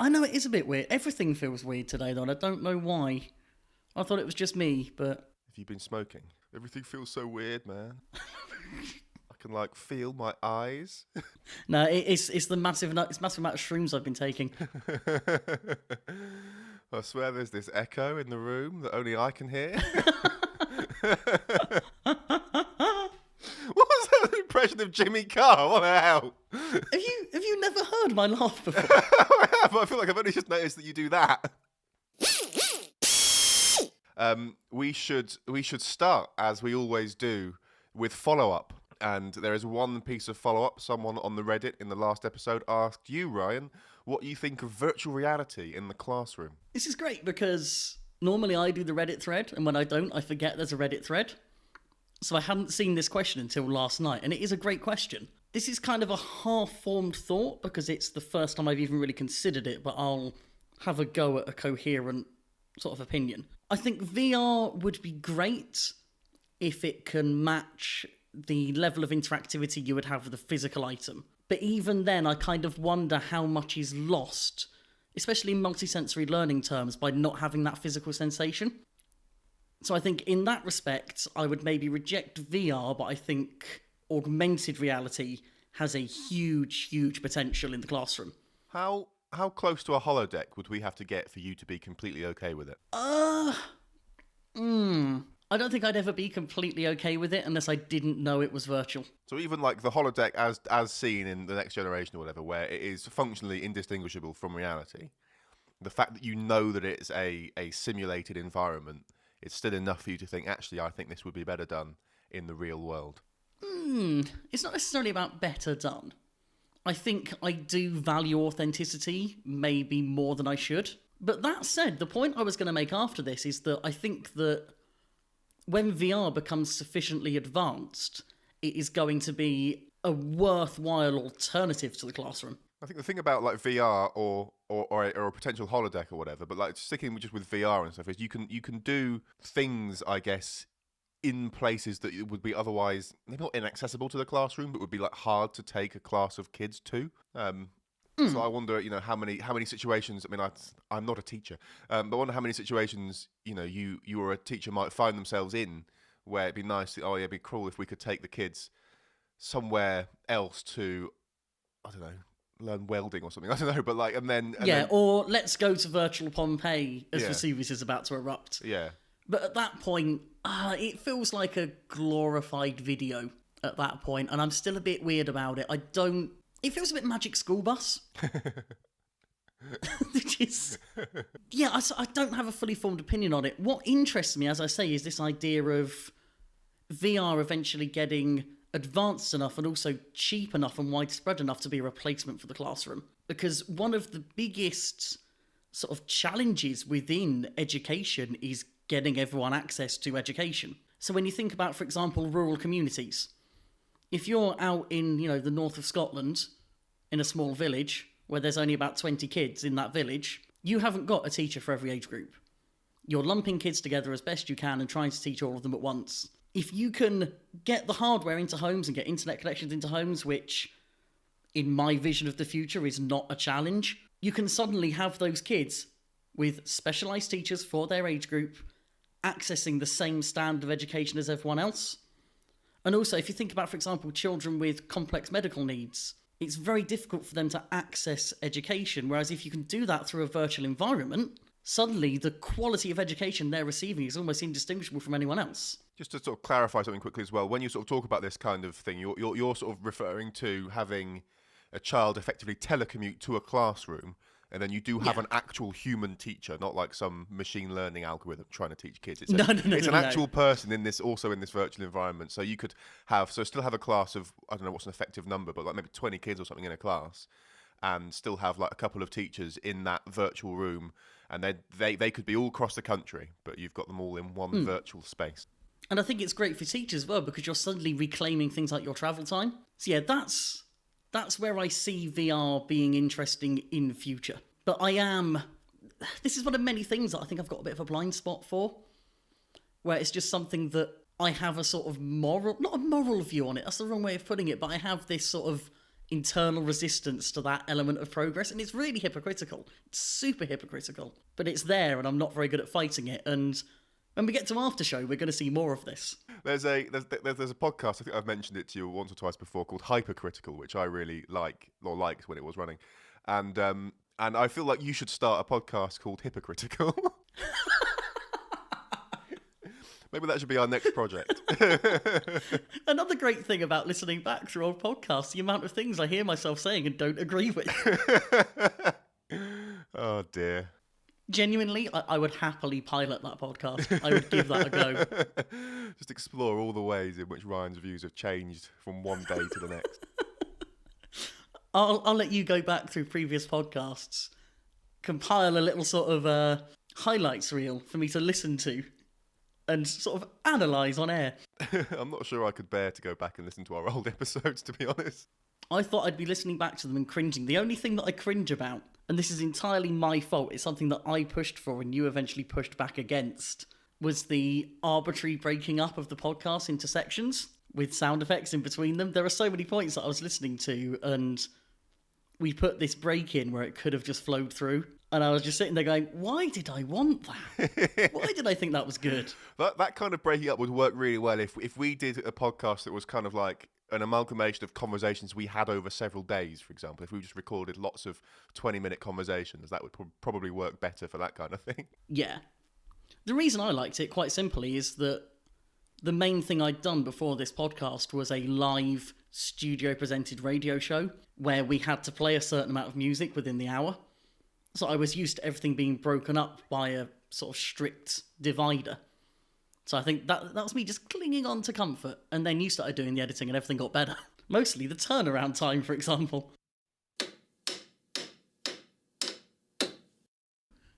I know it is a bit weird. Everything feels weird today, though, and I don't know why. I thought it was just me, but... Have you been smoking? Everything feels so weird, man. I can, feel my eyes. No, it's the massive amount of shrooms I've been taking. I swear there's this echo in the room that only I can hear. What was that impression of Jimmy Carr? What the hell? Have you never heard my laugh before? I have, but I feel like I've only just noticed that you do that. We should start, as we always do, with follow-up. And there is one piece of follow-up. Someone on the Reddit in the last episode asked you, Ryan, what you think of virtual reality in the classroom. This is great because normally I do the Reddit thread, and when I don't, I forget there's a Reddit thread. So I hadn't seen this question until last night, and it is a great question. This is kind of a half-formed thought because it's the first time I've even really considered it, but I'll have a go at a coherent sort of opinion. I think VR would be great if it can match the level of interactivity you would have with a physical item. But even then, I kind of wonder how much is lost, especially in multisensory learning terms, by not having that physical sensation. So I think in that respect, I would maybe reject VR, but I think augmented reality has a huge, huge potential in the classroom. How close to a holodeck would we have to get for you to be completely okay with it? I don't think I'd ever be completely okay with it unless I didn't know it was virtual. So even the holodeck as seen in The Next Generation or whatever, where it is functionally indistinguishable from reality, the fact that you know that it's a simulated environment, it's still enough for you to think, actually, I think this would be better done in the real world. It's not necessarily about better done. I think I do value authenticity maybe more than I should. But that said, the point I was going to make after this is that I think that when VR becomes sufficiently advanced, it is going to be a worthwhile alternative to the classroom. I think the thing about VR or a potential holodeck or whatever, but sticking just with VR and stuff, is you can do things, I guess, in places that it would be otherwise maybe not inaccessible to the classroom, but would be like hard to take a class of kids to. So I wonder, how many situations. I mean, I'm not a teacher, but I wonder how many situations you or a teacher might find themselves in where it'd be nice. It'd be cool if we could take the kids somewhere else to, I don't know, learn welding or something. I don't know, but or let's go to virtual Pompeii as Vesuvius is about to erupt. Yeah. But at that point, it feels like a glorified video at that point, and I'm still a bit weird about it. It feels a bit Magic School Bus. Which is... Yeah, I don't have a fully formed opinion on it. What interests me, as I say, is this idea of VR eventually getting advanced enough and also cheap enough and widespread enough to be a replacement for the classroom. Because one of the biggest sort of challenges within education is getting everyone access to education. So when you think about, for example, rural communities, if you're out in, the north of Scotland, in a small village, where there's only about 20 kids in that village, you haven't got a teacher for every age group. You're lumping kids together as best you can and trying to teach all of them at once. If you can get the hardware into homes and get internet connections into homes, which, in my vision of the future, is not a challenge, you can suddenly have those kids with specialised teachers for their age group accessing the same standard of education as everyone else. And also, if you think about, for example, children with complex medical needs, it's very difficult for them to access education, whereas if you can do that through a virtual environment, suddenly the quality of education they're receiving is almost indistinguishable from anyone else. Just to sort of clarify something quickly as well, when you sort of talk about this kind of thing, you're sort of referring to having a child effectively telecommute to a classroom, and then you do have an actual human teacher, not like some machine learning algorithm trying to teach kids. It's an actual person in this virtual environment. So you could still have a class of, I don't know what's an effective number, but maybe 20 kids or something in a class, and still have a couple of teachers in that virtual room, and they could be all across the country, but you've got them all in one virtual space. And I think it's great for teachers as well, because you're suddenly reclaiming things like your travel time. So yeah, that's where I see VR being interesting in the future. But this is one of many things that I think I've got a bit of a blind spot for, where it's just something that I have a sort of not a moral view on it, that's the wrong way of putting it, but I have this sort of internal resistance to that element of progress, and it's really hypocritical. It's super hypocritical, but it's there, and I'm not very good at fighting it. And when we get to After Show, we're going to see more of this. There's a podcast, I think I've mentioned it to you once or twice before, called Hypercritical, which I really like, or liked when it was running, and I feel like you should start a podcast called Hypocritical. Maybe that should be our next project. Another great thing about listening back through old podcasts, the amount of things I hear myself saying and don't agree with. Oh dear. Genuinely, I would happily pilot that podcast. I would give that a go. Just explore all the ways in which Ryan's views have changed from one day to the next. I'll let you go back through previous podcasts, compile a little sort of highlights reel for me to listen to and sort of analyse on air. I'm not sure I could bear to go back and listen to our old episodes, to be honest. I thought I'd be listening back to them and cringing. The only thing that I cringe about, and this is entirely my fault, it's something that I pushed for and you eventually pushed back against, was the arbitrary breaking up of the podcast into sections with sound effects in between them. There are so many points that I was listening to, and we put this break in where it could have just flowed through. And I was just sitting there going, why did I want that? Why did I think that was good? That kind of breaking up would work really well if we did a podcast that was kind of like an amalgamation of conversations we had over several days, for example. If we just recorded lots of 20-minute conversations, that would probably work better for that kind of thing. Yeah. The reason I liked it, quite simply, is that the main thing I'd done before this podcast was a live studio-presented radio show where we had to play a certain amount of music within the hour. So I was used to everything being broken up by a sort of strict divider. So I think that was me just clinging on to comfort. And then you started doing the editing and everything got better. Mostly the turnaround time, for example.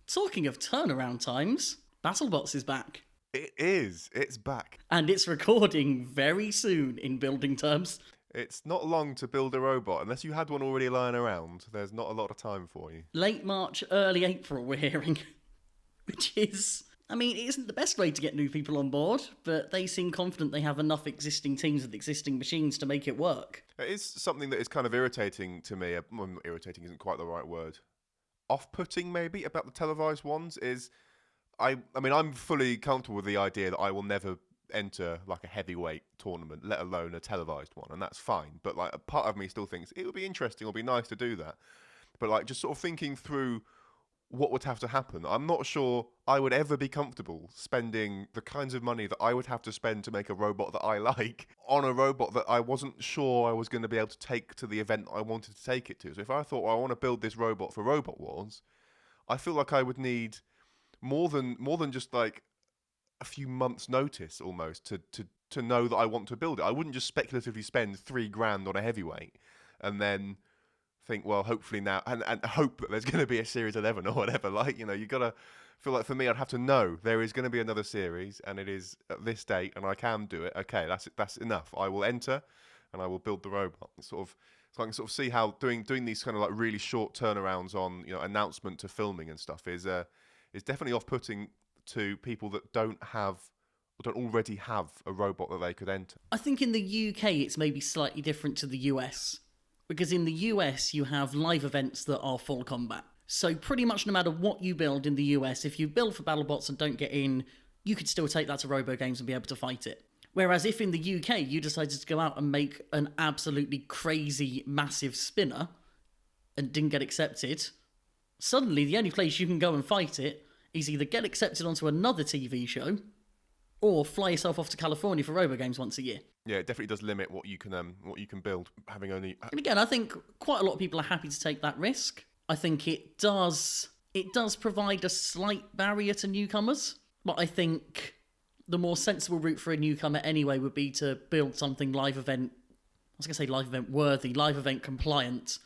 Talking of turnaround times, BattleBots is back. It is. It's back. And it's recording very soon in building terms. It's not long to build a robot. Unless you had one already lying around, there's not a lot of time for you. Late March, early April, we're hearing. Which is, I mean, it isn't the best way to get new people on board, but they seem confident they have enough existing teams with existing machines to make it work. It is something that is kind of irritating to me. Well, irritating isn't quite the right word. Off-putting, maybe, about the televised ones is... I mean, I'm fully comfortable with the idea that I will never enter like a heavyweight tournament, let alone a televised one, and that's fine. But like a part of me still thinks it would be interesting, it would be nice to do that. But like just sort of thinking through what would have to happen, I'm not sure I would ever be comfortable spending the kinds of money that I would have to spend to make a robot that I like on a robot that I wasn't sure I was going to be able to take to the event I wanted to take it to. So if I thought, well, I want to build this robot for Robot Wars, I feel like I would need more than just like a few months' notice almost to know that I want to build it. I wouldn't just speculatively spend $3,000 on a heavyweight and then think, well, hopefully now, and hope that there's going to be a Series 11 or whatever. Like, you know, you got to feel like, for me, I'd have to know there is going to be another series and it is at this date and I can do it. Okay, that's enough. I will enter and I will build the robot. So I can sort of see how doing these kind of like really short turnarounds on, you know, announcement to filming and stuff is definitely off-putting to people that don't already have a robot that they could enter. I think in the UK it's maybe slightly different to the US. Because in the US you have live events that are full combat. So pretty much no matter what you build in the US, if you build for BattleBots and don't get in, you could still take that to RoboGames and be able to fight it. Whereas if in the UK you decided to go out and make an absolutely crazy, massive spinner and didn't get accepted, suddenly the only place you can go and fight it is either get accepted onto another TV show or fly yourself off to California for RoboGames once a year. Yeah, it definitely does limit what you can build, having only... And again, I think quite a lot of people are happy to take that risk. I think it does provide a slight barrier to newcomers, but I think the more sensible route for a newcomer anyway would be to build something live event worthy, live event compliant,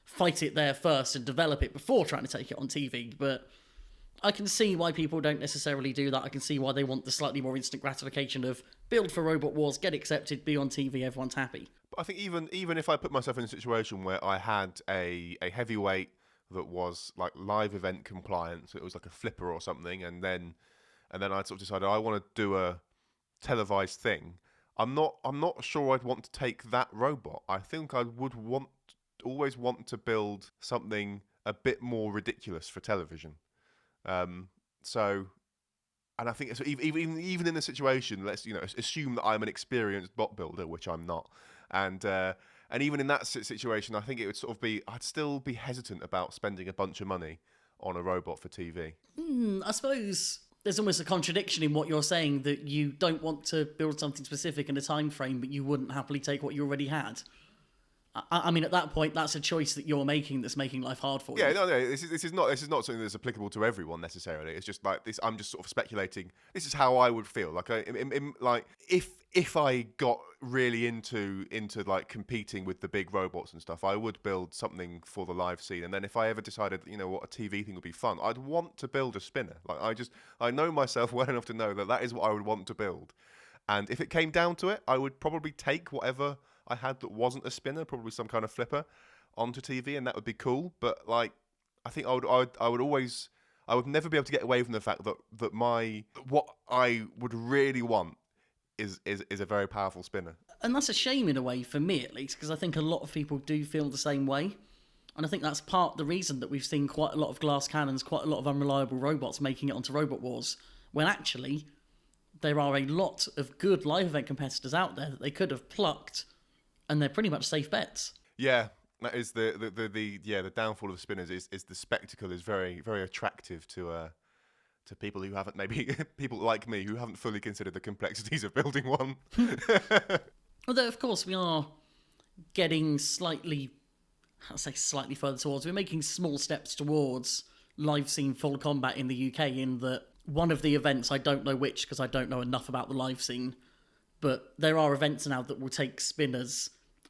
fight it there first and develop it before trying to take it on TV. But I can see why people don't necessarily do that. I can see why they want the slightly more instant gratification of build for Robot Wars, get accepted, be on TV, everyone's happy. But I think even if I put myself in a situation where I had a heavyweight that was like live event compliant, so it was like a flipper or something, and then I'd sort of decided I want to do a televised thing, I'm not sure I'd want to take that robot. I think I would want always want to build something a bit more ridiculous for television. So, and I think it's, even in the situation, let's assume that I'm an experienced bot builder, which I'm not, and even in that situation, I think it would sort of be I'd still be hesitant about spending a bunch of money on a robot for TV. I suppose there's almost a contradiction in what you're saying, that you don't want to build something specific in a time frame, but you wouldn't happily take what you already had. I mean, at that point, that's a choice that you're making that's making life hard for you. Yeah, no. This is not something that's applicable to everyone necessarily. It's just like this. I'm just sort of speculating. This is how I would feel. Like, like if I got really into like competing with the big robots and stuff, I would build something for the live scene. And then if I ever decided, what a TV thing would be fun, I'd want to build a spinner. Like I know myself well enough to know that is what I would want to build. And if it came down to it, I would probably take whatever I had that wasn't a spinner, probably some kind of flipper, onto TV, and that would be cool. But like, I think I would never be able to get away from the fact that what I would really want is a very powerful spinner. And that's a shame in a way, for me at least, because I think a lot of people do feel the same way. And I think that's part of the reason that we've seen quite a lot of glass cannons, quite a lot of unreliable robots making it onto Robot Wars, when actually there are a lot of good live event competitors out there that they could have plucked, and they're pretty much safe bets. Yeah, that is the downfall of spinners is the spectacle is very, very attractive to people who haven't, maybe people like me who haven't fully considered the complexities of building one. Although of course we are getting slightly further towards, we're making small steps towards live scene full combat in the UK, in that one of the events, I don't know which because I don't know enough about the live scene, but there are events now that will take spinners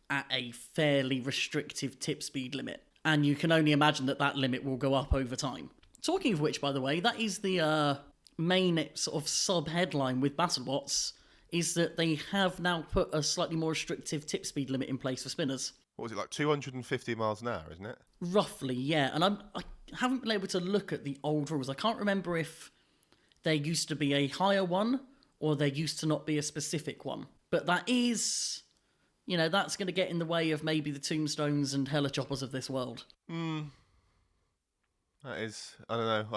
at a fairly restrictive tip speed limit. And you can only imagine that limit will go up over time. Talking of which, by the way, that is the main sort of sub-headline with BattleBots, is that they have now put a slightly more restrictive tip speed limit in place for spinners. What was it, like 250 miles an hour, isn't it? Roughly, yeah. And I haven't been able to look at the old rules. I can't remember if there used to be a higher one or there used to not be a specific one. But that is, that's going to get in the way of maybe the Tombstones and Helichoppers of this world. That is, I don't know.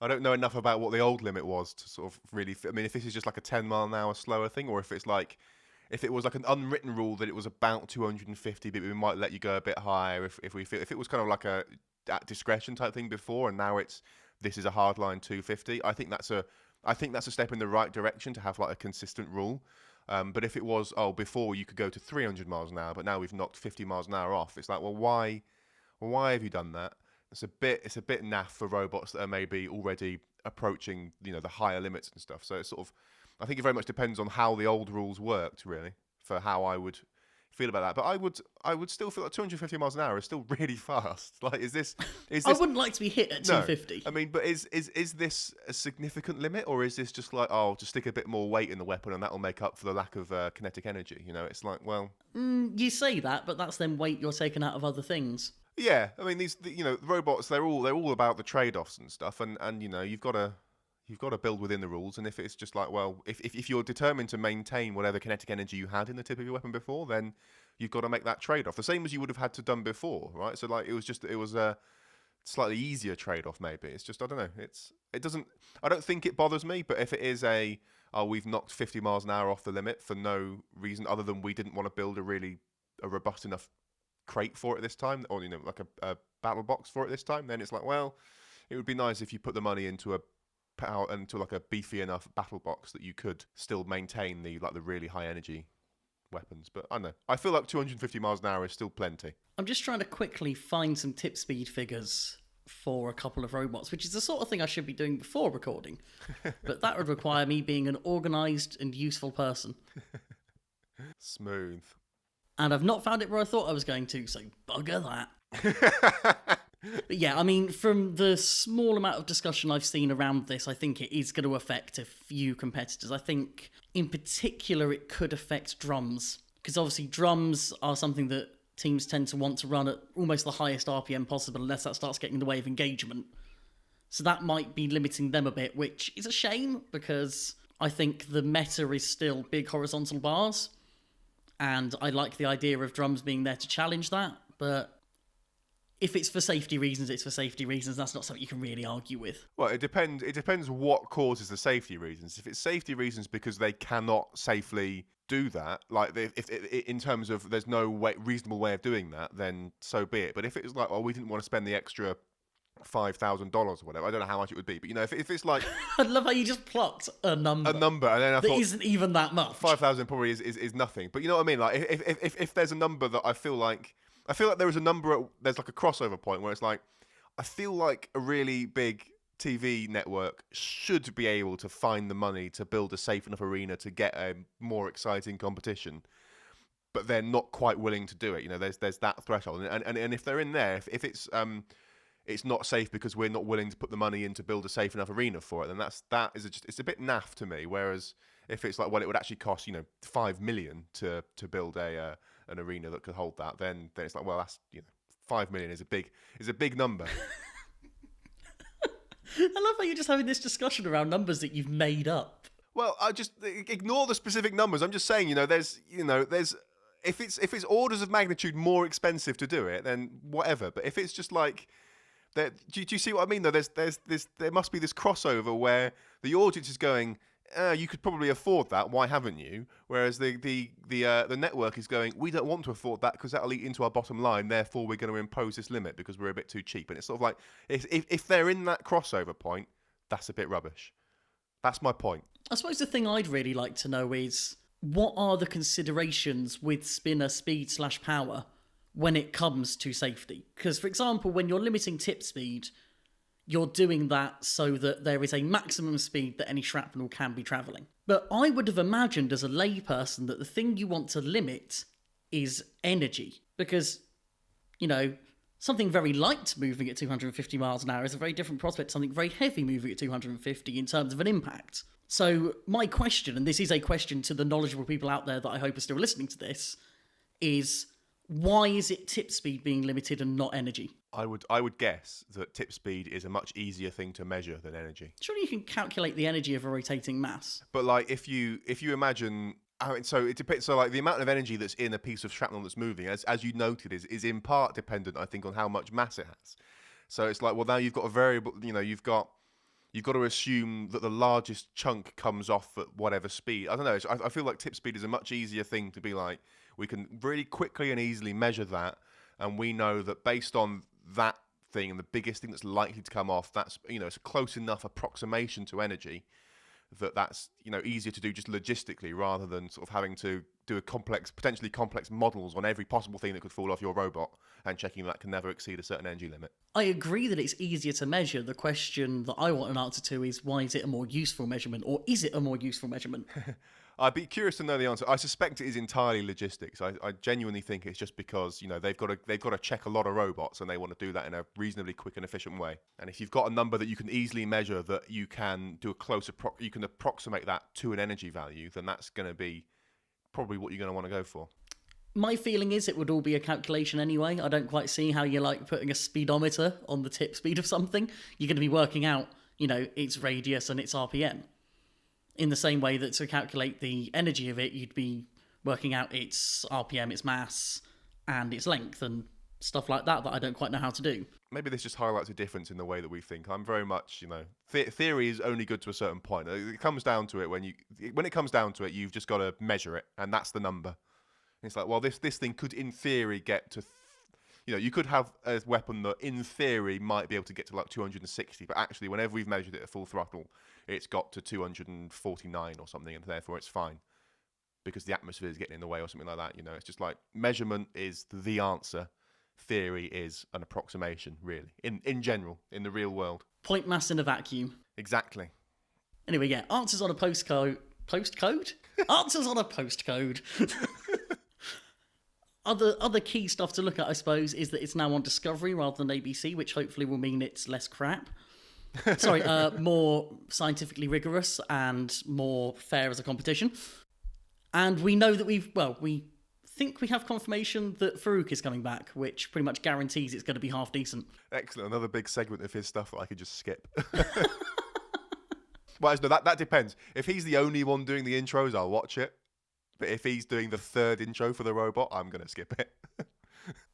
I don't know enough about what the old limit was to sort of really, I mean, if this is just like a 10 mile an hour slower thing, or if it was like an unwritten rule that it was about 250, but we might let you go a bit higher if it was kind of like a at discretion type thing before, and now this is a hardline 250. I think that's a step in the right direction to have like a consistent rule. But if it was, before you could go to 300 miles an hour, but now we've knocked 50 miles an hour off, it's like, well, why have you done that? It's a bit naff for robots that are maybe already approaching, the higher limits and stuff. So it's sort of, I think it very much depends on how the old rules worked, really, for how I would feel about that. But I would still feel like 250 miles an hour is still really fast. Like, is this? I wouldn't like to be hit at 250. I mean, but is this a significant limit, or is this just like, just stick a bit more weight in the weapon and that'll make up for the lack of kinetic energy? It's like, well, you say that, but that's then weight you're taking out of other things. Yeah, I mean the robots, they're all about the trade-offs and stuff, and you've got to build within the rules. And if it's just like, well, if you're determined to maintain whatever kinetic energy you had in the tip of your weapon before, then you've got to make that trade-off, the same as you would have had to done before, right? So like it was a slightly easier trade-off maybe. It's just, I don't know. I don't think it bothers me, but if it is we've knocked 50 miles an hour off the limit for no reason other than we didn't want to build a robust enough crate for it this time, or like a battle box for it this time, then it's like, well, it would be nice if you put the money into like a beefy enough battle box that you could still maintain the really high energy weapons. But I don't know, I feel like 250 miles an hour is still plenty. I'm just trying to quickly find some tip speed figures for a couple of robots, which is the sort of thing I should be doing before recording, but that would require me being an organised and useful person. Smooth. And I've not found it where I thought I was going to, so bugger that. But yeah, I mean, from the small amount of discussion I've seen around this, I think it is going to affect a few competitors. I think, in particular, it could affect drums. Because obviously drums are something that teams tend to want to run at almost the highest RPM possible, unless that starts getting in the way of engagement. So that might be limiting them a bit, which is a shame, because I think the meta is still big horizontal bars. And I like the idea of drums being there to challenge that, But if it's for safety reasons, it's for safety reasons. That's not something you can really argue with. Well, it depends. It depends what causes the safety reasons. If it's safety reasons because they cannot safely do that, like if in terms of there's no reasonable way of doing that, then so be it. But if it's like, oh, we didn't want to spend the extra $5,000 or whatever, I don't know how much it would be, but if it's like I love how you just plucked a number, and then I that thought isn't even that much. 5,000 probably is nothing. But you know what I mean? Like if there's a number that I feel like there is a number there's like a crossover point where it's like I feel like a really big TV network should be able to find the money to build a safe enough arena to get a more exciting competition, but they're not quite willing to do it. There's that threshold, and if they're in there, if it's not safe because we're not willing to put the money in to build a safe enough arena for it, then it's a bit naff to me. Whereas if it's like, well, it would actually cost $5 million to build an arena that could hold that, then it's like, well, that's $5 million is a big number. I love how you're just having this discussion around numbers that you've made up. Well, I just ignore the specific numbers. I'm just saying, there's if it's orders of magnitude more expensive to do it, then whatever. But if it's just like that, do you see what I mean? Though there must be this crossover where the audience is going, you could probably afford that. Why haven't you? Whereas the network is going, we don't want to afford that because that'll eat into our bottom line. Therefore, we're going to impose this limit because we're a bit too cheap. And it's sort of like if they're in that crossover point, that's a bit rubbish. That's my point. I suppose the thing I'd really like to know is what are the considerations with spinner speed/power when it comes to safety? Because, for example, when you're limiting tip speed, you're doing that so that there is a maximum speed that any shrapnel can be travelling. But I would have imagined as a layperson that the thing you want to limit is energy. Because, something very light moving at 250 miles an hour is a very different prospect to something very heavy moving at 250 in terms of an impact. So my question, and this is a question to the knowledgeable people out there that I hope are still listening to this, is why is it tip speed being limited and not energy? I would guess that tip speed is a much easier thing to measure than energy. Surely you can calculate the energy of a rotating mass. But like if you imagine, so it depends. So like the amount of energy that's in a piece of shrapnel that's moving, as you noted, is in part dependent, I think, on how much mass it has. So it's like, well, now you've got a variable. You've got to assume that the largest chunk comes off at whatever speed. I don't know. I feel like tip speed is a much easier thing to be like. We can really quickly and easily measure that, and we know that based on that thing and the biggest thing that's likely to come off, that's it's a close enough approximation to energy that's easier to do just logistically rather than sort of having to do potentially complex models on every possible thing that could fall off your robot and checking that can never exceed a certain energy limit. I agree that it's easier to measure. The question that I want an answer to is, why is it a more useful measurement, or is it a more useful measurement? I'd be curious to know the answer. I suspect it is entirely logistics. I genuinely think it's just because they've got to check a lot of robots and they want to do that in a reasonably quick and efficient way. And if you've got a number that you can easily measure that you can do you can approximate that to an energy value, then that's going to be probably what you're going to want to go for. My feeling is it would all be a calculation anyway. I don't quite see how you're like putting a speedometer on the tip speed of something. You're going to be working out, its radius and its RPM. In the same way that to calculate the energy of it, you'd be working out its RPM, its mass, and its length, and stuff like that I don't quite know how to do. Maybe this just highlights a difference in the way that we think. I'm very much, theory is only good to a certain point. It comes down to it when it comes down to it, you've just got to measure it, and that's the number. And it's like, well, this thing could, in theory, get to, you could have a weapon that, in theory, might be able to get to like 260, but actually, whenever we've measured it at full throttle, it's got to 249 or something, and therefore it's fine because the atmosphere is getting in the way or something like that. It's just like measurement is the answer. Theory is an approximation, really, in general, in the real world. Point mass in a vacuum. Exactly. Anyway, yeah, answers on a postcode. Postcode? Answers on a postcode. Other key stuff to look at, I suppose, is that it's now on Discovery rather than ABC, which hopefully will mean it's less crap. Sorry, more scientifically rigorous and more fair as a competition. And we know that we think we have confirmation that Farouk is coming back, which pretty much guarantees it's going to be half decent. Excellent. Another big segment of his stuff that I could just skip. Well, no, that depends. If he's the only one doing the intros, I'll watch it. But if he's doing the third intro for the robot, I'm going to skip it.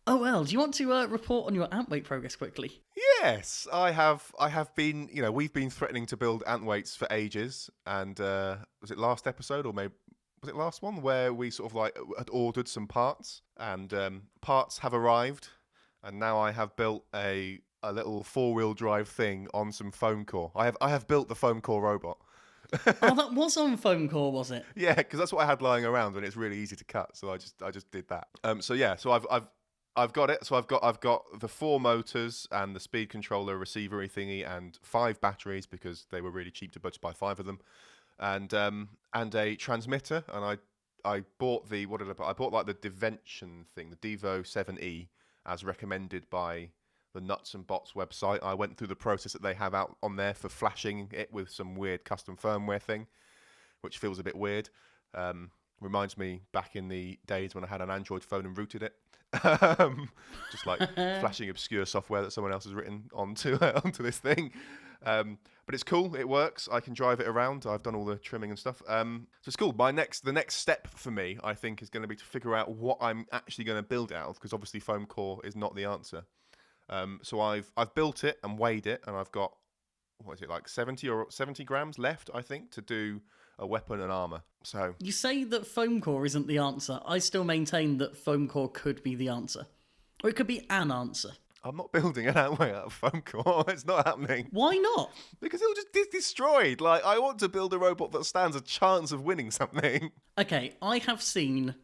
Oh well, do you want to report on your ant weight progress quickly? Yes, I have. I have been. We've been threatening to build ant weights for ages, and was it last episode or maybe was it last one where we sort of like had ordered some parts, and parts have arrived, and now I have built a little 4-wheel drive thing on some foam core. I have built the foam core robot. Oh, that was on phone call, was it? Yeah, because that's what I had lying around, and it's really easy to cut. So I just did that. So yeah, so I've got it. So I've got the 4 motors and the speed controller receivery thingy and 5 batteries because they were really cheap to budget buy 5 of them, and a transmitter. And I bought the what did I buy? I bought like the Divention thing, the Devo 7E, as recommended by the Nuts and Bots website. I went through the process that they have out on there for flashing it with some weird custom firmware thing, which feels a bit weird. Reminds me back in the days when I had an Android phone and rooted it. Just like flashing obscure software that someone else has written onto this thing. But it's cool. It works. I can drive it around. I've done all the trimming and stuff. So it's cool. The next step for me, I think, is going to be to figure out what I'm actually going to build out of, because obviously foam core is not the answer. So I've built it and weighed it, and I've got, what is it, like 70 grams left, I think, to do a weapon and armor. So You say that foam core isn't the answer. I still maintain that foam core could be the answer. Or it could be an answer. I'm not building an outway out of foam core. It's not happening. Why not? Because it'll just get destroyed. Like, I want to build a robot that stands a chance of winning something. Okay, I have seen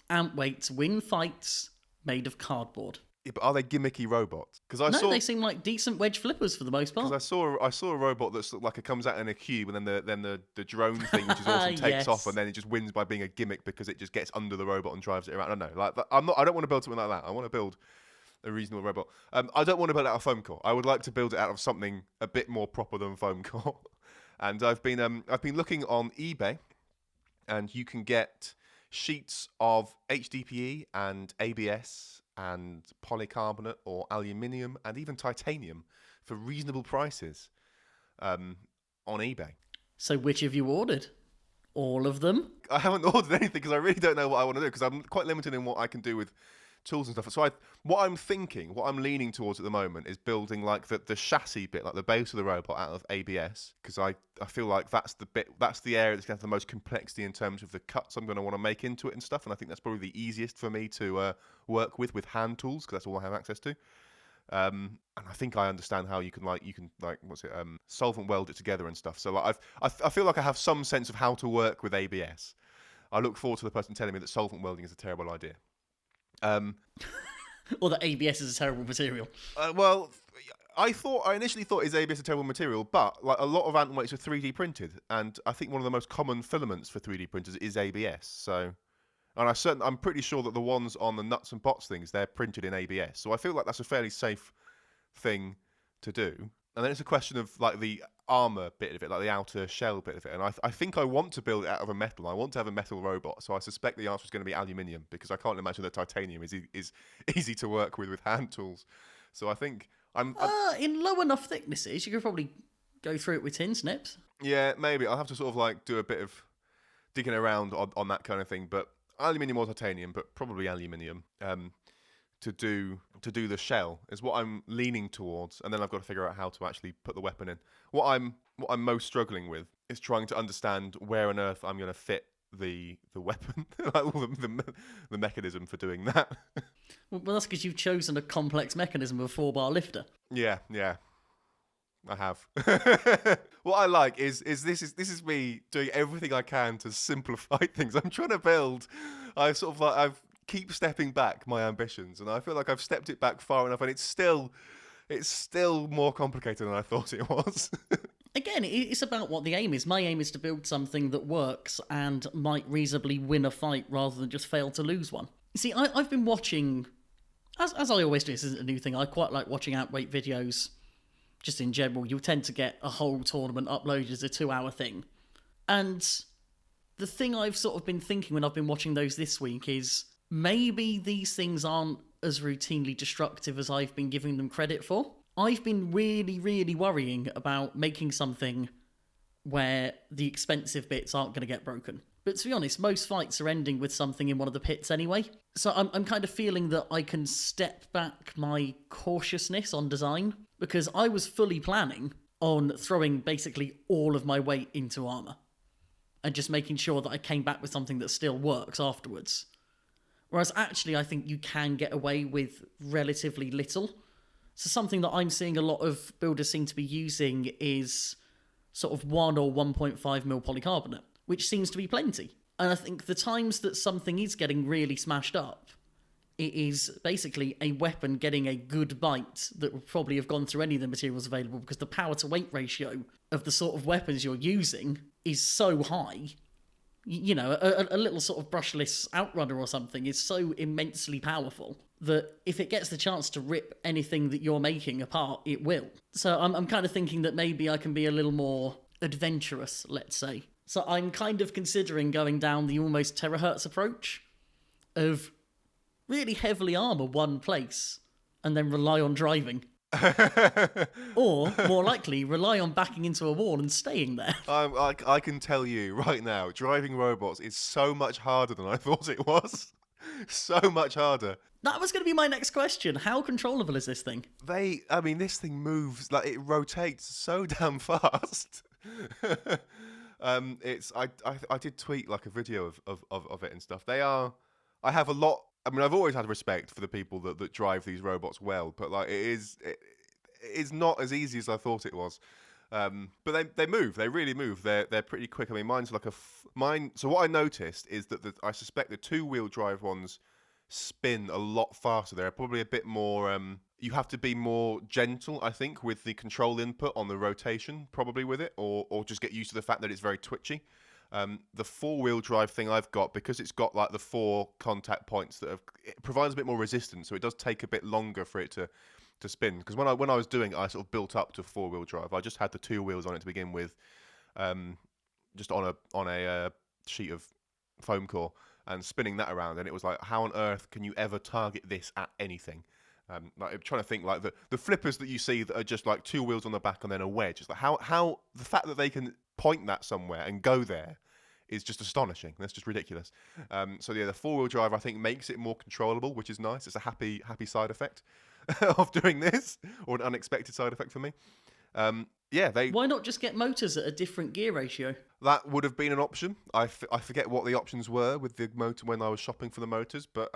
ant weights win fights made of cardboard. Yeah, but are they gimmicky robots? Because I No, saw they seem like decent wedge flippers for the most part. because I saw a robot that's like it comes out in a cube, and then the drone thing, which is awesome, takes Yes. off, and then it just wins by being a gimmick because it just gets under the robot and drives it around. I don't know. Like, I don't want to build something like that. I want to build a reasonable robot. I don't want to build it out of foam core. I would like to build it out of something a bit more proper than foam core. And I've been looking on eBay, and you can get sheets of HDPE and ABS and polycarbonate or aluminium and even titanium for reasonable prices on eBay. So which have you ordered? All of them? I haven't ordered anything because I really don't know what I want to do, because I'm quite limited in what I can do with tools and stuff. So what I'm leaning towards at the moment is building like the chassis bit, like the base of the robot, out of ABS, because I feel like that's the area that's going to have the most complexity in terms of the cuts I'm going to want to make into it and stuff. And I think that's probably the easiest for me to work with hand tools, because that's all I have access to. And I think I understand how you can solvent weld it together and stuff. So like I feel like I have some sense of how to work with ABS. I look forward to the person telling me that solvent welding is a terrible idea. Or that ABS is a terrible material? Well, I initially thought is ABS a terrible material, but like a lot of ant weights are 3D printed, and I think one of the most common filaments for 3D printers is ABS. So, and I'm pretty sure that the ones on the Nuts and Bots things, they're printed in ABS. So I feel like that's a fairly safe thing to do. And then it's a question of like the armor bit of it, like the outer shell bit of it. And I think I want to build it out of a metal. I want to have a metal robot. So I suspect the answer is going to be aluminium, because I can't imagine that titanium is easy to work with hand tools. So I think I'm In low enough thicknesses, you could probably go through it with tin snips. yeah, maybe I'll have to sort of like do a bit of digging around on that kind of thing. But aluminium or titanium, but probably aluminium. To do the shell is what I'm leaning towards, and then I've got to figure out how to actually put the weapon in. What I'm most struggling with is trying to understand where on earth I'm going to fit the weapon, like all the mechanism for doing that. Well, that's because you've chosen a complex mechanism of a 4-bar lifter. Yeah, I have. What I like is this is me doing everything I can to simplify things. I'm trying to build. I've keep stepping back my ambitions, and I feel like I've stepped it back far enough, and it's still more complicated than I thought it was. Again, it's about what the aim is. My aim is to build something that works and might reasonably win a fight rather than just fail to lose one. You see, I've been watching, as I always do, this isn't a new thing, I quite like watching outweight videos just in general. You'll tend to get a whole tournament uploaded as a 2-hour thing. And the thing I've sort of been thinking when I've been watching those this week is maybe these things aren't as routinely destructive as I've been giving them credit for. I've been really, really worrying about making something where the expensive bits aren't going to get broken. But to be honest, most fights are ending with something in one of the pits anyway. So I'm kind of feeling that I can step back my cautiousness on design, because I was fully planning on throwing basically all of my weight into armour and just making sure that I came back with something that still works afterwards. Whereas actually I think you can get away with relatively little. So something that I'm seeing a lot of builders seem to be using is sort of 1 or 1.5 mil polycarbonate, which seems to be plenty. And I think the times that something is getting really smashed up, it is basically a weapon getting a good bite that would probably have gone through any of the materials available, because the power to weight ratio of the sort of weapons you're using is so high. You know, a little sort of brushless outrunner or something is so immensely powerful that if it gets the chance to rip anything that you're making apart, it will. So I'm kind of thinking that maybe I can be a little more adventurous, let's say. So I'm kind of considering going down the almost terahertz approach of really heavily armour one place and then rely on driving. Or, more likely, rely on backing into a wall and staying there. I can tell you right now, driving robots is so much harder than I thought it was. So much harder. That was going to be my next question. How controllable is this thing? This thing moves, like, it rotates so damn fast. I did tweet like a video of it and stuff. I have a lot. I mean, I've always had respect for the people that drive these robots well, but like it is not as easy as I thought it was. But they move. They really move. They're pretty quick. I mean, mine's like mine. So what I noticed is that I suspect the 2-wheel drive ones spin a lot faster. They're probably a bit more. You have to be more gentle, I think, with the control input on the rotation, probably with it, or just get used to the fact that it's very twitchy. The 4-wheel drive thing I've got, because it's got like the 4 contact points it provides a bit more resistance, so it does take a bit longer for it to spin. Because when I was doing it, I sort of built up to 4-wheel drive. I just had the 2 wheels on it to begin with, just on a sheet of foam core and spinning that around, and it was like, how on earth can you ever target this at anything? Like I'm trying to think, like the flippers that you see that are just like 2 wheels on the back and then a wedge. It's like how the fact that they can point that somewhere and go there is just astonishing. That's just ridiculous. So yeah, the 4-wheel drive I think makes it more controllable, which is nice. It's a happy side effect of doing this, or an unexpected side effect for me. Why not just get motors at a different gear ratio? That would have been an option. I forget what the options were with the motor when I was shopping for the motors, but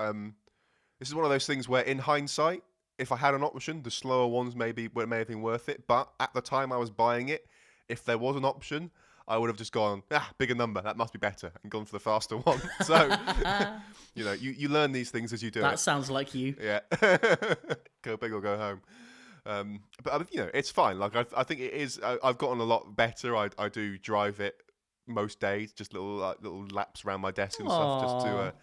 this is one of those things where, in hindsight, if I had an option, the slower ones may have been worth it. But at the time I was buying it, if there was an option, I would have just gone, bigger number, that must be better, and gone for the faster one. So, you learn these things as you do it. That sounds like you. Yeah. Go big or go home. But it's fine. Like I think it is. I've gotten a lot better. I do drive it most days, just little laps around my desk and stuff, just to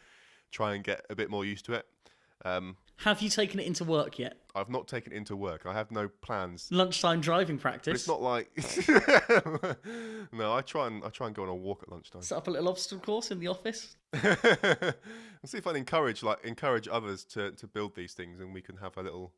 try and get a bit more used to it. Have you taken it into work yet? I've not taken it into work. I have no plans. Lunchtime driving practice. But it's not like no. I try and go on a walk at lunchtime. Set up a little obstacle course in the office. I'll see if I can encourage others to build these things, and we can have a little,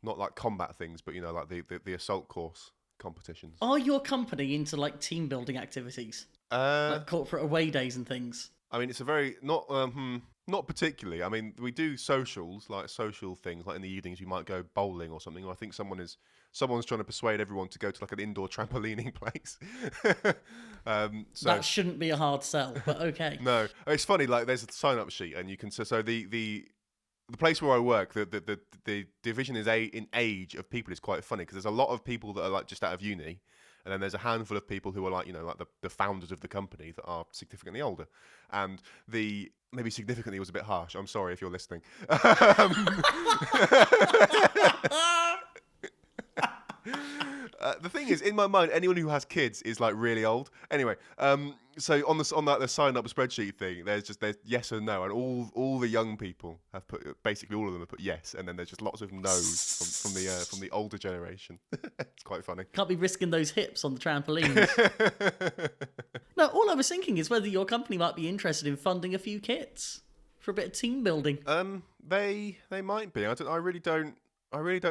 not like combat things, but like the assault course competitions. Are your company into like team building activities, like corporate away days and things? I mean, it's a very not particularly. I mean, we do socials, like social things, like in the evenings we might go bowling or something. Or I think someone's trying to persuade everyone to go to like an indoor trampolining place. So that shouldn't be a hard sell, but okay. No, it's funny. Like, there's a sign-up sheet, and you can so the place where I work, the division is in age of people is quite funny, because there's a lot of people that are like just out of uni. And then there's a handful of people who are like, like the founders of the company that are significantly older. And maybe significantly was a bit harsh. I'm sorry if you're listening. The thing is, in my mind, anyone who has kids is like really old. Anyway, so on the sign up spreadsheet thing, there's yes or no, and all the young people have put, basically all of them have put yes, and then there's just lots of no's from the older generation. It's quite funny. Can't be risking those hips on the trampolines. No, all I was thinking is whether your company might be interested in funding a few kits for a bit of team building. They might be. I really don't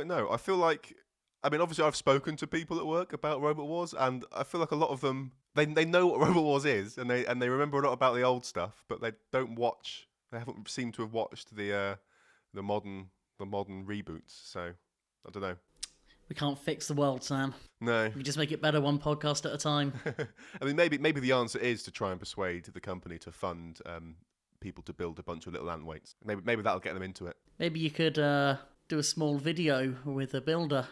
know. I feel like I mean, obviously, I've spoken to people at work about Robot Wars, and I feel like a lot of them they know what Robot Wars is, and they remember a lot about the old stuff, but they don't watch. They haven't seemed to have watched the modern reboots. So I don't know. We can't fix the world, Sam. No. We just make it better one podcast at a time. I mean, maybe the answer is to try and persuade the company to fund people to build a bunch of little ant weights. Maybe that'll get them into it. Maybe you could do a small video with a builder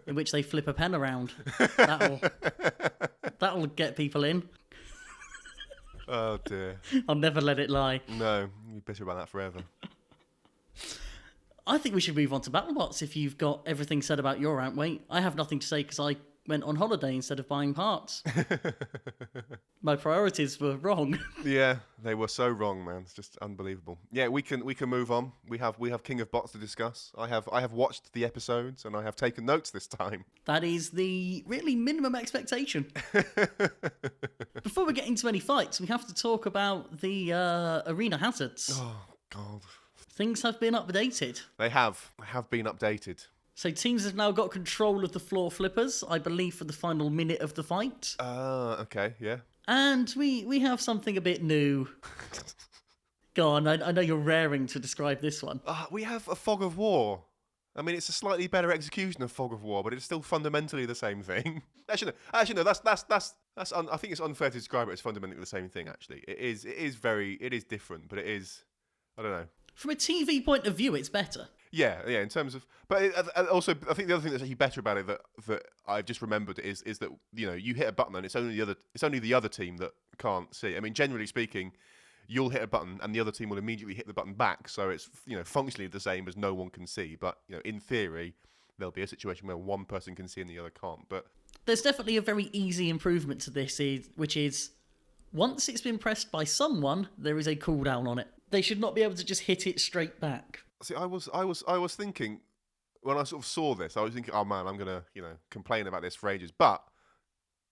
in which they flip a pen around. That'll get people in. Oh dear. I'll never let it lie. No, you'll be bitter about that forever. I think we should move on to BattleBots if you've got everything said about your ant weight. I have nothing to say because I went on holiday instead of buying parts. My priorities were wrong. Yeah, they were so wrong, man. It's just unbelievable. Yeah, we can move on. We have King of Bots to discuss. I have watched the episodes and I have taken notes this time. That is the really minimum expectation. Before we get into any fights, we have to talk about the arena hazards. Oh God. Things have been updated. They have been updated. So teams have now got control of the floor flippers, I believe, for the final minute of the fight. Okay, yeah. And we have something a bit new. Go on, I know you're raring to describe this one. We have a Fog of War. I mean, it's a slightly better execution of Fog of War, but it's still fundamentally the same thing. Actually, no. That's I think it's unfair to describe it as fundamentally the same thing. Actually, it is different, but it is. I don't know. From a TV point of view, it's better. Yeah. In terms of, but also, I think the other thing that's actually better about it that I've just remembered is that you hit a button and it's only the other team that can't see. I mean, generally speaking, you'll hit a button and the other team will immediately hit the button back, so it's functionally the same as no one can see. But in theory, there'll be a situation where one person can see and the other can't. But there's definitely a very easy improvement to this, which is once it's been pressed by someone, there is a cooldown on it. They should not be able to just hit it straight back. See, I was thinking when I sort of saw this, I was thinking, oh man, I'm gonna complain about this for ages, but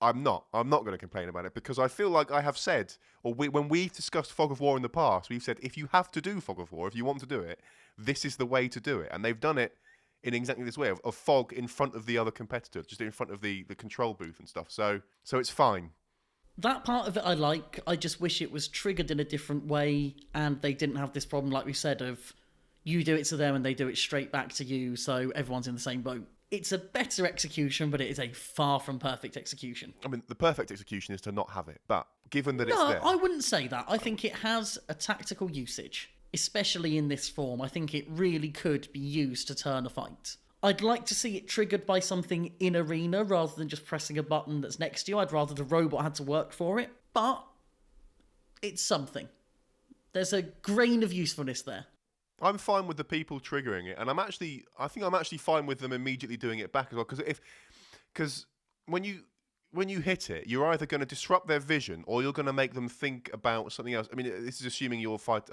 I'm not going to complain about it because I feel like I have said, when we've discussed Fog of War in the past, we've said if you have to do Fog of War, if you want to do it, this is the way to do it, and they've done it in exactly this way of fog in front of the other competitor, just in front of the control booth and stuff. So it's fine. That part of it I like. I just wish it was triggered in a different way and they didn't have this problem, like we said, of you do it to them and they do it straight back to you, so everyone's in the same boat. It's a better execution, but it is a far from perfect execution. I mean, the perfect execution is to not have it, but given that it's there... No, I wouldn't say that. I think it has a tactical usage, especially in this form. I think it really could be used to turn a fight. I'd like to see it triggered by something in arena rather than just pressing a button that's next to you. I'd rather the robot had to work for it, but it's something. There's a grain of usefulness there. I'm fine with the people triggering it, and I think I'm actually fine with them immediately doing it back as well. Because when you hit it, you're either going to disrupt their vision or you're going to make them think about something else. I mean, this is assuming you'll fight.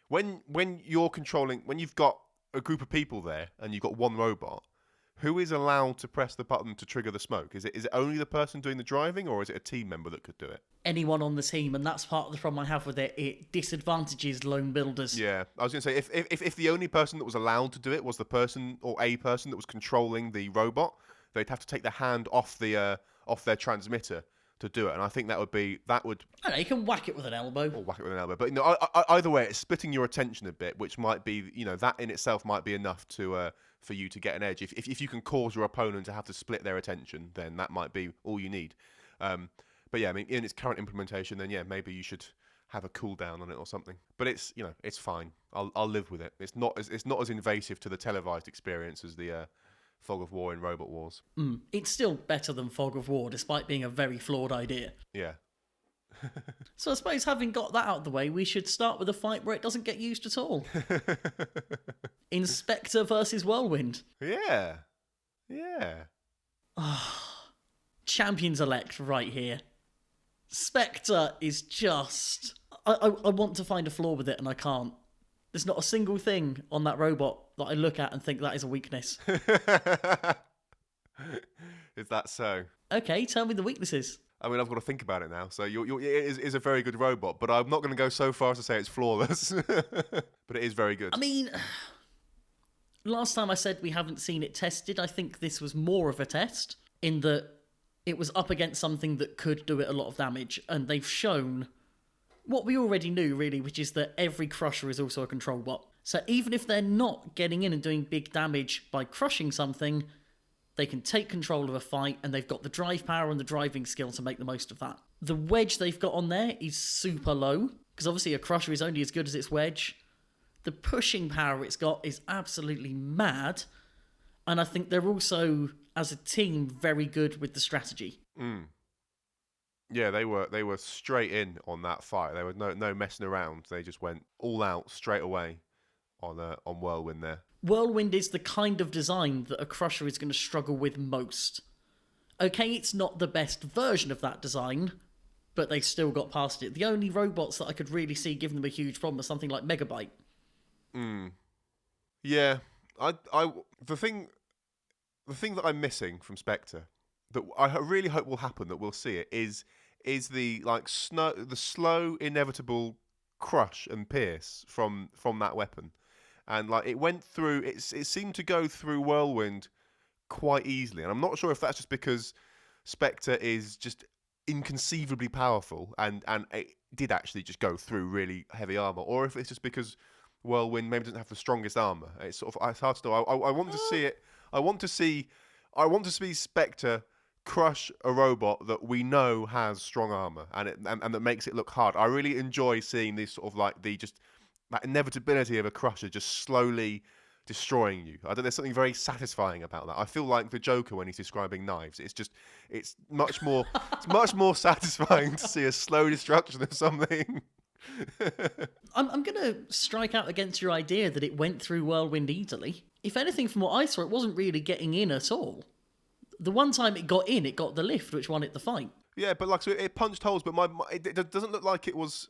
When you're controlling, when you've got a group of people there and you've got one robot, who is allowed to press the button to trigger the smoke? Is it only the person doing the driving, or is it a team member that could do it? Anyone on the team, and that's part of the problem I have with it. It disadvantages lone builders. Yeah, I was going to say, if the only person that was allowed to do it was the person or a person that was controlling the robot, they'd have to take their hand off their transmitter to do it, and I think that would. I don't know, you can whack it with an elbow. Or whack it with an elbow, but either way, it's splitting your attention a bit, which might be, that in itself might be enough to for you to get an edge. If you can cause your opponent to have to split their attention, then that might be all you need. But yeah, I mean, in its current implementation, then yeah, maybe you should have a cooldown on it or something. But it's it's fine. I'll live with it. It's not as invasive to the televised experience as the Fog of War in Robot Wars. It's still better than Fog of War, despite being a very flawed idea. Yeah. So I suppose having got that out of the way, we should start with a fight where it doesn't get used at all. Inspector versus Whirlwind. Yeah. Champions-elect right here. Spectre is just... I want to find a flaw with it and I can't. There's not a single thing on that robot that I look at and think that is a weakness. Is that so? Okay, tell me the weaknesses. I mean, I've got to think about it now. So it is a very good robot, but I'm not going to go so far as to say it's flawless. But it is very good. I mean, Last time I said we haven't seen it tested, I think this was more of a test in that it was up against something that could do it a lot of damage, and they've shown what we already knew, really, which is that every crusher is also a control bot. So even if they're not getting in and doing big damage by crushing something, they can take control of a fight, and they've got the drive power and the driving skill to make the most of that. The wedge they've got on there is super low, because obviously a crusher is only as good as its wedge. The pushing power it's got is absolutely mad, and I think they're also, as a team, very good with the strategy. Yeah, they were straight in on that fight. There was no messing around. They just went all out straight away on Whirlwind there. Whirlwind is the kind of design that a crusher is going to struggle with most. Okay, it's not the best version of that design, but they still got past it. The only robots that I could really see giving them a huge problem are something like Megabyte. Yeah, the thing that I'm missing from Spectre, that I really hope will happen, that we'll see it, is the the slow inevitable crush and pierce from that weapon, and like it went through. It seemed to go through Whirlwind quite easily, and I'm not sure if that's just because Spectre is just inconceivably powerful, and it did actually just go through really heavy armor, or if it's just because Whirlwind maybe doesn't have the strongest armor. It's hard to know. I want to see it. I want to see Spectre crush a robot that we know has strong armor and that makes it look hard. I really enjoy seeing this sort of like that inevitability of a crusher just slowly destroying you. I don't. There's something very satisfying about that. I feel like the Joker when he's describing knives. It's much more satisfying to see a slow destruction of something. I'm going to strike out against your idea that it went through Whirlwind easily. If anything, from what I saw, it wasn't really getting in at all. The one time it got in, it got the lift, which won it the fight. Yeah, but like so it punched holes, but it doesn't look like it was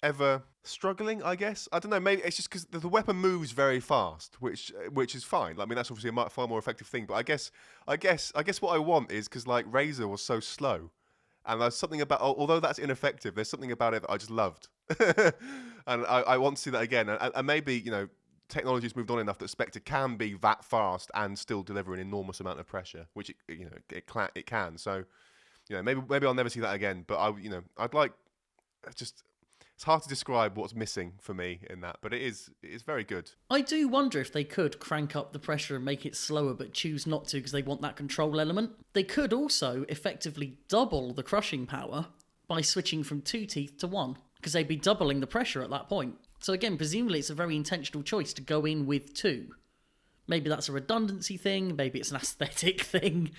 ever struggling, I guess. I don't know, maybe it's just because the weapon moves very fast, which is fine. I mean, that's obviously a far more effective thing, but I guess what I want is, because like Razor was so slow, and there's something about, although that's ineffective, there's something about it that I just loved. And I want to see that again. And maybe, technology's moved on enough that Spectre can be that fast and still deliver an enormous amount of pressure, which it can. So, maybe I'll never see that again. But I'd like, just, it's hard to describe what's missing for me in that, but it's very good. I do wonder if they could crank up the pressure and make it slower, but choose not to because they want that control element. They could also effectively double the crushing power by switching from 2 teeth to 1, because they'd be doubling the pressure at that point. So again, presumably it's a very intentional choice to go in with 2. Maybe that's a redundancy thing, maybe it's an aesthetic thing.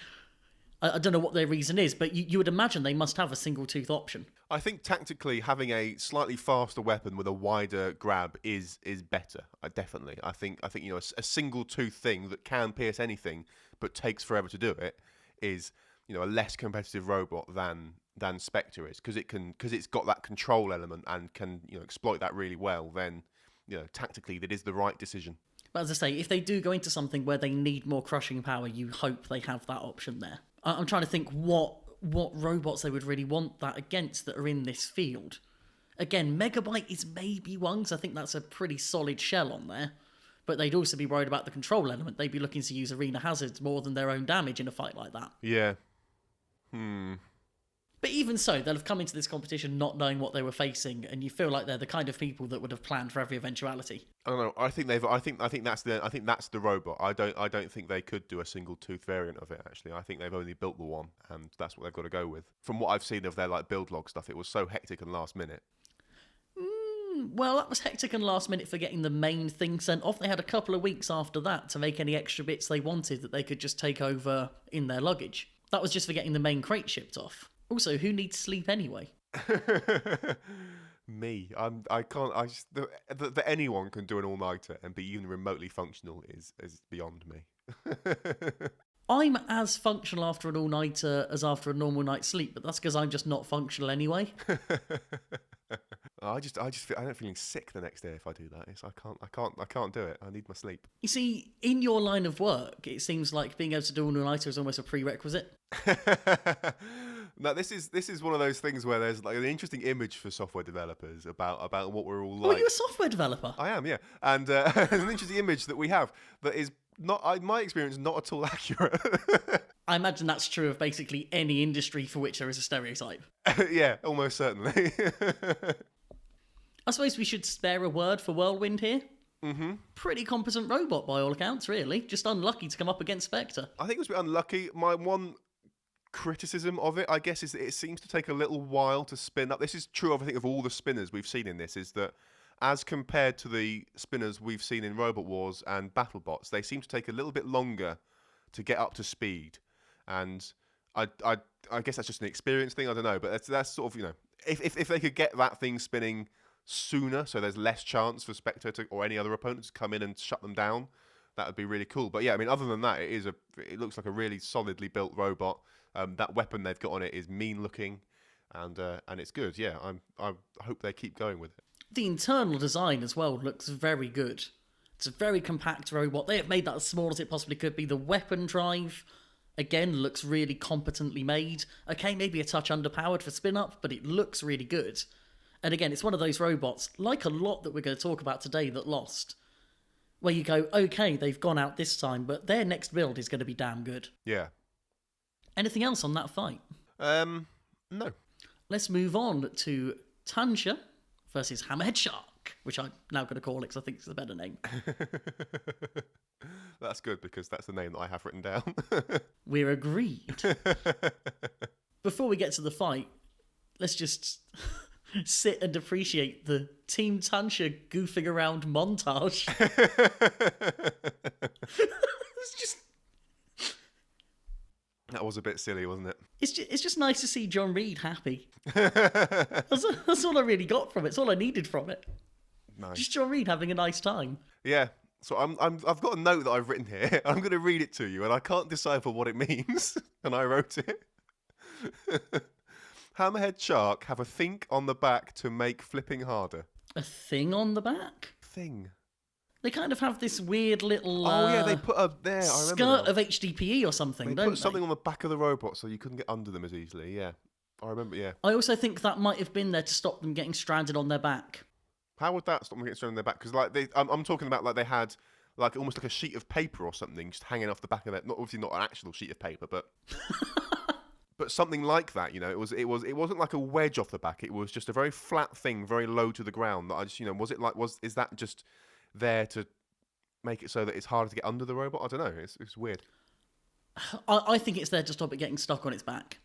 I don't know what their reason is, but you would imagine they must have a single tooth option. I think tactically having a slightly faster weapon with a wider grab is better. Definitely. I think a single tooth thing that can pierce anything but takes forever to do it is a less competitive robot than Spectre is, because it's got that control element and can exploit that really well. Then tactically that is the right decision. But as I say, if they do go into something where they need more crushing power, you hope they have that option there. I'm trying to think what robots they would really want that against that are in this field. Again, Megabyte is maybe one, because I think that's a pretty solid shell on there. But they'd also be worried about the control element. They'd be looking to use arena hazards more than their own damage in a fight like that. Yeah. But even so, they'll have come into this competition not knowing what they were facing, and you feel like they're the kind of people that would have planned for every eventuality. I don't know. I think that's the robot. I don't think they could do a single tooth variant of it. Actually, I think they've only built the one, and that's what they've got to go with. From what I've seen of their build log stuff, it was so hectic and last minute. Well, that was hectic and last minute for getting the main thing sent off. They had a couple of weeks after that to make any extra bits they wanted that they could just take over in their luggage. That was just for getting the main crate shipped off. Also, who needs sleep anyway? Me. I can't. That anyone can do an all-nighter and be even remotely functional is beyond me. I'm as functional after an all-nighter as after a normal night's sleep, but that's because I'm just not functional anyway. I end up feeling sick the next day if I do that. I can't do it. I need my sleep. You see, in your line of work, it seems like being able to do an all-nighter is almost a prerequisite. No, this is one of those things where there's like an interesting image for software developers about what we're all Oh, are like. you a software developer? I am, yeah, and there's an interesting image that we have that is not, in my experience, not at all accurate. I imagine that's true of basically any industry for which there is a stereotype. Yeah, almost certainly. I suppose we should spare a word for Whirlwind here. Mm-hmm. Pretty competent robot by all accounts, really. Just unlucky to come up against Spectre. I think it was a bit unlucky. My one criticism of it, I guess, is that it seems to take a little while to spin up. This is true of, I think, of all the spinners we've seen in this, is that as compared to the spinners we've seen in Robot Wars and BattleBots, they seem to take a little bit longer to get up to speed. And I guess that's just an experience thing. I don't know, but that's sort of, if they could get that thing spinning sooner, so there's less chance for Spectre or any other opponent to come in and shut them down, that would be really cool. But yeah, I mean, other than that, it looks like a really solidly built robot. That weapon they've got on it is mean looking, and it's good. Yeah, I hope they keep going with it. The internal design as well looks very good. It's a very compact robot. They have made that as small as it possibly could be. The weapon drive, again, looks really competently made. Okay, maybe a touch underpowered for spin up, but it looks really good. And again, it's one of those robots, like a lot that we're going to talk about today, that lost, where you go, okay, they've gone out this time, but their next build is going to be damn good. Yeah. Anything else on that fight? No. Let's move on to Tansha versus Hammerhead Shark, which I'm now going to call it because I think it's a better name. That's good, because that's the name that I have written down. We're agreed. Before we get to the fight, let's just sit and appreciate the Team Tansha goofing around montage. It's just... That was a bit silly, wasn't it? It's just nice to see John Reed happy. That's all I really got from it. It's all I needed from it. Nice. Just John Reed having a nice time. Yeah. So I've got a note that I've written here. I'm going to read it to you, and I can't decipher what it means. And I wrote it. Hammerhead Shark have a think on the back to make flipping harder. A thing on the back? Thing. They kind of have this weird little they put a there. I remember skirt now. of HDPE or something, They don't put something on the back of the robot so you couldn't get under them as easily. Yeah, I remember. Yeah. I also think that might have been there to stop them getting stranded on their back. How would that stop them getting stranded on their back? Because I'm talking about like they had like almost like a sheet of paper or something just hanging off the back of that. Not obviously not an actual sheet of paper, but but something like that. It wasn't like a wedge off the back. It was just a very flat thing, very low to the ground. That I just is that just there to make it so that it's harder to get under the robot? I don't know. It's weird. I think it's there to stop it getting stuck on its back.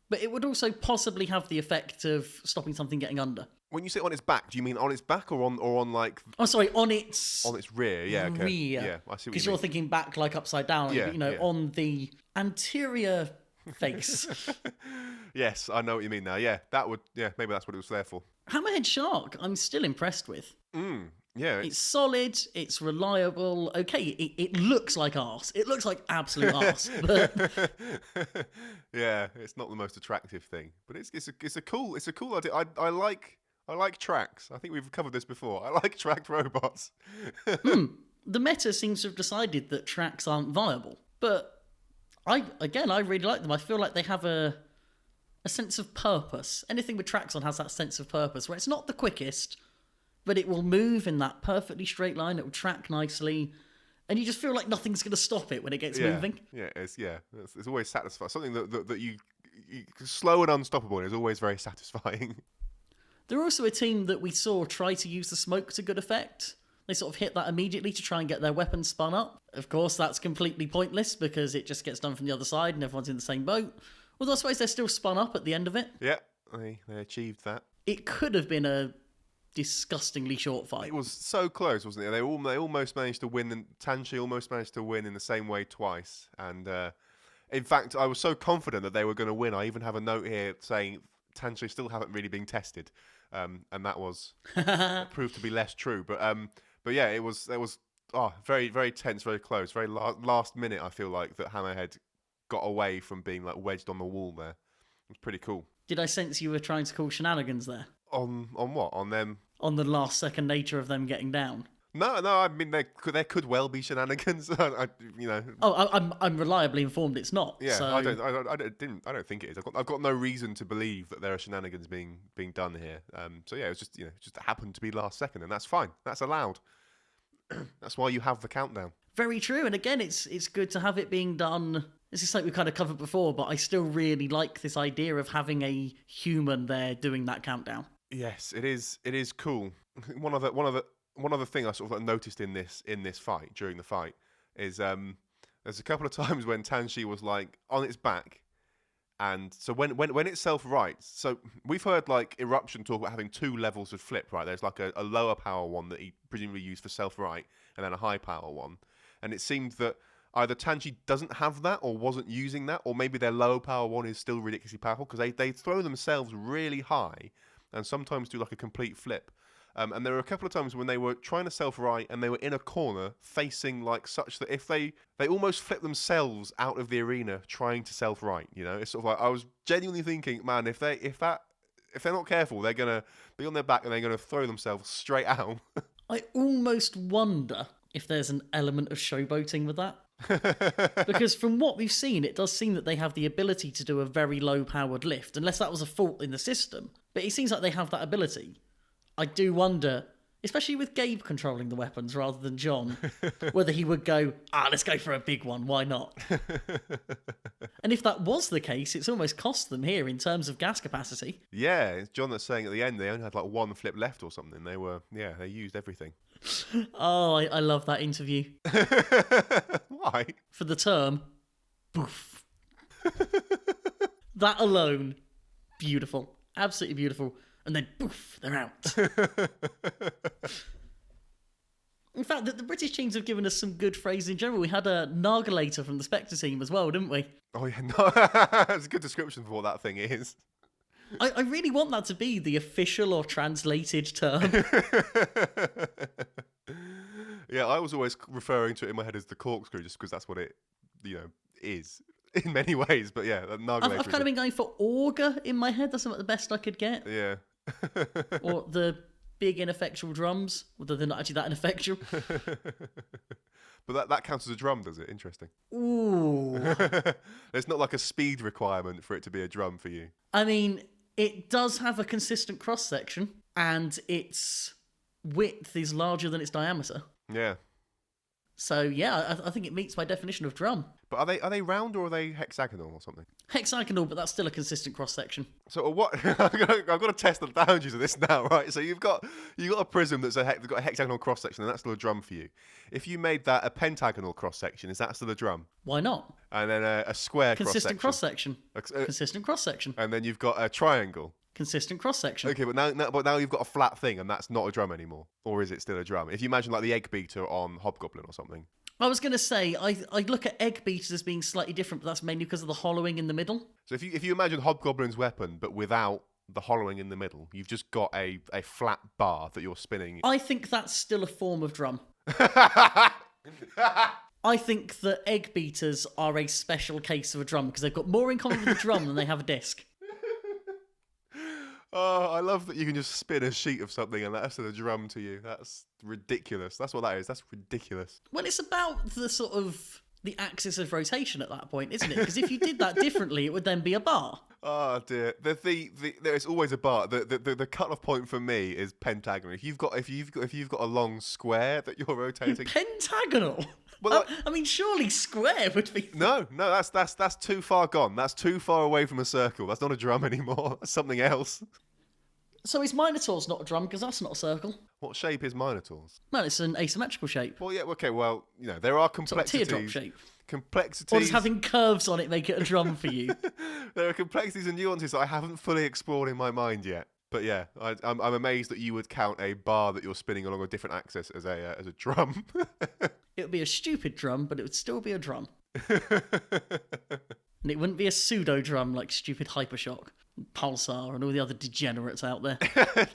But it would also possibly have the effect of stopping something getting under. When you say on its back, do you mean on its back or on like? Oh, sorry, on its rear. Yeah, okay. Rear. Yeah, I see. Because you're thinking back like upside down. Yeah, on the anterior face. Yes, I know what you mean now. Yeah, maybe that's what it was there for. Hammerhead Shark, I'm still impressed with. Yeah, it's solid, it's reliable. Okay, it looks like arse. It looks like absolute arse. But yeah, it's not the most attractive thing, but it's a cool idea. I like tracks. I think we've covered this before. I like tracked robots. The meta seems to have decided that tracks aren't viable, but I really like them. I feel like they have a sense of purpose. Anything with tracks on has that sense of purpose, where it's not the quickest, but it will move in that perfectly straight line. It will track nicely, and you just feel like nothing's going to stop it when it gets moving. Yeah, it's always satisfying. Something that you slow and unstoppable is always very satisfying. They're also a team that we saw try to use the smoke to good effect. They sort of hit that immediately to try and get their weapons spun up. Of course, that's completely pointless because it just gets done from the other side and everyone's in the same boat. Although I suppose they're still spun up at the end of it. Yeah, they achieved that. It could have been a disgustingly short fight. It was so close, wasn't it? They almost managed to win, and Tansha almost managed to win in the same way twice. And in fact, I was so confident that they were going to win. I even have a note here saying Tansha still haven't really been tested, and that proved to be less true. But yeah, it was very, very tense, very close, very last minute. I feel like that Hammerhead got away from being like wedged on the wall there. It was pretty cool. Did I sense you were trying to call shenanigans there? On what? On them? On the last second nature of them getting down. No, I mean there could well be shenanigans. You know, Oh, I'm reliably informed it's not. yeah, So I don't think it is. I've got no reason to believe that there are shenanigans being done here. So yeah, it was just just happened to be last second, and that's fine. That's allowed. That's why you have the countdown. very true. And again, it's good to have it being done. This is something we kind of covered before, but I still really like this idea of having a human there doing that countdown. Yes, it is. It is cool. One other thing I sort of noticed in this fight during the fight is there's a couple of times when Tanshi was like on its back, and so when it self rights. So we've heard like Eruption talk about having two levels of flip, right? There's like a lower power one that he presumably used for self right, and then a high power one. And it seemed that either Tanshi doesn't have that or wasn't using that, or maybe their low power one is still ridiculously powerful because they throw themselves really high and sometimes do like a complete flip. And there were a couple of times when they were trying to self-right and they were in a corner facing like such that if they almost flip themselves out of the arena trying to self-right, you know, it's sort of like I was genuinely thinking, man, if they're not careful, they're gonna be on their back and they're gonna throw themselves straight out. I almost wonder if there's an element of showboating with that. Because from what we've seen, it does seem that they have the ability to do a very low-powered lift, unless that was a fault in the system. But it seems like they have that ability. I do wonder, especially with Gabe controlling the weapons rather than John, whether he would go, let's go for a big one, why not? And if that was the case, it's almost cost them here in terms of gas capacity. Yeah, it's John that's saying at the end they only had like one flip left or something. They used everything. Oh, I love that interview. Why? For the term, boof. That alone, beautiful. Absolutely beautiful. And then, poof, they're out. In fact, the British teams have given us some good phrases in general. We had a Nargalator from the Spectre team as well, didn't we? Oh, yeah, no. That's a good description for what that thing is. I really want that to be the official or translated term. Yeah, I was always referring to it in my head as the corkscrew just because that's what it, is in many ways. But yeah, Nargalator. I've kind of been going for auger in my head. That's about the best I could get. Yeah. Or the big ineffectual drums, although they're not actually that ineffectual. But that counts as a drum, does it? Interesting. Ooh. There's not like a speed requirement for it to be a drum for you. I mean, it does have a consistent cross-section, and its width is larger than its diameter. Yeah. So yeah, I think it meets my definition of drum. But are they round or are they hexagonal or something? Hexagonal, but that's still a consistent cross-section. So what? I've got to test the boundaries of this now, right? So you've got a prism that's got a hexagonal cross-section, and that's still a drum for you. If you made that a pentagonal cross-section, is that still a drum? Why not? And then a square consistent cross-section. Consistent cross-section. And then you've got a triangle. Consistent cross-section. Okay, but now you've got a flat thing, and that's not a drum anymore. Or is it still a drum? If you imagine like the egg beater on Hobgoblin or something. I was going to say, I look at egg beaters as being slightly different, but that's mainly because of the hollowing in the middle. So if you imagine Hobgoblin's weapon, but without the hollowing in the middle, you've just got a flat bar that you're spinning. I think that's still a form of drum. I think that egg beaters are a special case of a drum because they've got more in common with a drum than they have a disc. Oh, I love that you can just spin a sheet of something and that's a drum to you. That's ridiculous. That's what that is. That's ridiculous. Well, it's about the sort of the axis of rotation at that point, isn't it? Because if you did that differently, it would then be a bar. Oh dear. There's always a bar. The cut-off point for me is pentagonal. If you've got a long square that you're rotating. Pentagonal. Well, I mean, surely square would be. No, that's too far gone. That's too far away from a circle. That's not a drum anymore. That's something else. So is Minotaur's not a drum because that's not a circle? What shape is Minotaur's? Well, it's an asymmetrical shape. Well, yeah, okay. Well, there are complexities. Sort of teardrop shape. Complexities. Or does having curves on it make it a drum for you? There are complexities and nuances that I haven't fully explored in my mind yet. But yeah, I'm amazed that you would count a bar that you're spinning along a different axis as a drum. It would be a stupid drum, but it would still be a drum. And it wouldn't be a pseudo drum like stupid Hypershock, Pulsar, and all the other degenerates out there.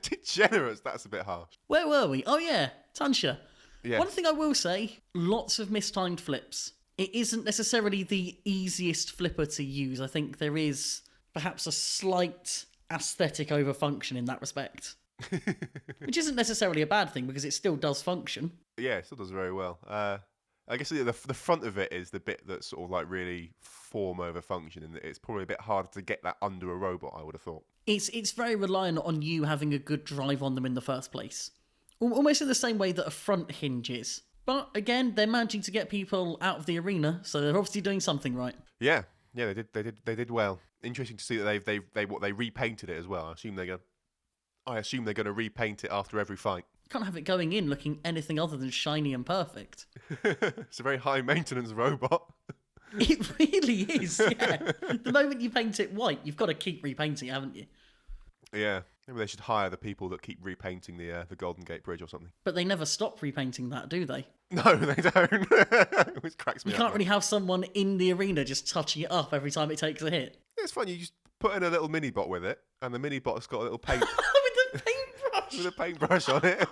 Degenerates? That's a bit harsh. Where were we? Oh yeah, Tansha. Yeah. One thing I will say, lots of mistimed flips. It isn't necessarily the easiest flipper to use. I think there is perhaps a slight aesthetic overfunction in that respect. which isn't necessarily a bad thing because it still does function. Yeah, it still does very well. I guess the front of it is the bit that's sort of like really form over function, and it's probably a bit harder to get that under a robot, I would have thought. It's very reliant on you having a good drive on them in the first place. Almost in the same way that a front hinge is. But again, they're managing to get people out of the arena, so they're obviously doing something right. Yeah, they did well. Interesting to see that they repainted it as well. I assume they're gonna repaint it after every fight. Can't have it going in looking anything other than shiny and perfect. It's a very high maintenance robot. It really is, yeah. The moment you paint it white, you've got to keep repainting, haven't you? Yeah, maybe they should hire the people that keep repainting the Golden Gate Bridge or something. But they never stop repainting that, do they? No, they don't. Which cracks me You up. can't really have someone in the arena just touching it up every time it takes a hit. It's fun. You just put in a little mini bot with it, and the mini bot's got a little paint With a paintbrush! with a paintbrush on it.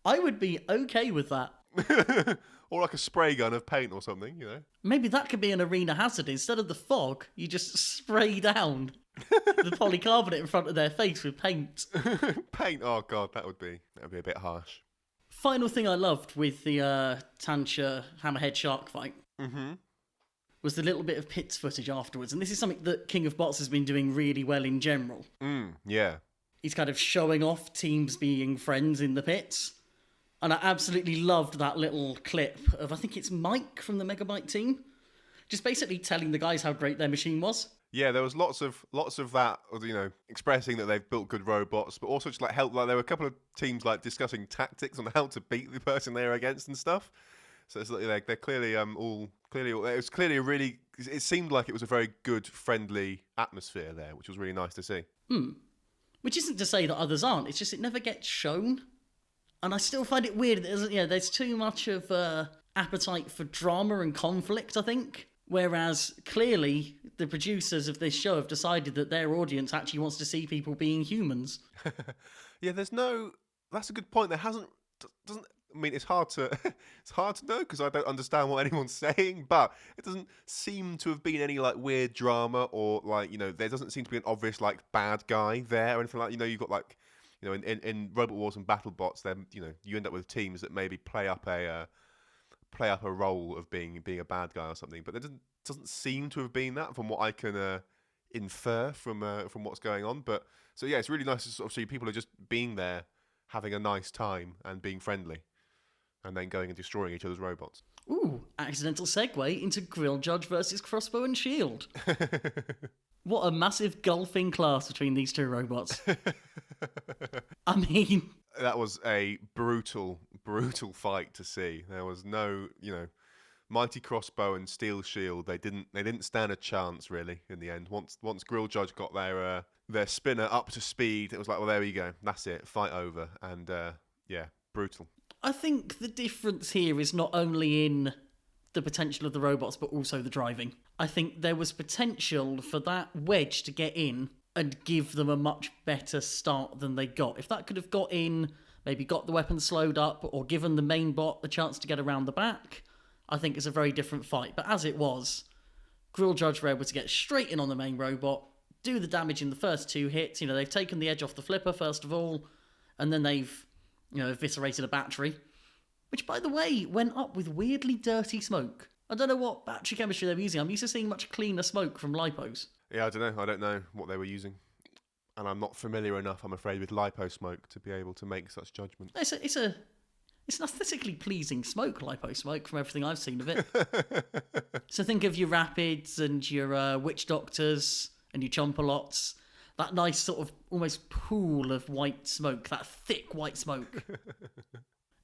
I would be okay with that. Or like a spray gun of paint or something, you know. Maybe that could be an arena hazard. Instead of the fog, you just spray down the polycarbonate in front of their face with paint. Paint. Oh god, that'd be a bit harsh. Final thing I loved with the Tancha Hammerhead Shark fight was the little bit of pits footage afterwards. And this is something that King of Bots has been doing really well in general. Yeah. He's kind of showing off teams being friends in the pits. And I absolutely loved that little clip of, I think it's Mike from the Megabyte team, just basically telling the guys how great their machine was. Yeah, there was lots of that, you know, expressing that they've built good robots, but also just like help. Like there were a couple of teams like discussing tactics on how to beat the person they're against and stuff. So it's like they're clearly all. It was clearly a really. It seemed like it was a very good, friendly atmosphere there, which was really nice to see. Which isn't to say that others aren't. It's just it never gets shown. And I still find it weird that there's too much of appetite for drama and conflict, I think. Whereas clearly the producers of this show have decided that their audience actually wants to see people being humans. Yeah, that's a good point. Doesn't. I mean, it's hard to know because I don't understand what anyone's saying, but it doesn't seem to have been any like weird drama or like, you know, there doesn't seem to be an obvious like bad guy there or anything like, you know, you've got like, you know, in Robot Wars and Battle Bots, then, you know, you end up with teams that maybe play up a role of being a bad guy or something, but there doesn't seem to have been that from what I can infer from what's going on. But so yeah, it's really nice to sort of see people are just being there, having a nice time and being friendly, and then going and destroying each other's robots. Ooh, accidental segue into Grill Judge versus Crossbow and Shield. What a massive gulfing class between these two robots. I mean, that was a brutal fight to see. There was no, you know, Mighty Crossbow and Steel Shield. They didn't stand a chance really in the end. Once Grill Judge got their spinner up to speed, it was like, well, there you go, that's it, fight over. And yeah, brutal. I think the difference here is not only in the potential of the robots, but also the driving. I think there was potential for that wedge to get in and give them a much better start than they got. If that could have got in, maybe got the weapon slowed up, or given the main bot the chance to get around the back, I think it's a very different fight. But as it was, Grill Judge were able to get straight in on the main robot, do the damage in the first two hits. You know, they've taken the edge off the flipper, first of all, and then they've, you know, eviscerated a battery, which, by the way, went up with weirdly dirty smoke. I don't know what battery chemistry they were using. I'm used to seeing much cleaner smoke from lipos. Yeah, I don't know. I don't know what they were using. And I'm not familiar enough, I'm afraid, with lipo smoke to be able to make such judgments. It's an aesthetically pleasing smoke, lipo smoke, from everything I've seen of it. So think of your Rapids and your Witch Doctors and your Chompalots. That nice sort of almost pool of white smoke, that thick white smoke.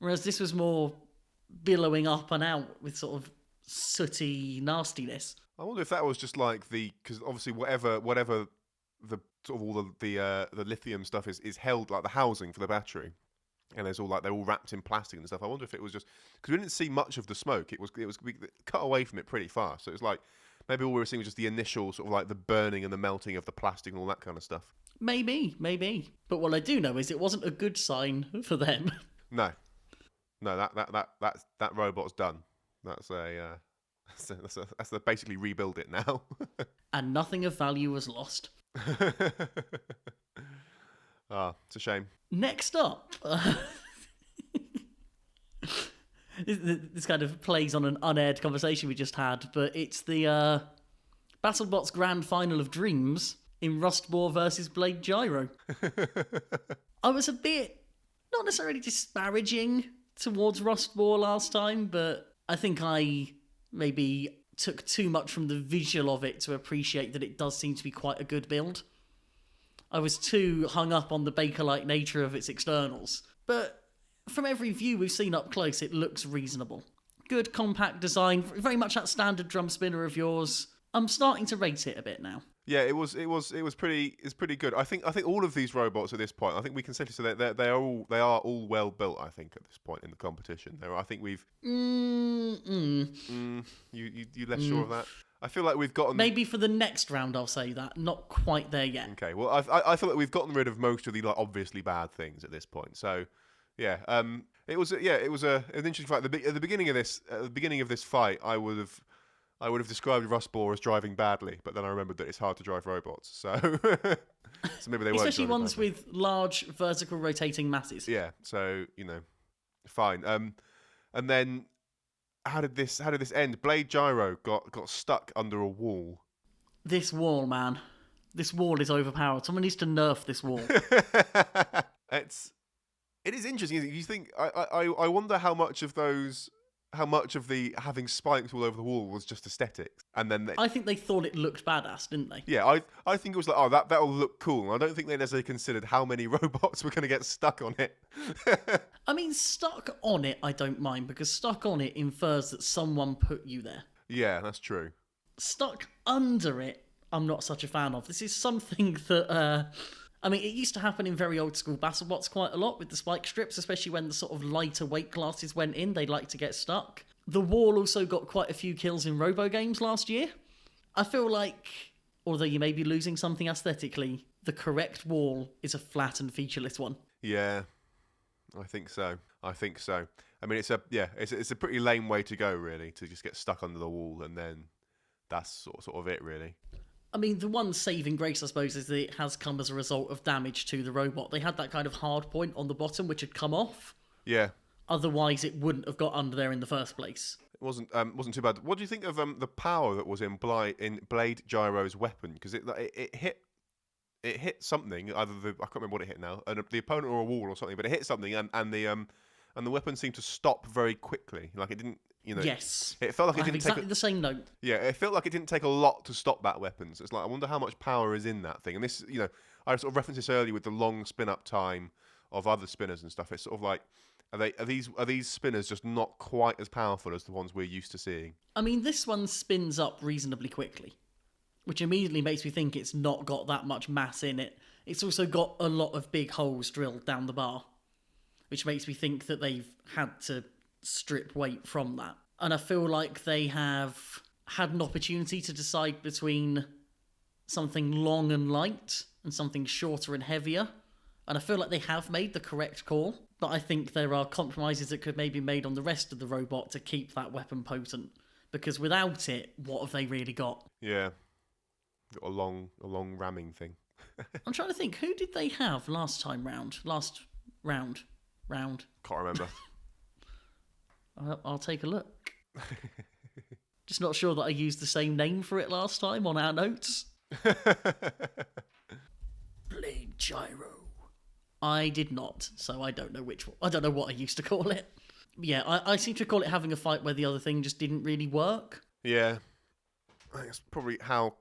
Whereas this was more billowing up and out with sort of sooty nastiness. I wonder if that was just like because obviously whatever the sort of all the lithium stuff is held, like the housing for the battery, and there's all like they're all wrapped in plastic and stuff. I wonder if it was just because we didn't see much of the smoke. We cut away from it pretty fast, so it's like maybe all we were seeing was just the initial sort of like the burning and the melting of the plastic and all that kind of stuff. Maybe. But what I do know is it wasn't a good sign for them. No, that robot's done. That's basically rebuild it now. And nothing of value was lost. Ah, it's a shame. Next up, this kind of plays on an unaired conversation we just had, but it's the BattleBots Grand Final of Dreams in Rustbore versus Blade Gyro. I was a bit, not necessarily disparaging towards Rustbore last time, but I think I maybe took too much from the visual of it to appreciate that it does seem to be quite a good build. I was too hung up on the Baker-like nature of its externals. But from every view we've seen up close, it looks reasonable. Good compact design, very much that standard drum spinner of yours. I'm starting to rate it a bit now. Yeah, it was pretty good. I think all of these robots at this point, I think we can safely say that they are all well built. I think at this point in the competition, I think we've. You less sure of that? I feel like we've gotten maybe for the next round. I'll say that, not quite there yet. Okay, well, I feel like we've gotten rid of most of the obviously bad things at this point. So, yeah, it was an interesting fight. At the beginning of this fight, I would have described Rustbore as driving badly, but then I remembered that it's hard to drive robots, so so maybe they weren't. Especially ones with large vertical rotating masses. Yeah, so fine. And then how did this end? Blade Gyro got stuck under a wall. This wall, man. This wall is overpowered. Someone needs to nerf this wall. It is interesting, isn't it? You think I wonder how much of the having spikes all over the wall was just aesthetics, and then I think they thought it looked badass, didn't they? Yeah, I think it was like, that'll look cool. I don't think they necessarily considered how many robots were going to get stuck on it. I mean, stuck on it, I don't mind, because stuck on it infers that someone put you there. Yeah, that's true. Stuck under it, I'm not such a fan of. This is something that, I mean, it used to happen in very old school BattleBots quite a lot with the spike strips, especially when the sort of lighter weight classes went in, they'd like to get stuck. The wall also got quite a few kills in Robo games last year. I feel like, although you may be losing something aesthetically, the correct wall is a flat and featureless one. Yeah, I think so. I mean, it's a pretty lame way to go, really, to just get stuck under the wall, and then that's sort of it, really. I mean, the one saving grace, I suppose, is that it has come as a result of damage to the robot. They had that kind of hard point on the bottom, which had come off. Yeah. Otherwise, it wouldn't have got under there in the first place. It wasn't too bad. What do you think of the power that was in Blade Gyro's weapon? Because it hit something. Either I can't remember what it hit now, the opponent or a wall or something. But it hit something, and the weapon seemed to stop very quickly. Like it didn't. Yes. It felt like it I have didn't exactly the same note. Yeah, it felt like it didn't take a lot to stop that weapon. So it's like, I wonder how much power is in that thing. And this, I sort of referenced this earlier with the long spin-up time of other spinners and stuff. It's sort of like, are these spinners just not quite as powerful as the ones we're used to seeing? I mean, this one spins up reasonably quickly, which immediately makes me think it's not got that much mass in it. It's also got a lot of big holes drilled down the bar, which makes me think that they've had to strip weight from that. And I feel like they have had an opportunity to decide between something long and light and something shorter and heavier. And I feel like they have made the correct call. But I think there are compromises that could maybe be made on the rest of the robot to keep that weapon potent. Because without it, what have they really got? Yeah. Got a long ramming thing. I'm trying to think, who did they have last round? Can't remember. I'll take a look. Just not sure that I used the same name for it last time on our notes. Blade Gyro. I did not, so I don't know which one. I don't know what I used to call it. Yeah, I seem to recall it having a fight where the other thing just didn't really work. Yeah. That's probably how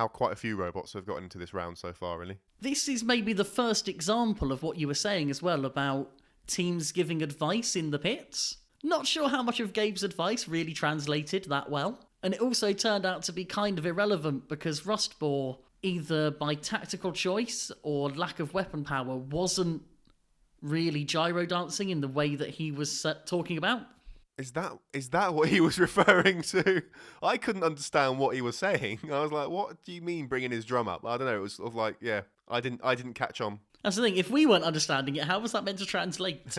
quite a few robots have gotten into this round so far, really. This is maybe the first example of what you were saying as well about teams giving advice in the pits. Not sure how much of Gabe's advice really translated that well. And it also turned out to be kind of irrelevant because Rustbore, either by tactical choice or lack of weapon power, wasn't really gyro dancing in the way that he was talking about. Is that what he was referring to? I couldn't understand what he was saying. I was like, what do you mean bringing his drum up? I don't know. It was sort of like, yeah, I didn't catch on. That's the thing. If we weren't understanding it, how was that meant to translate?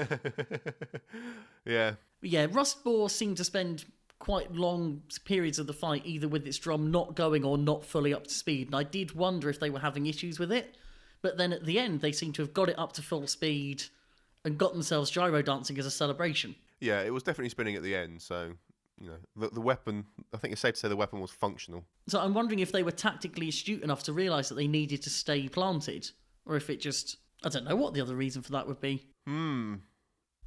Yeah. Yeah, Rustbore seemed to spend quite long periods of the fight either with its drum not going or not fully up to speed. And I did wonder if they were having issues with it, But then at the end, they seem to have got it up to full speed and got themselves gyro dancing as a celebration. Yeah, it was definitely spinning at the end, so, the weapon, I think it's safe to say the weapon was functional. So I'm wondering if they were tactically astute enough to realise that they needed to stay planted, or if it just... I don't know what the other reason for that would be. Oh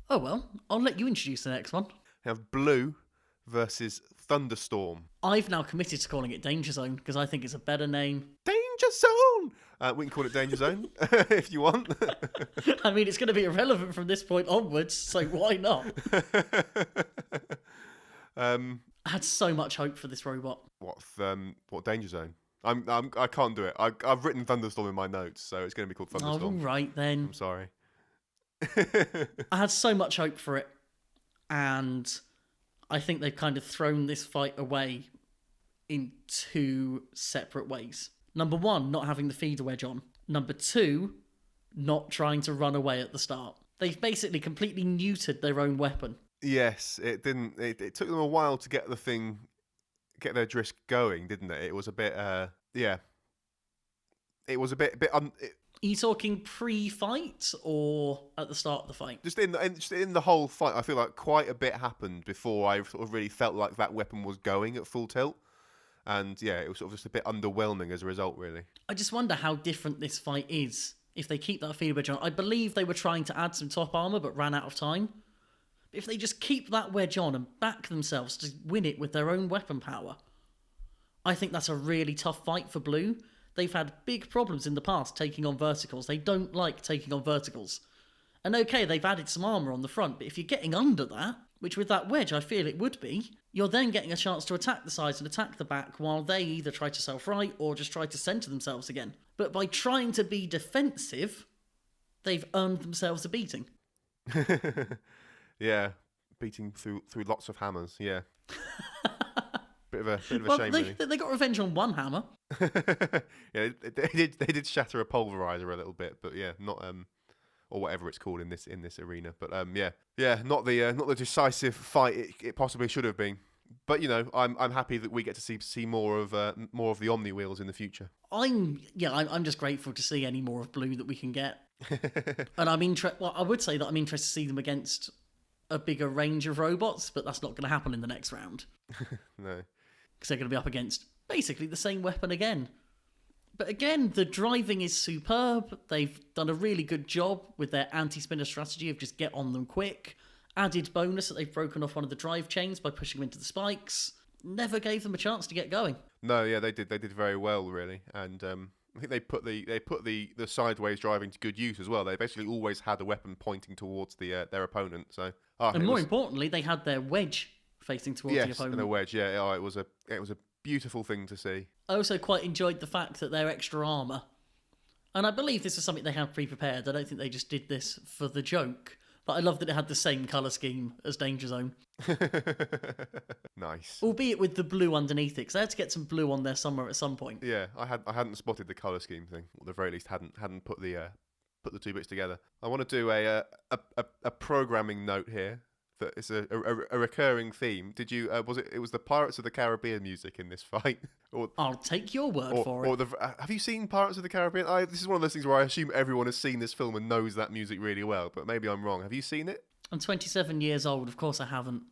well, I'll let you introduce the next one. We have Blue versus Thunderstorm. I've now committed to calling it Danger Zone, because I think it's a better name. Danger Zone! We can call it Danger Zone, if you want. I mean, it's going to be irrelevant from this point onwards, so why not? I had so much hope for this robot. What Danger Zone? I can't do it. I've written Thunderstorm in my notes, so it's going to be called Thunderstorm. All right then. I'm sorry. I had so much hope for it, and I think they've kind of thrown this fight away in two separate ways. Number one, not having the feeder wedge on. Number two, not trying to run away at the start. They've basically completely neutered their own weapon. Yes, it didn't. It took them a while to get their drift going, didn't it? It was a bit, yeah. It was a bit. Are you talking pre-fight or at the start of the fight? Just in the whole fight, I feel like quite a bit happened before I sort of really felt like that weapon was going at full tilt. And yeah, it was sort of just a bit underwhelming as a result, really. I just wonder how different this fight is if they keep that feeder wedge on. I believe they were trying to add some top armour but ran out of time. But if they just keep that wedge on and back themselves to win it with their own weapon power, I think that's a really tough fight for Blue. They've had big problems in the past taking on verticals. They don't like taking on verticals. And okay, they've added some armour on the front, but if you're getting under that, which with that wedge I feel it would be, you're then getting a chance to attack the sides and attack the back while they either try to self-right or just try to centre themselves again. But by trying to be defensive, they've earned themselves a beating. Yeah, beating through lots of hammers, yeah. Bit of a shame, really. They got revenge on one hammer. Yeah, they did shatter a pulverizer a little bit, but yeah, not or whatever it's called in this arena. But yeah, not the decisive fight it possibly should have been. But I'm happy that we get to see more of the Omni wheels in the future. I'm just grateful to see any more of Blue that we can get. And I would say that I'm interested to see them against a bigger range of robots, but that's not going to happen in the next round. No. Because they're going to be up against basically the same weapon again. But again, the driving is superb. They've done a really good job with their anti-spinner strategy of just get on them quick. Added bonus that they've broken off one of the drive chains by pushing them into the spikes. Never gave them a chance to get going. No, yeah, they did very well, really. And I think they put the sideways driving to good use as well. They basically always had a weapon pointing towards their opponent. So, and more importantly, they had their wedge facing towards the opponent. Yes, and a wedge. Yeah, it was a beautiful thing to see. I also quite enjoyed the fact that their extra armour, and I believe this was something they had pre-prepared. I don't think they just did this for the joke. But I love that it had the same colour scheme as Danger Zone. Nice. Albeit with the blue underneath it, because they had to get some blue on there somewhere at some point. Yeah, I hadn't spotted the colour scheme thing. Or at the very least, hadn't put the two bits together. I want to do a programming note here. That it's a recurring theme. Did you it was the Pirates of the Caribbean music in this fight? I'll take your word for it. Have you seen Pirates of the Caribbean? This is one of those things where I assume everyone has seen this film and knows that music really well, but maybe I'm wrong. Have you seen it? I'm 27 years old. Of course I haven't.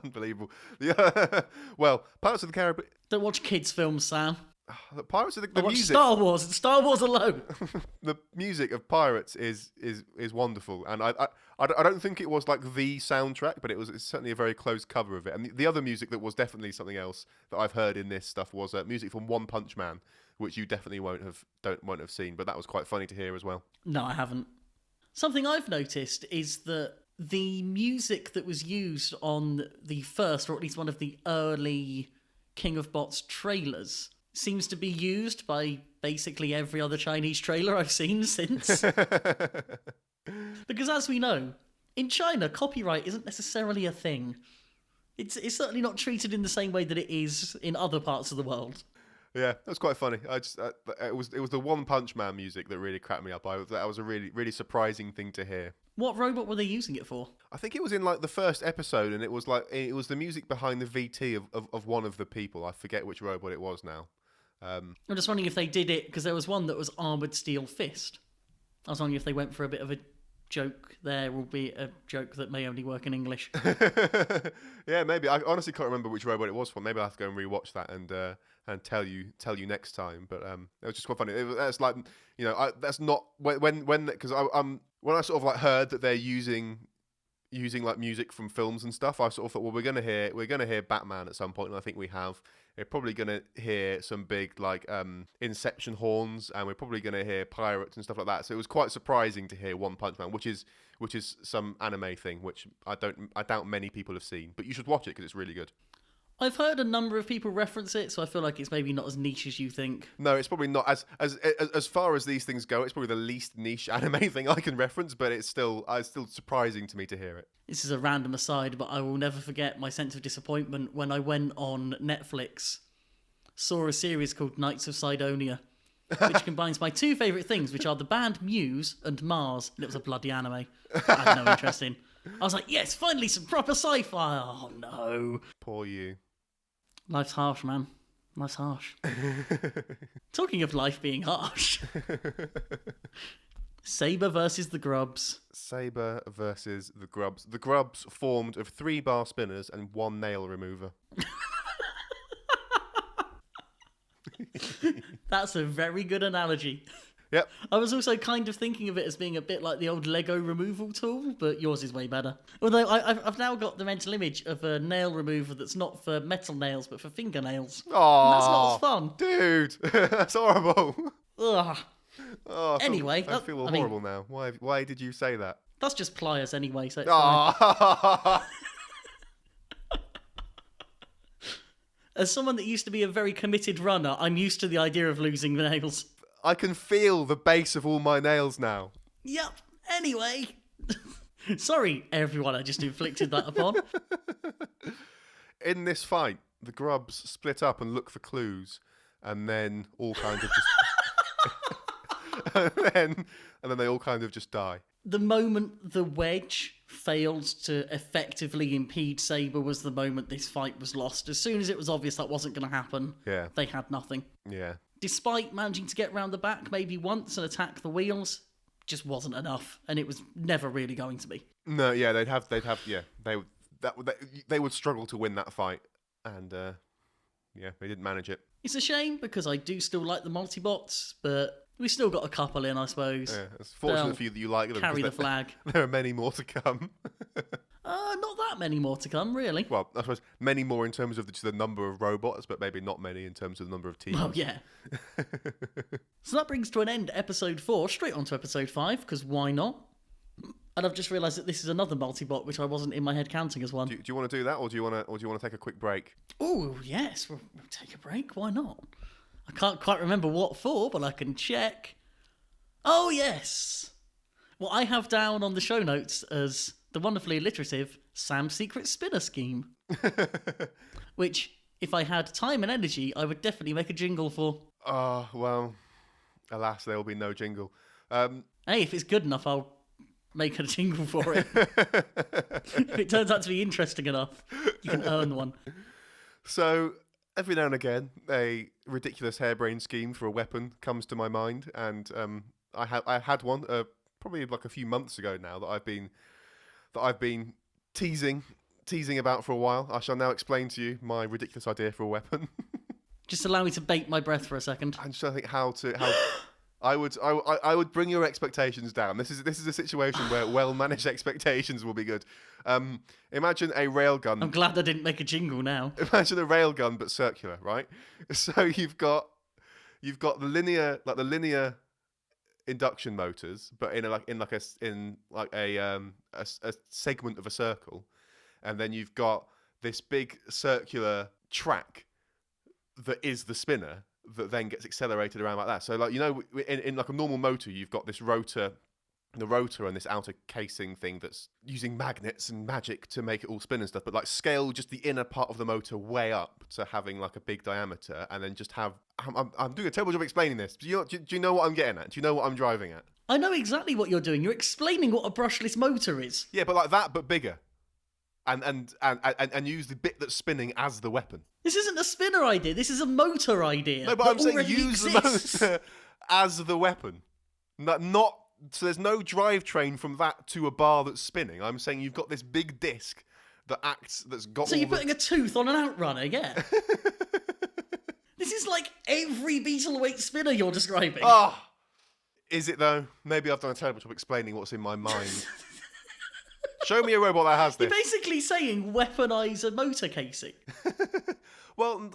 Unbelievable. Yeah. Well, Pirates of the Caribbean. Don't watch kids' films, Sam. The Pirates of the watch music. Star Wars. It's Star Wars alone. The music of Pirates is wonderful, and I don't think it was like the soundtrack, but it's certainly a very close cover of it. And the other music that was definitely something else that I've heard in this stuff was music from One Punch Man, which you definitely won't have seen, but that was quite funny to hear as well. No, I haven't. Something I've noticed is that the music that was used on the first, or at least one of the early King of Bots trailers, seems to be used by basically every other Chinese trailer I've seen since. Because as we know, in China, copyright isn't necessarily a thing. It's certainly not treated in the same way that it is in other parts of the world. Yeah, that's quite funny. It was the One Punch Man music that really cracked me up. That was a really, really surprising thing to hear. What robot were they using it for? I think it was in like the first episode, and it was the music behind the VT of one of the people. I forget which robot it was now. I'm just wondering if they did it, because there was one that was Armoured Steel Fist. I was wondering if they went for a bit of a joke there, albeit a joke that may only work in English. Yeah, maybe. I honestly can't remember which robot it was from. Maybe I'll have to go and rewatch that and tell you next time. But it was just quite funny. That's like, that's not when because when I sort of like heard that they're using like music from films and stuff, I sort of thought, well, we're gonna hear Batman at some point, and I think we have. We're probably gonna hear some big like Inception horns, and we're probably gonna hear pirates and stuff like that. So it was quite surprising to hear One Punch Man, which is some anime thing, which I doubt many people have seen. But you should watch it because it's really good. I've heard a number of people reference it, so I feel like it's maybe not as niche as you think. No, it's probably not as far as these things go. It's probably the least niche anime thing I can reference, but it's still surprising to me to hear it. This is a random aside, but I will never forget my sense of disappointment when I went on Netflix, saw a series called Knights of Sidonia, which combines my two favourite things, which are the band Muse and Mars, and it was a bloody anime I had no interest in. I was like, yes, finally some proper sci-fi. Oh, no. Poor you. Life's harsh, man. Life's harsh. Talking of life being harsh. Saber versus the Grubs. Saber versus the Grubs. The Grubs formed of 3 bar spinners and 1 nail remover. That's a very good analogy. Yep. I was also kind of thinking of it as being a bit like the old Lego removal tool, but yours is way better. Although I've now got the mental image of a nail remover that's not for metal nails, but for fingernails. Oh, that's not as fun. Dude, that's horrible. Ugh. Oh, Anyway, I feel horrible now. Why did you say that? That's just pliers anyway, so it's fine. As someone that used to be a very committed runner, I'm used to the idea of losing nails. I can feel the base of all my nails now. Yep. Anyway. Sorry, everyone, I just inflicted that upon. In this fight, the Grubs split up and look for clues, and then all kind of just... and then they all kind of just die. The moment the wedge failed to effectively impede Saber was the moment this fight was lost. As soon as it was obvious that wasn't going to happen, they had nothing. Yeah. Despite managing to get round the back maybe once and attack the wheels, just wasn't enough, and it was never really going to be. No, yeah, they would struggle to win that fight, and they didn't manage it. It's a shame because I do still like the multibots, but we still got a couple in, I suppose. Yeah, it's fortunate for you that you like them. Carry the flag. There are many more to come. Not that many more to come, really. Well, I suppose many more in terms of the number of robots, but maybe not many in terms of the number of teams. Well, yeah. So that brings to an end episode 4, straight on to episode 5, because why not? And I've just realised that this is another multibot, which I wasn't in my head counting as one. Do you want to do that, or do you want to take a quick break? Oh, yes, we'll take a break. Why not? I can't quite remember what for, but I can check. Oh, yes. What I have down on the show notes as the wonderfully alliterative Sam's Secret Spinner Scheme. Which, if I had time and energy, I would definitely make a jingle for. Oh, well, alas, there will be no jingle. Hey, if it's good enough, I'll make a jingle for it. If it turns out to be interesting enough, you can earn one. So, every now and again, a ridiculous harebrained scheme for a weapon comes to my mind, and I had one probably like a few months ago now that I've been teasing about for a while. I shall now explain to you my ridiculous idea for a weapon. Just allow me to bait my breath for a second. I'm just trying to think how I would bring your expectations down. This is a situation where well-managed expectations will be good. Imagine a railgun. I'm glad I didn't make a jingle now. Imagine a railgun but circular, right? So you've got the linear induction motors, but in a segment of a circle, and then you've got this big circular track that is the spinner that then gets accelerated around like that. So in like a normal motor, you've got this rotor, the rotor and this outer casing thing that's using magnets and magic to make it all spin and stuff, but like scale just the inner part of the motor way up to having like a big diameter, and then just have... I'm doing a terrible job explaining this. Do you know what I'm getting at? Do you know what I'm driving at? I know exactly what you're doing. You're explaining what a brushless motor is. Yeah, but like that, but bigger. and use the bit that's spinning as the weapon. This isn't a spinner idea. This is a motor idea. No, but that I'm saying already use exists. the motor as the weapon. Not so there's no drivetrain from that to a bar that's spinning. I'm saying you've got this big disc that's got. So you're putting a tooth on an outrunner, yeah? This is like every Beetleweight spinner you're describing. Oh, is it though? Maybe I've done a terrible job explaining what's in my mind. Show me a robot that has this. You're basically saying weaponize a motor casing. Well,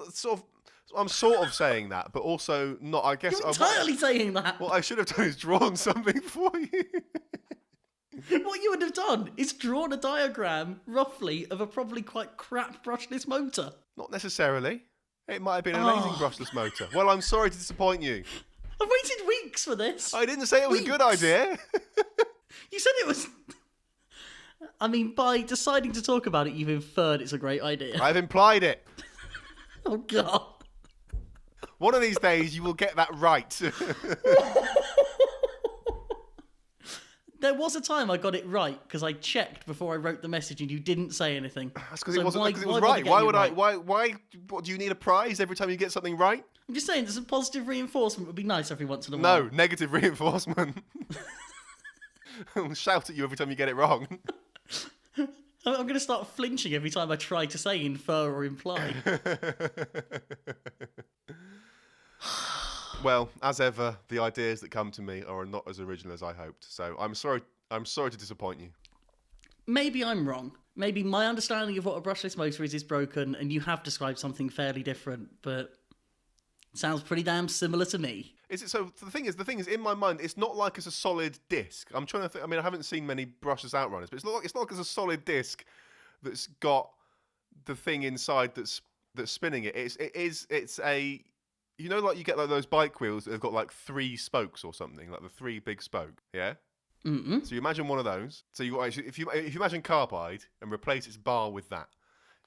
I'm sort of saying that, but also not. I guess You're entirely saying that. What I should have done is drawn something for you. What you would have done is drawn a diagram, roughly, of a probably quite crap brushless motor. Not necessarily. It might have been an amazing brushless motor. Well, I'm sorry to disappoint you. I've waited weeks for this. I didn't say it was a good idea. You said it was... I mean, by deciding to talk about it, you've inferred it's a great idea. I've implied it. Oh, God. One of these days, you will get that right. There was a time I got it right, because I checked before I wrote the message and you didn't say anything. That's because it wasn't. Because it was right. Why would I? Why? What, do you need a prize every time you get something right? I'm just saying, some positive reinforcement would be nice every once in a while. No, negative reinforcement. I'll shout at you every time you get it wrong. I'm going to start flinching every time I try to say infer or imply. Well, as ever, the ideas that come to me are not as original as I hoped. So I'm sorry to disappoint you. Maybe I'm wrong. Maybe my understanding of what a brushless motor is broken, and you have described something fairly different, but it sounds pretty damn similar to me. Is it so? The thing is, in my mind, it's not like it's a solid disc. I'm trying to think. I mean, I haven't seen many brushless outrunners, but it's not like it's a solid disc that's got the thing inside that's spinning it. It's a, you know, like you get like those bike wheels that have got like 3 spokes or something, like the 3 big spoke. Yeah. Mm-mm. So you imagine one of those. So if you imagine carbide and replace its bar with that,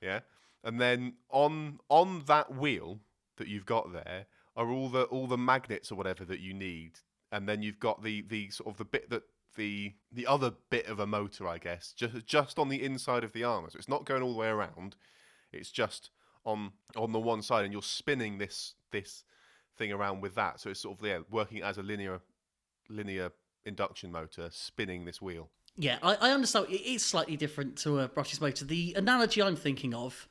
yeah, and then on that wheel that you've got there are all the magnets or whatever that you need, and then you've got the sort of the bit that the other bit of a motor, I guess, just on the inside of the armor. So it's not going all the way around. It's just on the one side, and you're spinning this thing around with that. So it's sort of working as a linear induction motor spinning this wheel. Yeah, I understand. It is slightly different to a brushless motor. The analogy I'm thinking of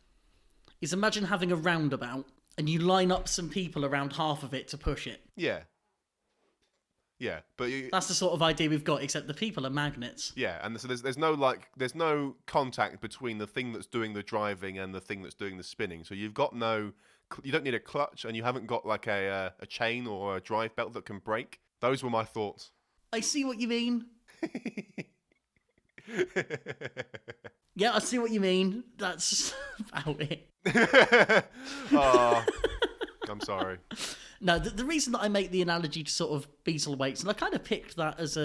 is, imagine having a roundabout and you line up some people around half of it to push it. Yeah. Yeah, but that's the sort of idea we've got, except the people are magnets. Yeah, and so there's no contact between the thing that's doing the driving and the thing that's doing the spinning. So you don't need a clutch, and you haven't got like a chain or a drive belt that can brake. Those were my thoughts. I see what you mean. Yeah, I see what you mean. That's about it. Oh, I'm sorry. No, the reason that I make the analogy to sort of beetle weights, and I kind of picked that as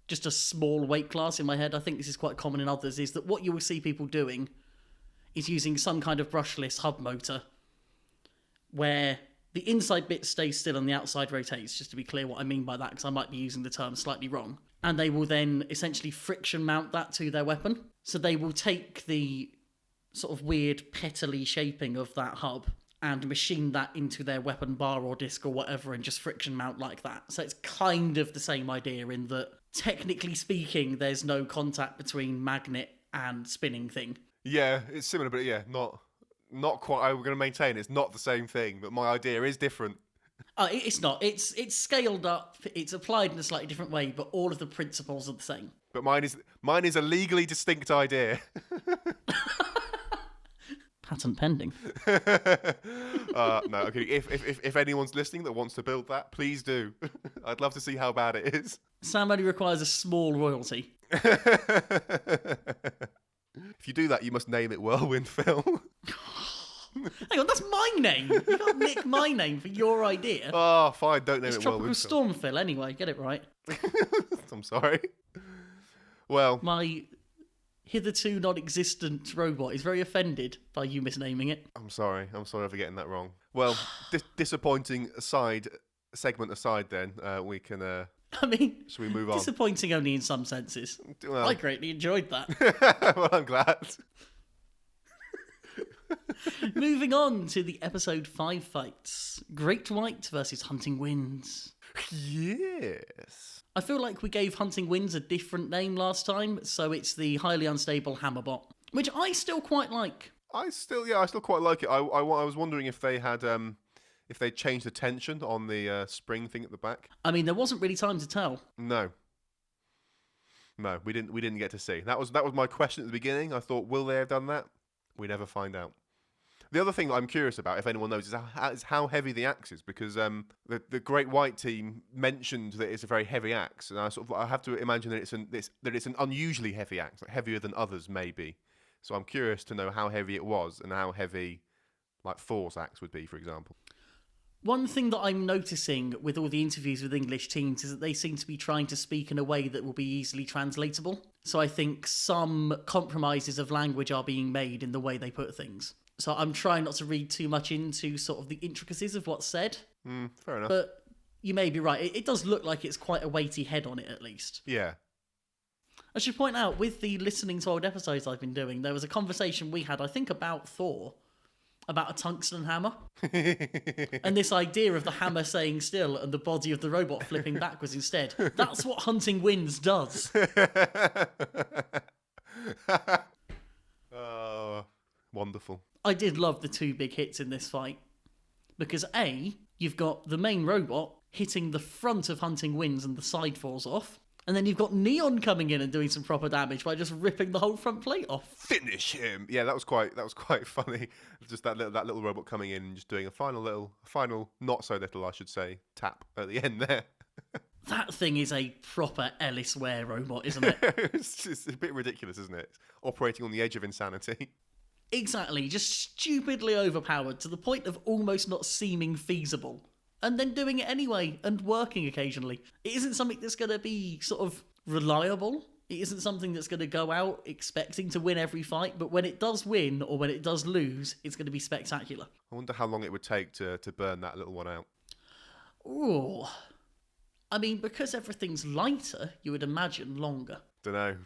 just a small weight class in my head, I think this is quite common in others, is that what you will see people doing is using some kind of brushless hub motor where the inside bit stays still and the outside rotates, just to be clear what I mean by that, because I might be using the term slightly wrong. And they will then essentially friction mount that to their weapon. So they will take the sort of weird petally shaping of that hub and machine that into their weapon bar or disc or whatever and just friction mount like that. So it's kind of the same idea in that, technically speaking, there's no contact between magnet and spinning thing. Yeah, it's similar, but yeah, not quite. I'm going to maintain it's not the same thing, but my idea is different. It's not. It's scaled up. It's applied in a slightly different way, but all of the principles are the same. But mine is a legally distinct idea. Patent pending. No, okay. If anyone's listening that wants to build that, please do. I'd love to see how bad it is. Sam only requires a small royalty. If you do that, you must name it Whirlwind Phil. Hang on, that's my name. You can't nick my name for your idea. Oh, fine, don't name it's it Tropical Whirlwind Storm Phil anyway, get it right. I'm sorry. Well, my hitherto non-existent robot is very offended by you misnaming it. I'm sorry for getting that wrong. Well, disappointing segment aside then, we can... I mean, Should we move on? disappointing only in some senses. Well, I greatly enjoyed that. well, I'm glad. Moving on to the episode 5 fights. Great White versus Hunting Winds. Yes. I feel like we gave Hunting Winds a different name last time, so it's the highly unstable Hammerbot, which I still quite like. I still quite like it. I was wondering if they had if they changed the tension on the spring thing at the back. I mean, there wasn't really time to tell. No, we didn't get to see. That was my question at the beginning. I thought, will they have done that? We never find out. The other thing that I'm curious about, if anyone knows, is how heavy the axe is, because the Great White team mentioned that it's a very heavy axe, and I have to imagine that it's an unusually heavy axe, like heavier than others maybe. So I'm curious to know how heavy it was and how heavy, like Thor's axe would be, for example. One thing that I'm noticing with all the interviews with English teams is that they seem to be trying to speak in a way that will be easily translatable. So I think some compromises of language are being made in the way they put things. So I'm trying not to read too much into sort of the intricacies of what's said. Fair enough. But you may be right. It does look like it's quite a weighty head on it, at least. Yeah. I should point out, with the listening to old episodes I've been doing, there was a conversation we had, I think, about Thor, about a tungsten hammer. And this idea of the hammer staying still and the body of the robot flipping backwards instead. That's what Hunting Winds does. Oh, wonderful. I did love the 2 big hits in this fight. Because A, you've got the main robot hitting the front of Hunting Winds and the side falls off. And then you've got Neon coming in and doing some proper damage by just ripping the whole front plate off. Finish him! Yeah, that was quite funny. Just that little robot coming in and just doing a final not so little, I should say, tap at the end there. That thing is a proper Ellis Ware robot, isn't it? It's a bit ridiculous, isn't it? It's operating on the edge of insanity. Exactly, just stupidly overpowered to the point of almost not seeming feasible. And then doing it anyway, and working occasionally. It isn't something that's going to be sort of reliable. It isn't something that's going to go out expecting to win every fight, but when it does win, or when it does lose, it's going to be spectacular. I wonder how long it would take to burn that little one out. Ooh. I mean, because everything's lighter, you would imagine longer. Don't know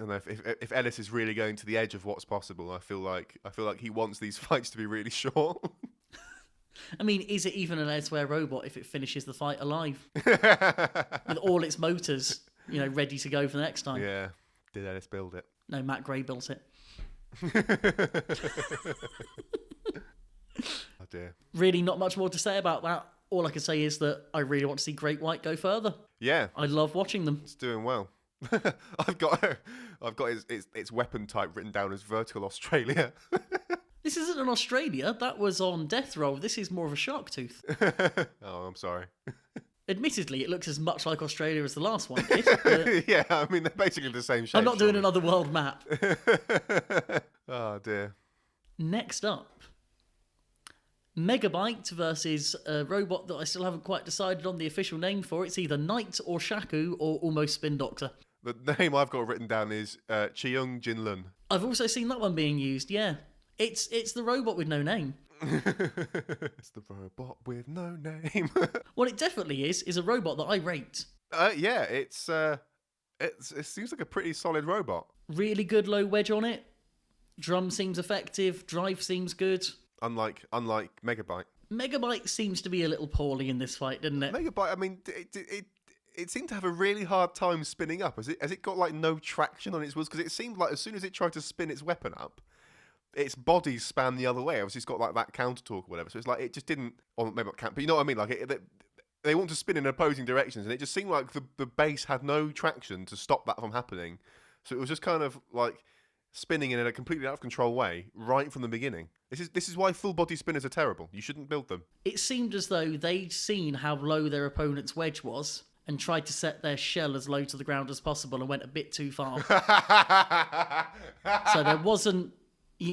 if Ellis is really going to the edge of what's possible. I feel like he wants these fights to be really short. I mean, is it even an Elsewhere robot if it finishes the fight alive? With all its motors, ready to go for the next time. Yeah. Did Ellis build it? No, Matt Gray built it. Oh dear. Really not much more to say about that. All I can say is that I really want to see Great White go further. Yeah. I love watching them. It's doing well. I've got its weapon type written down as Vertical Australia. This isn't an Australia. That was on Death Roll. This is more of a shark tooth. Oh, I'm sorry. Admittedly, it looks as much like Australia as the last one did. Yeah, I mean, they're basically the same shape. I'm not doing another world map. Oh, dear. Next up, Megabyte versus a robot that I still haven't quite decided on the official name for. It's either Knight or Shaku or Almost Spin Doctor. The name I've got written down is Cheung Jinlun. I've also seen that one being used, yeah. It's the robot with no name. It's the robot with no name. What it definitely is a robot that I rate. Yeah, it seems like a pretty solid robot. Really good low wedge on it. Drum seems effective. Drive seems good. Unlike Megabyte. Megabyte seems to be a little poorly in this fight, didn't it? Megabyte, I mean, it seemed to have a really hard time spinning up. Has it got like no traction on its wheels? Because it seemed like as soon as it tried to spin its weapon up, its body span the other way. Obviously, it's got like that counter torque or whatever. So it's like it just didn't. Or maybe not but you know what I mean? Like they want to spin in opposing directions, and it just seemed like the base had no traction to stop that from happening. So it was just kind of like spinning in a completely out of control way right from the beginning. This is why full body spinners are terrible. You shouldn't build them. It seemed as though they'd seen how low their opponent's wedge was and tried to set their shell as low to the ground as possible and went a bit too far. So there wasn't.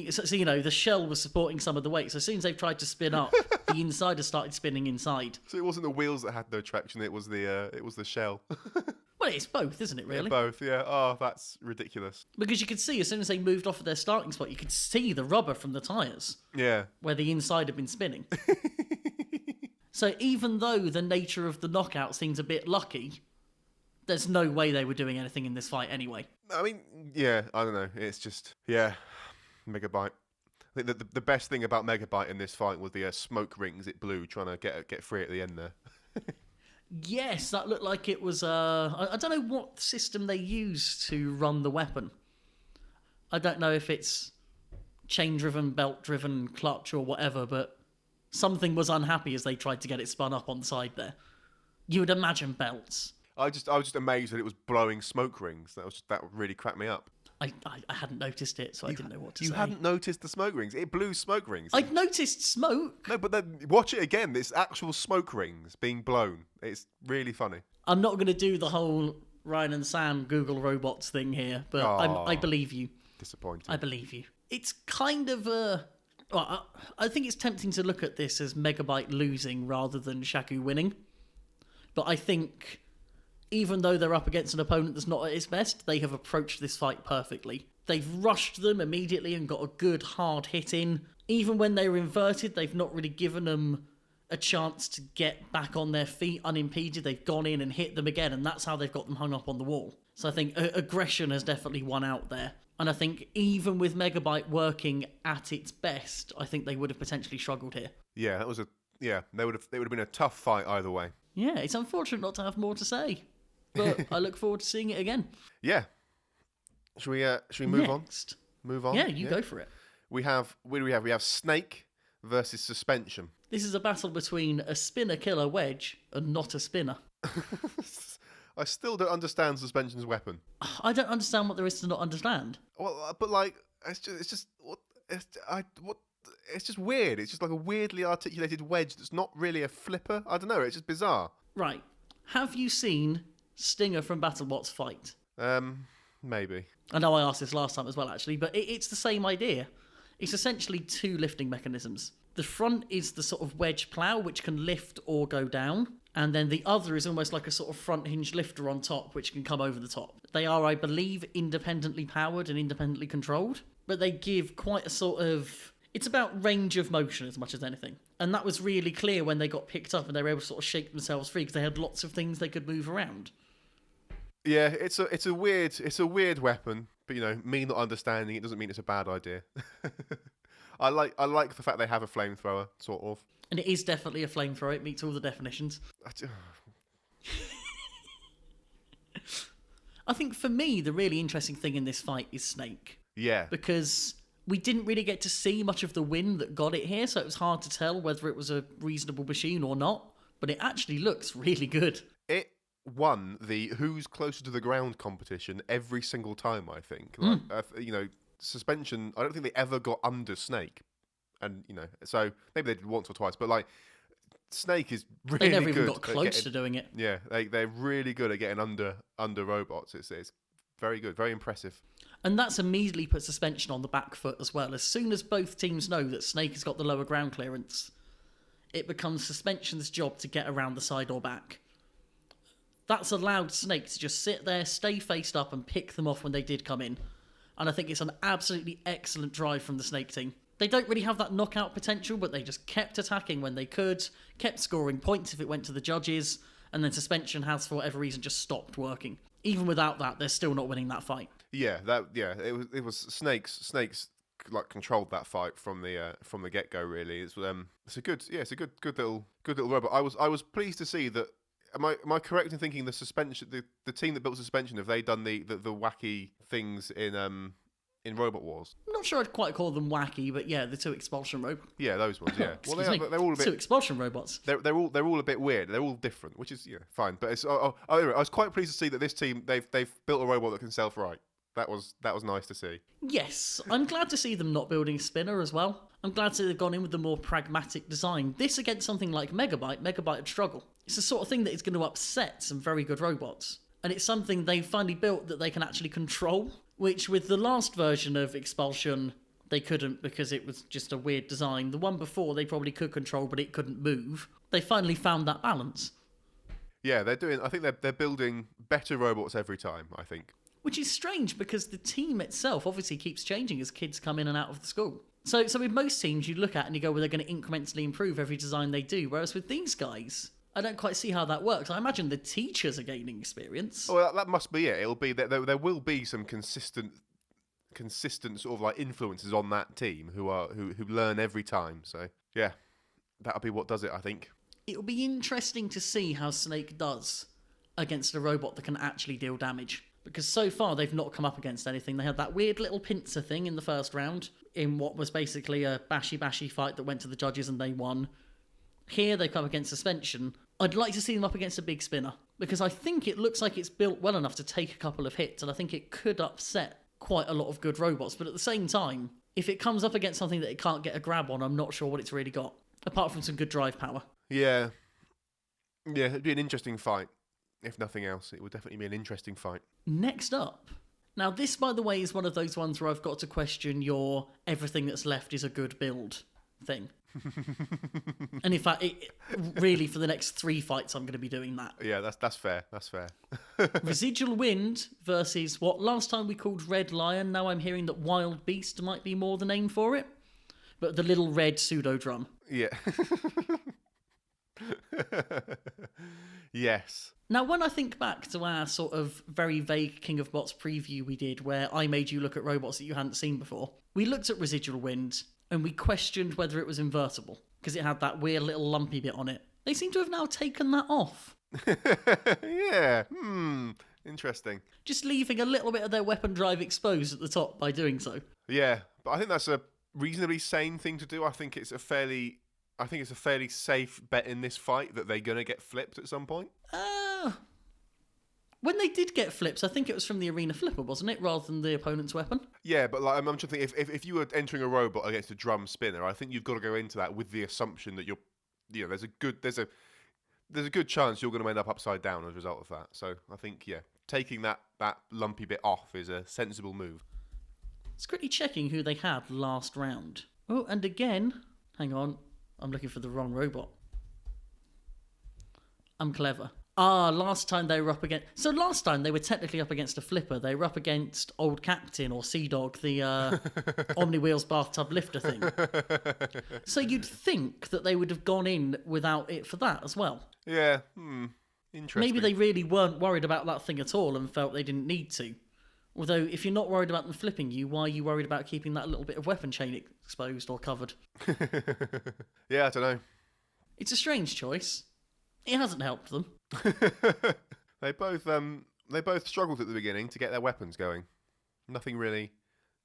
So, the shell was supporting some of the weight. So as soon as they've tried to spin up, the inside has started spinning inside. So it wasn't the wheels that had no traction. It was the shell. Well, it's both, isn't it, really? Yeah, both, yeah. Oh, that's ridiculous. Because you could see, as soon as they moved off of their starting spot, you could see the rubber from the tyres. Yeah. Where the inside had been spinning. So even though the nature of the knockout seems a bit lucky, there's no way they were doing anything in this fight anyway. I mean, yeah, I don't know. It's just, yeah, Megabyte. I think the best thing about Megabyte in this fight was the smoke rings it blew trying to get free at the end there. Yes, that looked like it was, I don't know what system they use to run the weapon. I don't know if it's chain-driven, belt-driven, clutch or whatever, but something was unhappy as they tried to get it spun up on the side there. You would imagine belts. I was just amazed that it was blowing smoke rings. That really cracked me up. I hadn't noticed it, so I didn't know what to say. You hadn't noticed the smoke rings? It blew smoke rings. I'd noticed smoke. No, but then watch it again. It's actual smoke rings being blown. It's really funny. I'm not going to do the whole Ryan and Sam Google robots thing here, but I believe you. Disappointing. I believe you. It's kind of a... Well, I think it's tempting to look at this as Megabyte losing rather than Shaku winning. But I think... even though they're up against an opponent that's not at its best, they have approached this fight perfectly. They've rushed them immediately and got a good hard hit in. Even when they were inverted, they've not really given them a chance to get back on their feet unimpeded. They've gone in and hit them again, and that's how they've got them hung up on the wall. So I think aggression has definitely won out there. And I think even with Megabyte working at its best, I think they would have potentially struggled here. Yeah, it would have been a tough fight either way. Yeah, it's unfortunate not to have more to say. But I look forward to seeing it again. Yeah. Should we move Next. on? Move on? Yeah, you go for it. What do we have? We have Snake versus Suspension. This is a battle between a spinner killer wedge and not a spinner. I still don't understand Suspension's weapon. I don't understand what there is to not understand. Well, but like, it's just weird. It's just like a weirdly articulated wedge that's not really a flipper. I don't know. It's just bizarre. Right. Have you seen Stinger from BattleBots fight? Maybe. I know I asked this last time as well, actually, but it's the same idea. It's essentially two lifting mechanisms. The front is the sort of wedge plough, which can lift or go down, and then the other is almost like a sort of front hinge lifter on top, which can come over the top. They are, I believe, independently powered and independently controlled, but they give quite a sort of... It's about range of motion as much as anything. And that was really clear when they got picked up and they were able to sort of shake themselves free because they had lots of things they could move around. Yeah, it's a weird weapon, but me not understanding it doesn't mean it's a bad idea. I like the fact they have a flamethrower, sort of. And it is definitely a flamethrower. It meets all the definitions. I think for me, the really interesting thing in this fight is Snake. Yeah. Because we didn't really get to see much of the win that got it here, so it was hard to tell whether it was a reasonable machine or not. But it actually looks really good. It won the Who's Closer to the Ground competition every single time, I think. Suspension, I don't think they ever got under Snake. And, so maybe they did once or twice, but like, Snake is really good. They never even got close to doing it. Yeah, they're really good at getting under robots. It's very good, very impressive. And that's immediately put Suspension on the back foot as well. As soon as both teams know that Snake has got the lower ground clearance, it becomes Suspension's job to get around the side or back. That's allowed Snake to just sit there, stay faced up, and pick them off when they did come in. And I think it's an absolutely excellent drive from the Snake team. They don't really have that knockout potential, but they just kept attacking when they could, kept scoring points if it went to the judges, and then Suspension has, for whatever reason, just stopped working. Even without that, they're still not winning that fight. It was Snakes like controlled that fight from the get go. Really, it's a good little robot. I was pleased to see that. Am I correct in thinking the Suspension, the team that built Suspension, have they done the wacky things in Robot Wars? I'm not sure I'd quite call them wacky, but yeah, the two expulsion robots. Yeah, those ones. Yeah, well, they're all a bit. Two expulsion robots. They're all a bit weird. They're all different, which is fine. But anyway, I was quite pleased to see that this team they've built a robot that can self-right. That was nice to see. Yes, I'm glad to see them not building Spinner as well. I'm glad to see they've gone in with the more pragmatic design. This against something like Megabyte would struggle. It's the sort of thing that is going to upset some very good robots. And it's something they've finally built that they can actually control, which with the last version of Expulsion, they couldn't because it was just a weird design. The one before they probably could control, but it couldn't move. They finally found that balance. Yeah, I think they're building better robots every time, I think. Which is strange because the team itself obviously keeps changing as kids come in and out of the school. So with most teams you look at and you go, well, they're going to incrementally improve every design they do. Whereas with these guys, I don't quite see how that works. I imagine the teachers are gaining experience. Well, that must be it. It'll be there will be some consistent sort of like influences on that team who learn every time. So yeah, that'll be what does it, I think. It'll be interesting to see how Snake does against a robot that can actually deal damage. Because so far they've not come up against anything. They had that weird little pincer thing in the first round, in what was basically a bashy fight that went to the judges and they won. Here they come against suspension. I'd like to see them up against a big spinner, because I think it looks like it's built well enough to take a couple of hits, and I think it could upset quite a lot of good robots. But at the same time, if it comes up against something that it can't get a grab on, I'm not sure what it's really got, apart from some good drive power. Yeah, it'd be an interesting fight. If nothing else, it would definitely be an interesting fight. Next up. Now, this, by the way, is one of those ones where I've got to question your everything that's left is a good build thing. And in fact, really, for the next 3 fights, I'm going to be doing that. Yeah, that's fair. That's fair. Residual Wind versus what last time we called Red Lion. Now I'm hearing that Wild Beast might be more the name for it. But the little red pseudo drum. Yeah. Yes. Now, when I think back to our sort of very vague King of Bots preview we did, where I made you look at robots that you hadn't seen before, we looked at Residual Wind and we questioned whether it was invertible because it had that weird little lumpy bit on it. They seem to have now taken that off. Yeah. Interesting. Just leaving a little bit of their weapon drive exposed at the top by doing so. Yeah, but I think that's a reasonably sane thing to do. I think it's a fairly safe bet in this fight that they're going to get flipped at some point. When they did get flips, I think it was from the arena flipper, wasn't it, rather than the opponent's weapon? Yeah, but like I'm trying to think, if you were entering a robot against a drum spinner, I think you've got to go into that with the assumption that there's a good chance you're going to end up upside down as a result of that. So I think taking that lumpy bit off is a sensible move. It's quickly checking who they had last round. Oh, and again, hang on, I'm looking for the wrong robot. I'm clever. Last time they were up against... So last time they were technically up against a flipper. They were up against Old Captain or Sea Dog, the Omni-Wheels bathtub lifter thing. So you'd think that they would have gone in without it for that as well. Yeah, interesting. Maybe they really weren't worried about that thing at all and felt they didn't need to. Although, if you're not worried about them flipping you, why are you worried about keeping that little bit of weapon chain exposed or covered? Yeah, I don't know. It's a strange choice. It hasn't helped them. They both struggled at the beginning to get their weapons going. Nothing really.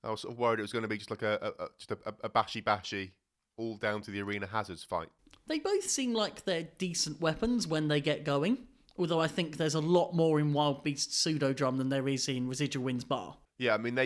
I was sort of worried it was going to be just like a bashy, all down to the arena hazards fight. They both seem like they're decent weapons when they get going. Although I think there's a lot more in Wild Beast's pseudo drum than there is in Residual Wind's bar. Yeah, I mean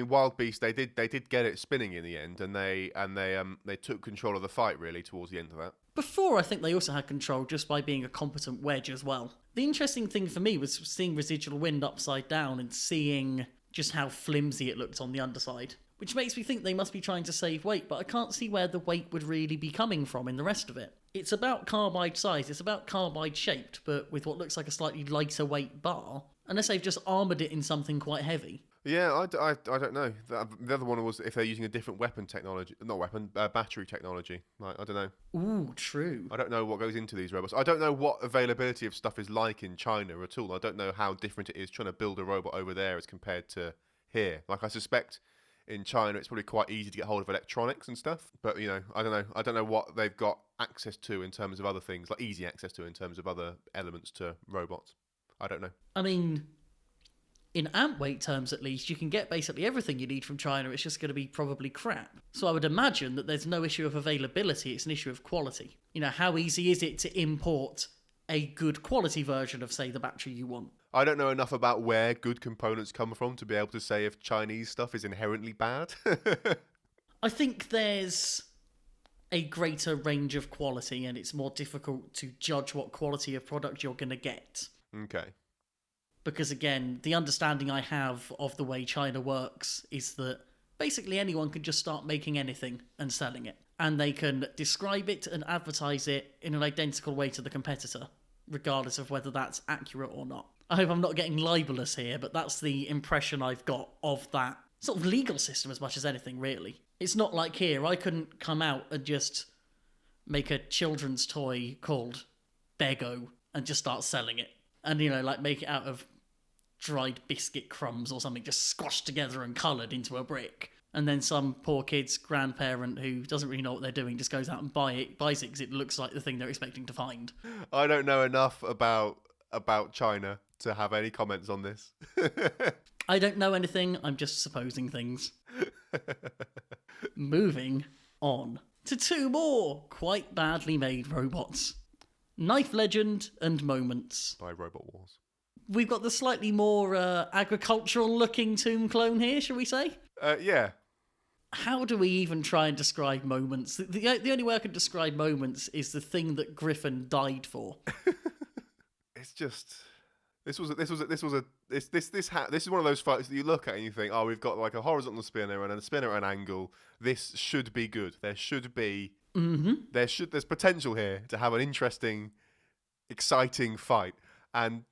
Wild Beast they did get it spinning in the end, and they took control of the fight really towards the end of that. Before, I think they also had control just by being a competent wedge as well. The interesting thing for me was seeing Residual Wind upside down and seeing just how flimsy it looked on the underside, which makes me think they must be trying to save weight, but I can't see where the weight would really be coming from in the rest of it. It's about carbide size, it's about carbide shaped, but with what looks like a slightly lighter weight bar, unless they've just armoured it in something quite heavy. Yeah, I don't know. The other one was if they're using a different weapon technology, battery technology. Like, I don't know. Ooh, true. I don't know what goes into these robots. I don't know what availability of stuff is like in China at all. I don't know how different it is trying to build a robot over there as compared to here. Like, I suspect in China it's probably quite easy to get hold of electronics and stuff. But, I don't know. I don't know what they've got access to in terms of other things, like easy access to in terms of other elements to robots. I don't know. I mean, in amp weight terms at least, you can get basically everything you need from China. It's just going to be probably crap. So I would imagine that there's no issue of availability, it's an issue of quality. How easy is it to import a good quality version of, say, the battery you want? I don't know enough about where good components come from to be able to say if Chinese stuff is inherently bad. I think there's a greater range of quality and it's more difficult to judge what quality of product you're going to get. Okay. Because again, the understanding I have of the way China works is that basically anyone can just start making anything and selling it. And they can describe it and advertise it in an identical way to the competitor, regardless of whether that's accurate or not. I hope I'm not getting libelous here, but that's the impression I've got of that sort of legal system as much as anything, really. It's not like here, I couldn't come out and just make a children's toy called Bego and just start selling it. And, like make it out of dried biscuit crumbs or something, just squashed together and coloured into a brick. And then some poor kid's grandparent who doesn't really know what they're doing just goes out and buys it because it looks like the thing they're expecting to find. I don't know enough about China to have any comments on this. I don't know anything, I'm just supposing things. Moving on to 2 more quite badly made robots. Knife Legend and Moments. By Robot Wars. We've got the slightly more agricultural-looking tomb clone here, shall we say? Yeah. How do we even try and describe Moments? The only way I can describe Moments is the thing that Griffin died for. It's just this is one of those fights that you look at and you think, oh, we've got like a horizontal spinner and a spinner at an angle. This should be good. There should be there's potential here to have an interesting, exciting fight. And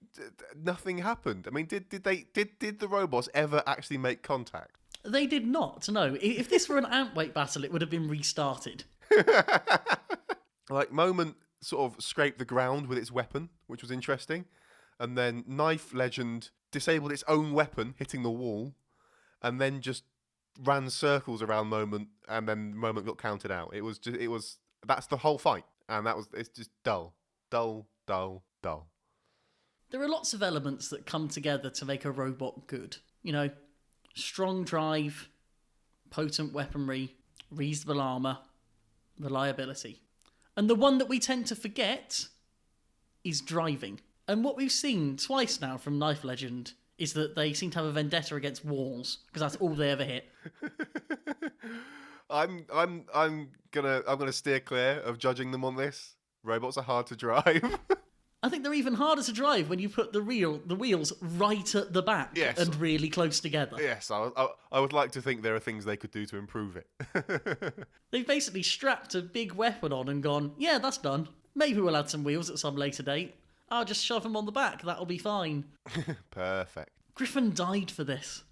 nothing happened. I mean, did the robots ever actually make contact? They did not. No. If this were an ant-weight battle, it would have been restarted. Like Moment sort of scraped the ground with its weapon, which was interesting, and then Knife Legend disabled its own weapon, hitting the wall, and then just ran circles around Moment, and then Moment got counted out. That's the whole fight, and it's just dull. There are lots of elements that come together to make a robot good. Strong drive, potent weaponry, reasonable armour, reliability. And the one that we tend to forget is driving. And what we've seen twice now from Knife Legend is that they seem to have a vendetta against walls, because that's all they ever hit. I'm gonna steer clear of judging them on this. Robots are hard to drive. I think they're even harder to drive when you put the wheels right at the back. Yes. And really close together. Yes, I would like to think there are things they could do to improve it. They've basically strapped a big weapon on and gone, yeah, that's done. Maybe we'll add some wheels at some later date. I'll just shove them on the back, that'll be fine. Perfect. Griffin died for this.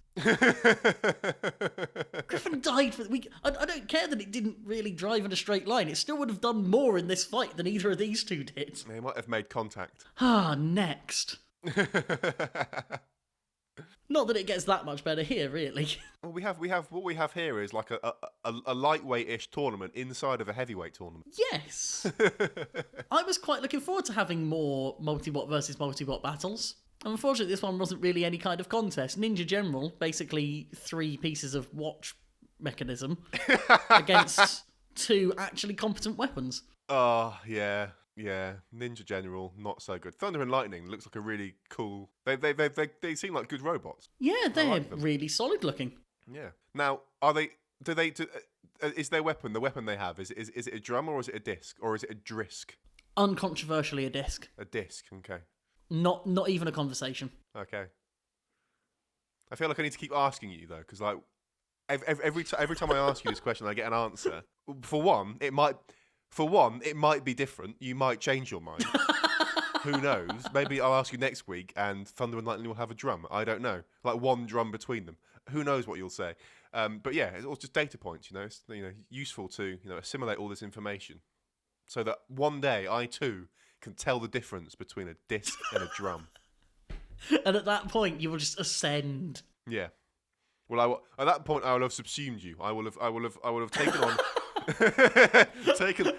Griffin died for... I don't care that it didn't really drive in a straight line. It still would have done more in this fight than either of these two did. They might have made contact. Next. Not that it gets that much better here, really. Well, what we have here is like a lightweight-ish tournament inside of a heavyweight tournament. Yes. I was quite looking forward to having more multi-bot versus multi-bot battles. Unfortunately, this one wasn't really any kind of contest. Ninja General, basically 3 pieces of watch mechanism against 2 actually competent weapons. Oh, yeah. Ninja General, not so good. Thunder and Lightning looks like a really cool... They seem like good robots. Yeah, they're really solid looking. Yeah. Now, is their weapon, the weapon they have, is it a drum or is it a disc? Or is it a drisk? Uncontroversially a disc. A disc, okay. Not even a conversation. Okay. I feel like I need to keep asking you though, because like every time I ask you this question, I get an answer. For one, it might be different. You might change your mind. Who knows? Maybe I'll ask you next week, and Thunder and Lightning will have a drum. I don't know, like one drum between them. Who knows what you'll say? But yeah, it's all just data points. It's useful to assimilate all this information, so that one day I too can tell the difference between a disc and a drum. And at that point, you will just ascend. Yeah. Well, at that point, I will have subsumed you. I will have taken on.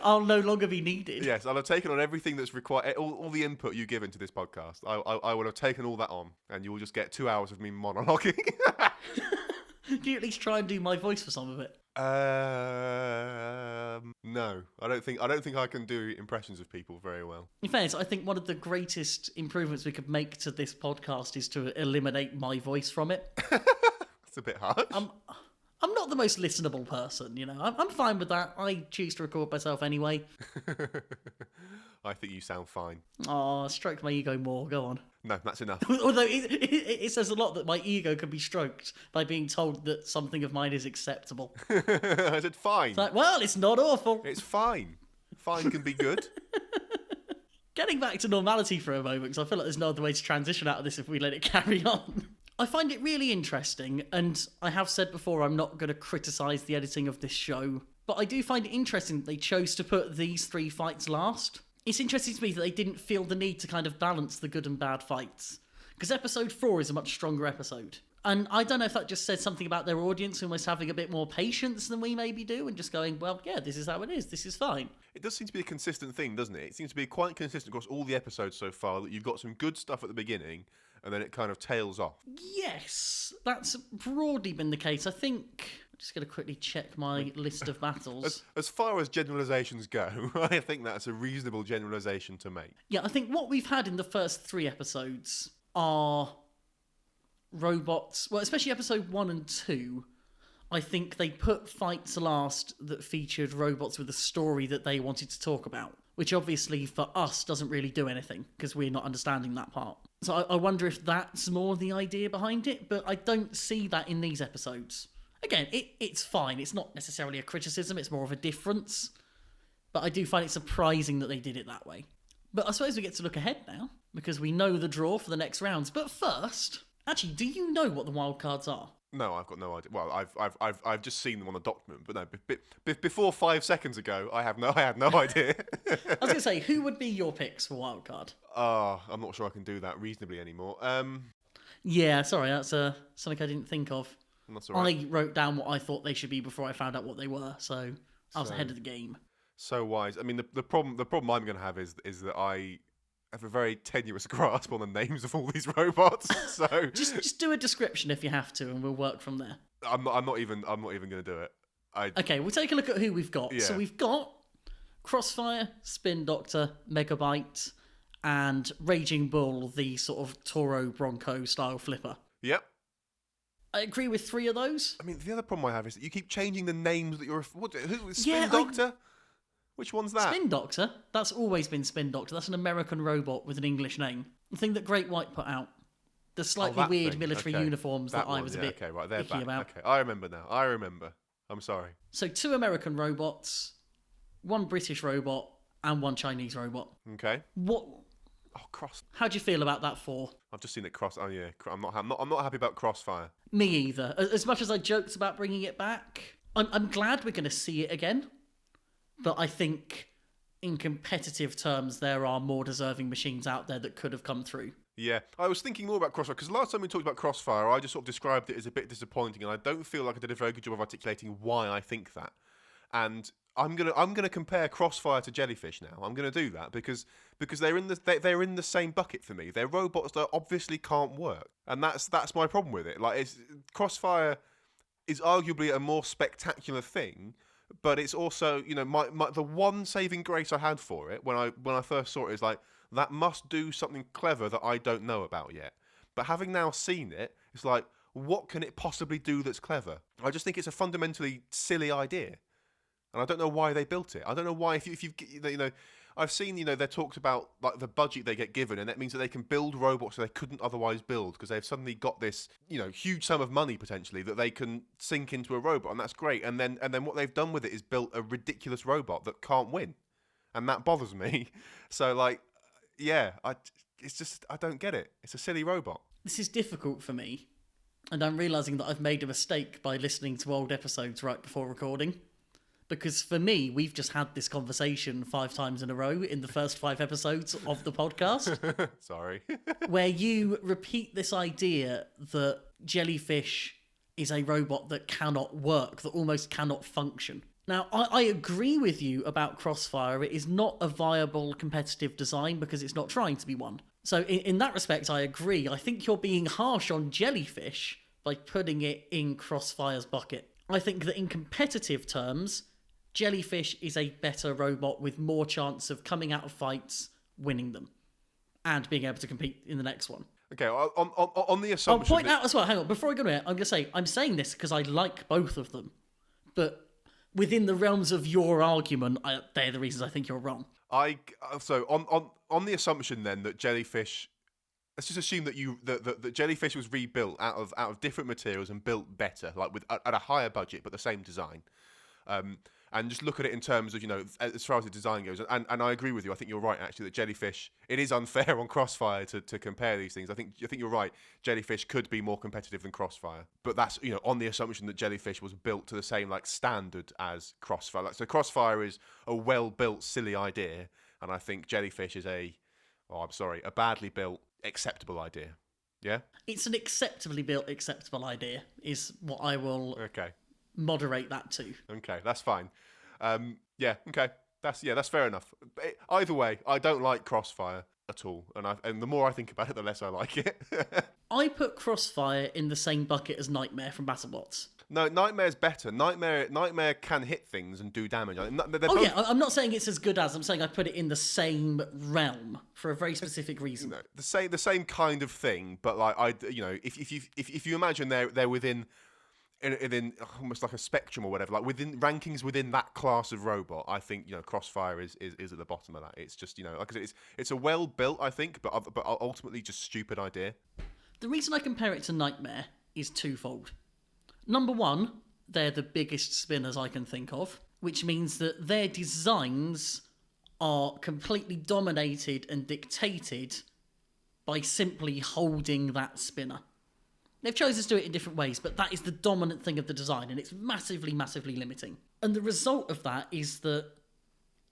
I'll no longer be needed. Yes, I'll have taken on everything that's required. All the input you give into this podcast, I will have taken all that on, and you will just get 2 hours of me monologuing. Do you at least try and do my voice for some of it? No, I don't think I can do impressions of people very well. In fairness, I think one of the greatest improvements we could make to this podcast is to eliminate my voice from it. That's a bit harsh. I'm not the most listenable person, I'm fine with that. I choose to record myself anyway. I think you sound fine. Oh, stroke my ego more. Go on. No, that's enough. Although it says a lot that my ego can be stroked by being told that something of mine is acceptable. I said fine. It's like, well, it's not awful. It's fine. Fine can be good. Getting back to normality for a moment, because I feel like there's no other way to transition out of this if we let it carry on. I find it really interesting, and I have said before I'm not going to criticise the editing of this show, but I do find it interesting that they chose to put these 3 fights last. It's interesting to me that they didn't feel the need to kind of balance the good and bad fights. Because episode 4 is a much stronger episode. And I don't know if that just says something about their audience almost having a bit more patience than we maybe do and just going, well, yeah, this is how it is. This is fine. It does seem to be a consistent thing, doesn't it? It seems to be quite consistent across all the episodes so far that you've got some good stuff at the beginning and then it kind of tails off. Yes, that's broadly been the case. I think... I'm just going to quickly check my list of battles. As far as generalisations go, I think that's a reasonable generalisation to make. Yeah, I think what we've had in the first 3 episodes are robots. Well, especially episode 1 and 2, I think they put fights last that featured robots with a story that they wanted to talk about, which obviously for us doesn't really do anything because we're not understanding that part. So I wonder if that's more the idea behind it, but I don't see that in these episodes. Again, it's fine. It's not necessarily a criticism. It's more of a difference. But I do find it surprising that they did it that way. But I suppose we get to look ahead now, because we know the draw for the next rounds. But first, actually, do you know what the wildcards are? No, I've got no idea. Well, I've just seen them on the document, but no. Before 5 seconds ago, I had no idea. I was going to say, who would be your picks for wildcard? I'm not sure I can do that reasonably anymore. Yeah, sorry, that's something I didn't think of. That's all right. I wrote down what I thought they should be before I found out what they were, so I was ahead of the game. So wise. I mean, the problem I'm going to have is that I have a very tenuous grasp on the names of all these robots. So just do a description if you have to, and we'll work from there. I'm not even going to do it. Okay, we'll take a look at who we've got. Yeah. So we've got Crossfire, Spin Doctor, Megabyte, and Raging Bull, the sort of Toro Bronco style flipper. Yep. I agree with 3 of those. I mean, the other problem I have is that you keep changing the names that you're... Who is Spin Doctor? Which one's that? Spin Doctor? That's always been Spin Doctor. That's an American robot with an English name. The thing that Great White put out. The slightly weird military uniforms that I was a bit icky about. Okay, I remember now. I remember. I'm sorry. So 2 American robots, 1 British robot, and 1 Chinese robot. Okay. What... Oh, Cross. How do you feel about that 4? I've just seen it cross. Oh yeah, I'm not happy about Crossfire. Me either. As much as I joked about bringing it back, I'm glad we're going to see it again. But I think, in competitive terms, there are more deserving machines out there that could have come through. Yeah, I was thinking more about Crossfire because last time we talked about Crossfire, I just sort of described it as a bit disappointing, and I don't feel like I did a very good job of articulating why I think that. And I'm gonna compare Crossfire to Jellyfish now. I'm gonna do that because they're in the same bucket for me. They're robots that obviously can't work, and that's my problem with it. Like, Crossfire is arguably a more spectacular thing, but it's also, you know, my the one saving grace I had for it when I first saw it is like, that must do something clever that I don't know about yet. But having now seen it, it's like, what can it possibly do that's clever? I just think it's a fundamentally silly idea. And I don't know why they built it. I don't know why, if you've, you know, I've seen, you know, they're talked about like the budget they get given, and that means that they can build robots that they couldn't otherwise build because they've suddenly got this, you know, huge sum of money potentially that they can sink into a robot, and that's great. And then what they've done with it is built a ridiculous robot that can't win, and that bothers me. So like, yeah, it's just, I don't get it. It's a silly robot. This is difficult for me, and I'm realising that I've made a mistake by listening to old episodes right before recording. Because for me, we've just had this conversation 5 times in a row in the first 5 episodes of the podcast. Sorry. Where you repeat this idea that Jellyfish is a robot that cannot work, that almost cannot function. Now, I agree with you about Crossfire. It is not a viable competitive design because it's not trying to be one. So in that respect, I agree. I think you're being harsh on Jellyfish by putting it in Crossfire's bucket. I think that in competitive terms, Jellyfish is a better robot with more chance of coming out of fights, winning them, and being able to compete in the next one. Okay, on the assumption... I'll point out as well, hang on, before I go to it, I'm going to say, I'm saying this because I like both of them, but within the realms of your argument, they're the reasons I think you're wrong. So on the assumption then that Jellyfish... Let's just assume that Jellyfish was rebuilt out of different materials and built better, like at a higher budget but the same design. And just look at it in terms of, you know, as far as the design goes. And I agree with you. I think you're right, actually, that Jellyfish, it is unfair on Crossfire to compare these things. I think you're right. Jellyfish could be more competitive than Crossfire. But that's, you know, on the assumption that Jellyfish was built to the same, like, standard as Crossfire. Like, so Crossfire is a well-built, silly idea. and I think jellyfish is a badly built, acceptable idea. Yeah? It's an acceptably built, acceptable idea, is what I will Okay. moderate that to. Okay, that's fine. Yeah, okay. That's fair enough. Either way, I don't like Crossfire at all, and the more I think about it, the less I like it. I put Crossfire in the same bucket as Nightmare from BattleBots. No, Nightmare's better. Nightmare can hit things and do damage. Yeah, I'm not saying it's as good as. I'm saying I put it in the same realm for a very specific reason. The same kind of thing, but like if you imagine they're within almost like a spectrum or whatever, like within rankings within that class of robot, I think Crossfire is at the bottom of that. It's just like I said, it's a well built, I think, but ultimately just stupid idea. The reason I compare it to Nightmare is twofold. Number one, they're the biggest spinners I can think of, which means that their designs are completely dominated and dictated by simply holding that spinner. They've chosen to do it in different ways, but that is the dominant thing of the design, and it's massively, massively limiting. And the result of that is that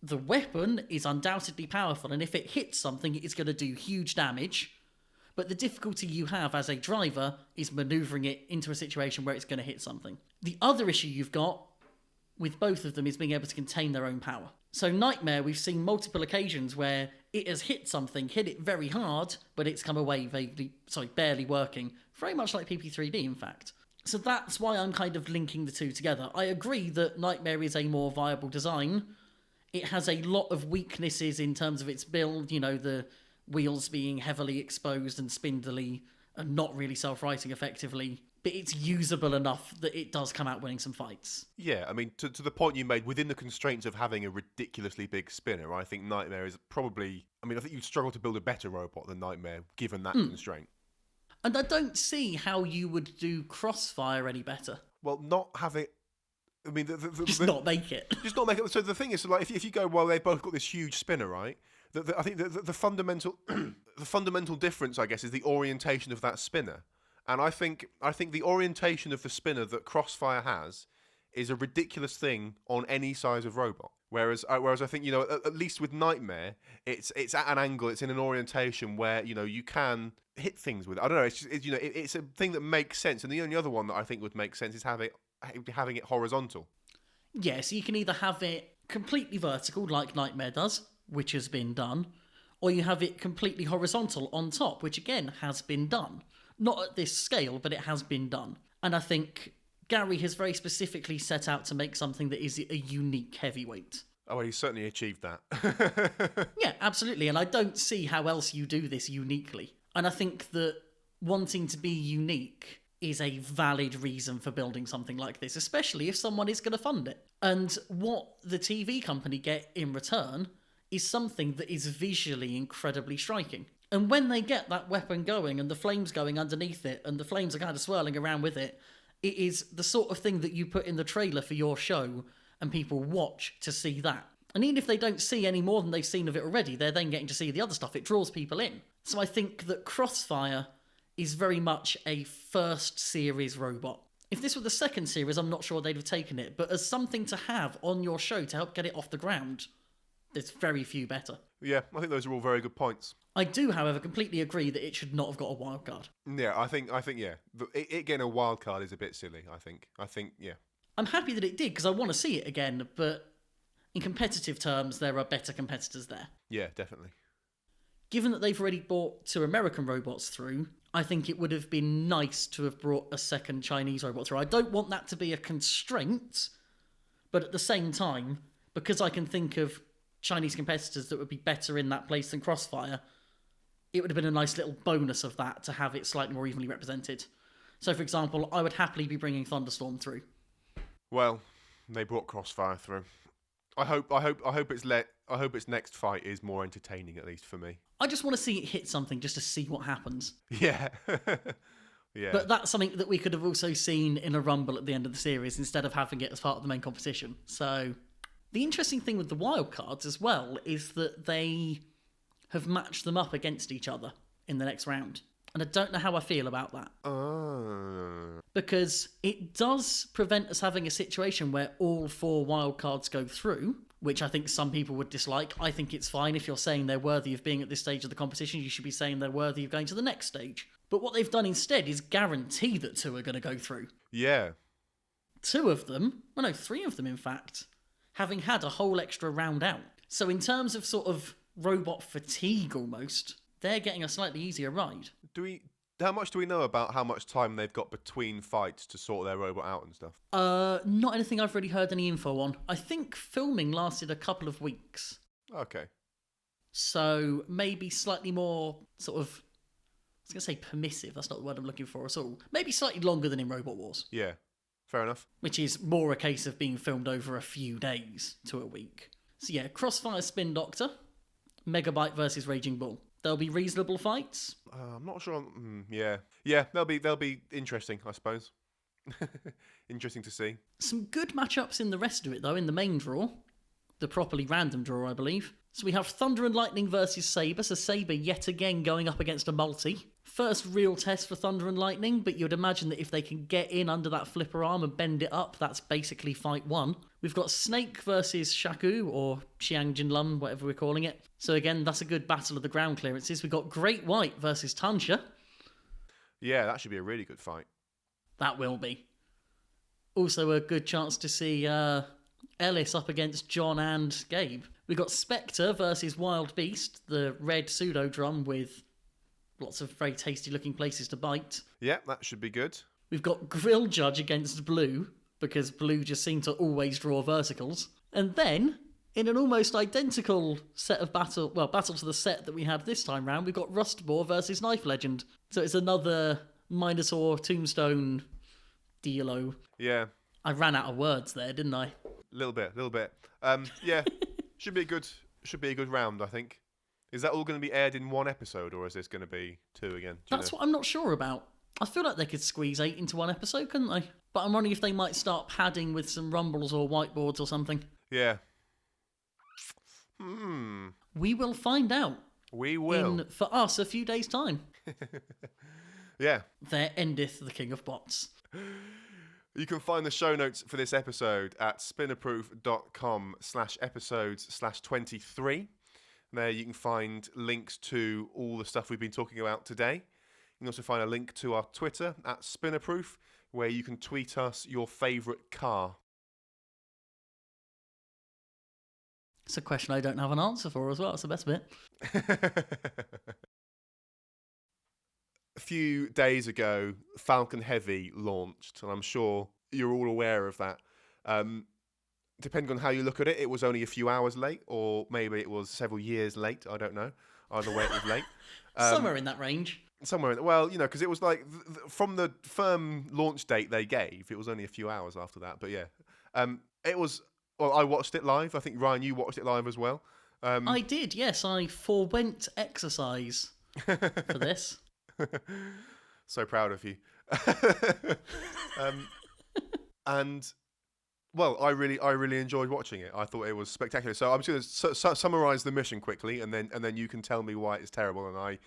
the weapon is undoubtedly powerful, and if it hits something, it's going to do huge damage. But the difficulty you have as a driver is manoeuvring it into a situation where it's going to hit something. The other issue you've got with both of them is being able to contain their own power. So Nightmare, we've seen multiple occasions where it has hit something, hit it very hard, but it's come away barely working. Very much like PP3D, in fact. So that's why I'm kind of linking the two together. I agree that Nightmare is a more viable design. It has a lot of weaknesses in terms of its build, the wheels being heavily exposed and spindly and not really self-righting effectively, but it's usable enough that it does come out winning some fights. Yeah, I mean, to the point you made, within the constraints of having a ridiculously big spinner, I think Nightmare is probably... I mean, I think you'd struggle to build a better robot than Nightmare, given that constraint. And I don't see how you would do Crossfire any better. Well, not have it... I mean, not make it. Just not make it. So the thing is, like, if you go, well, they've both got this huge spinner, right? I think the fundamental the fundamental difference, I guess, is the orientation of that spinner. And I think the orientation of the spinner that Crossfire has is a ridiculous thing on any size of robot. Whereas I think at least with Nightmare, it's at an angle, it's in an orientation where you can hit things with it. I don't know. It's a thing that makes sense. And the only other one that I think would make sense is having it horizontal. Yeah, so you can either have it completely vertical like Nightmare does, which has been done, or you have it completely horizontal on top, which again has been done. Not at this scale, but it has been done. And I think Gary has very specifically set out to make something that is a unique heavyweight. Oh, well, he's certainly achieved that. Yeah, absolutely. And I don't see how else you do this uniquely. And I think that wanting to be unique is a valid reason for building something like this, especially if someone is going to fund it. And what the TV company get in return is something that is visually incredibly striking. And when they get that weapon going and the flames going underneath it and the flames are kind of swirling around with it, it is the sort of thing that you put in the trailer for your show and people watch to see that. And even if they don't see any more than they've seen of it already, they're then getting to see the other stuff. It draws people in. So I think that Crossfire is very much a first series robot. If this were the second series, I'm not sure they'd have taken it. But as something to have on your show to help get it off the ground, there's very few better. Yeah, I think those are all very good points. I do, however, completely agree that it should not have got a wild card. Yeah, I think yeah. It getting a wild card is a bit silly, I think, yeah. I'm happy that it did, because I want to see it again, but in competitive terms, there are better competitors there. Yeah, definitely. Given that they've already brought 2 American robots through, I think it would have been nice to have brought a second Chinese robot through. I don't want that to be a constraint, but at the same time, because I can think of Chinese competitors that would be better in that place than Crossfire, it would have been a nice little bonus of that to have it slightly more evenly represented. So, for example, I would happily be bringing Thunderstorm through. Well, they brought Crossfire through. I hope its next fight is more entertaining, at least for me. I just want to see it hit something just to see what happens. Yeah. Yeah. But that's something that we could have also seen in a Rumble at the end of the series instead of having it as part of the main competition. So the interesting thing with the wildcards as well is that they have matched them up against each other in the next round. And I don't know how I feel about that. Because it does prevent us having a situation where all 4 wildcards go through, which I think some people would dislike. I think it's fine if you're saying they're worthy of being at this stage of the competition. You should be saying they're worthy of going to the next stage. But what they've done instead is guarantee that 2 are going to go through. Yeah. 2 of them, well, no, 3 of them, in fact, having had a whole extra round out. So in terms of sort of robot fatigue almost, they're getting a slightly easier ride. How much do we know about how much time they've got between fights to sort their robot out and stuff? Not anything I've really heard any info on. I think filming lasted a couple of weeks. Okay. So maybe slightly more sort of, I was going to say permissive, that's not the word I'm looking for at all. Maybe slightly longer than in Robot Wars. Yeah, fair enough. Which is more a case of being filmed over a few days to a week. So yeah, Crossfire Spin Doctor, Megabyte versus Raging Bull. There'll be reasonable fights. I'm not sure. Yeah. They'll be interesting, I suppose. Interesting to see. Some good matchups in the rest of it, though, in the main draw. The properly random draw, I believe. So we have Thunder and Lightning versus Sabre. So Sabre yet again going up against a multi. First real test for Thunder and Lightning, but you'd imagine that if they can get in under that flipper arm and bend it up, that's basically fight 1. We've got Snake versus Shaku, or Xiang Jinlun, whatever we're calling it. So again, that's a good battle of the ground clearances. We've got Great White versus Tansha. Yeah, that should be a really good fight. That will be. Also a good chance to see Ellis up against John and Gabe. We've got Spectre versus Wild Beast, the red pseudo drum with lots of very tasty looking places to bite. Yeah, that should be good. We've got Grill Judge against Blue, because Blue just seem to always draw verticals. And then, in an almost identical set of battle to the set that we had this time round, we've got Rustbore versus Knife Legend. So it's another Minotaur Tombstone dealo. Yeah. I ran out of words there, didn't I? Little bit. Yeah, should be a good round, I think. Is that all going to be aired in one episode, or is this going to be 2 again? That's what I'm not sure about. I feel like they could squeeze 8 into one episode, couldn't they? But I'm wondering if they might start padding with some rumbles or whiteboards or something. Yeah. We will find out. We will. In, for us, a few days' time. Yeah. There endeth the King of Bots. You can find the show notes for this episode at spinnerproof.com/episodes/23. There you can find links to all the stuff we've been talking about today. You can also find a link to our Twitter at Spinnerproof, where you can tweet us your favourite car. It's a question I don't have an answer for as well. It's the best bit. A few days ago, Falcon Heavy launched, and I'm sure you're all aware of that. Depending on how you look at it, it was only a few hours late, or maybe it was several years late. I don't know. Either way, it was late. Somewhere in that range. Well, because it was like from the firm launch date they gave, it was only a few hours after that. But yeah, it was. Well, I watched it live. I think Ryan, you watched it live as well. I did. Yes, I forewent exercise for this. So proud of you. And well, I really enjoyed watching it. I thought it was spectacular. So I'm just going to summarize the mission quickly, and then you can tell me why it's terrible and I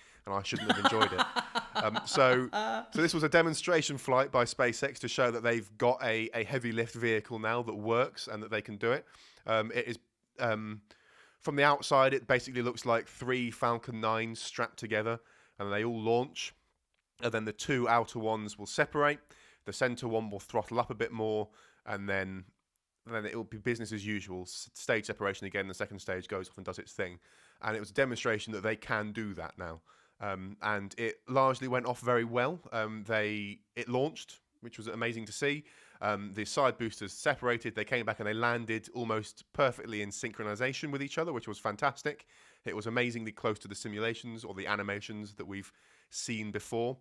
shouldn't have enjoyed it. So this was a demonstration flight by SpaceX to show that they've got a heavy lift vehicle now that works and that they can do it. It is from the outside, it basically looks like 3 Falcon 9s strapped together, and they all launch. And then the 2 outer ones will separate. The center one will throttle up a bit more, and then it will be business as usual. Stage separation again. The second stage goes off and does its thing. And it was a demonstration that they can do that now. And it largely went off very well. It launched, which was amazing to see. The side boosters separated. They came back and they landed almost perfectly in synchronization with each other, which was fantastic. It was amazingly close to the simulations or the animations that we've seen before.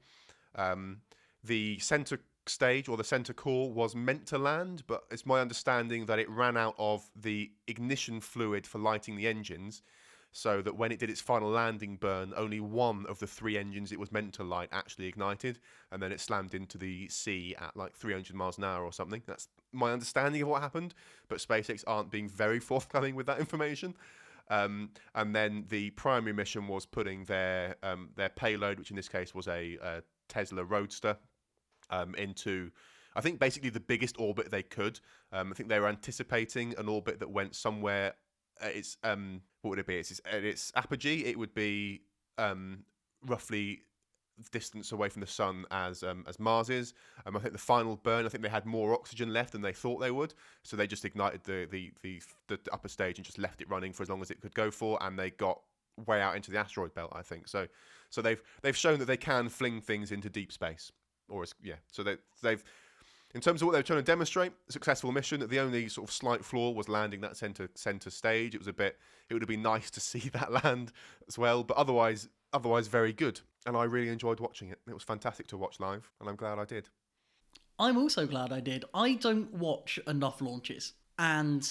The center stage or the center core was meant to land, but it's my understanding that it ran out of the ignition fluid for lighting the engines, so that when it did its final landing burn, only one of the 3 engines it was meant to light actually ignited, and then it slammed into the sea at like 300 miles an hour or something. That's my understanding of what happened, but SpaceX aren't being very forthcoming with that information. And then the primary mission was putting their payload, which in this case was a Tesla Roadster, into, I think, basically the biggest orbit they could. I think they were anticipating an orbit that went somewhere its what would it be? Its apogee, it would be roughly distance away from the sun as Mars is. I think the final burn, I think they had more oxygen left than they thought they would, so they just ignited the upper stage and just left it running for as long as it could go for, and they got way out into the asteroid belt, I think. So they've shown that they can fling things into deep space, So they've in terms of what they were trying to demonstrate, successful mission. The only sort of slight flaw was landing that center stage. It would have been nice to see that land as well, but otherwise very good. And I really enjoyed watching it. It was fantastic to watch live, and I'm glad I did. I'm also glad I did. I don't watch enough launches, and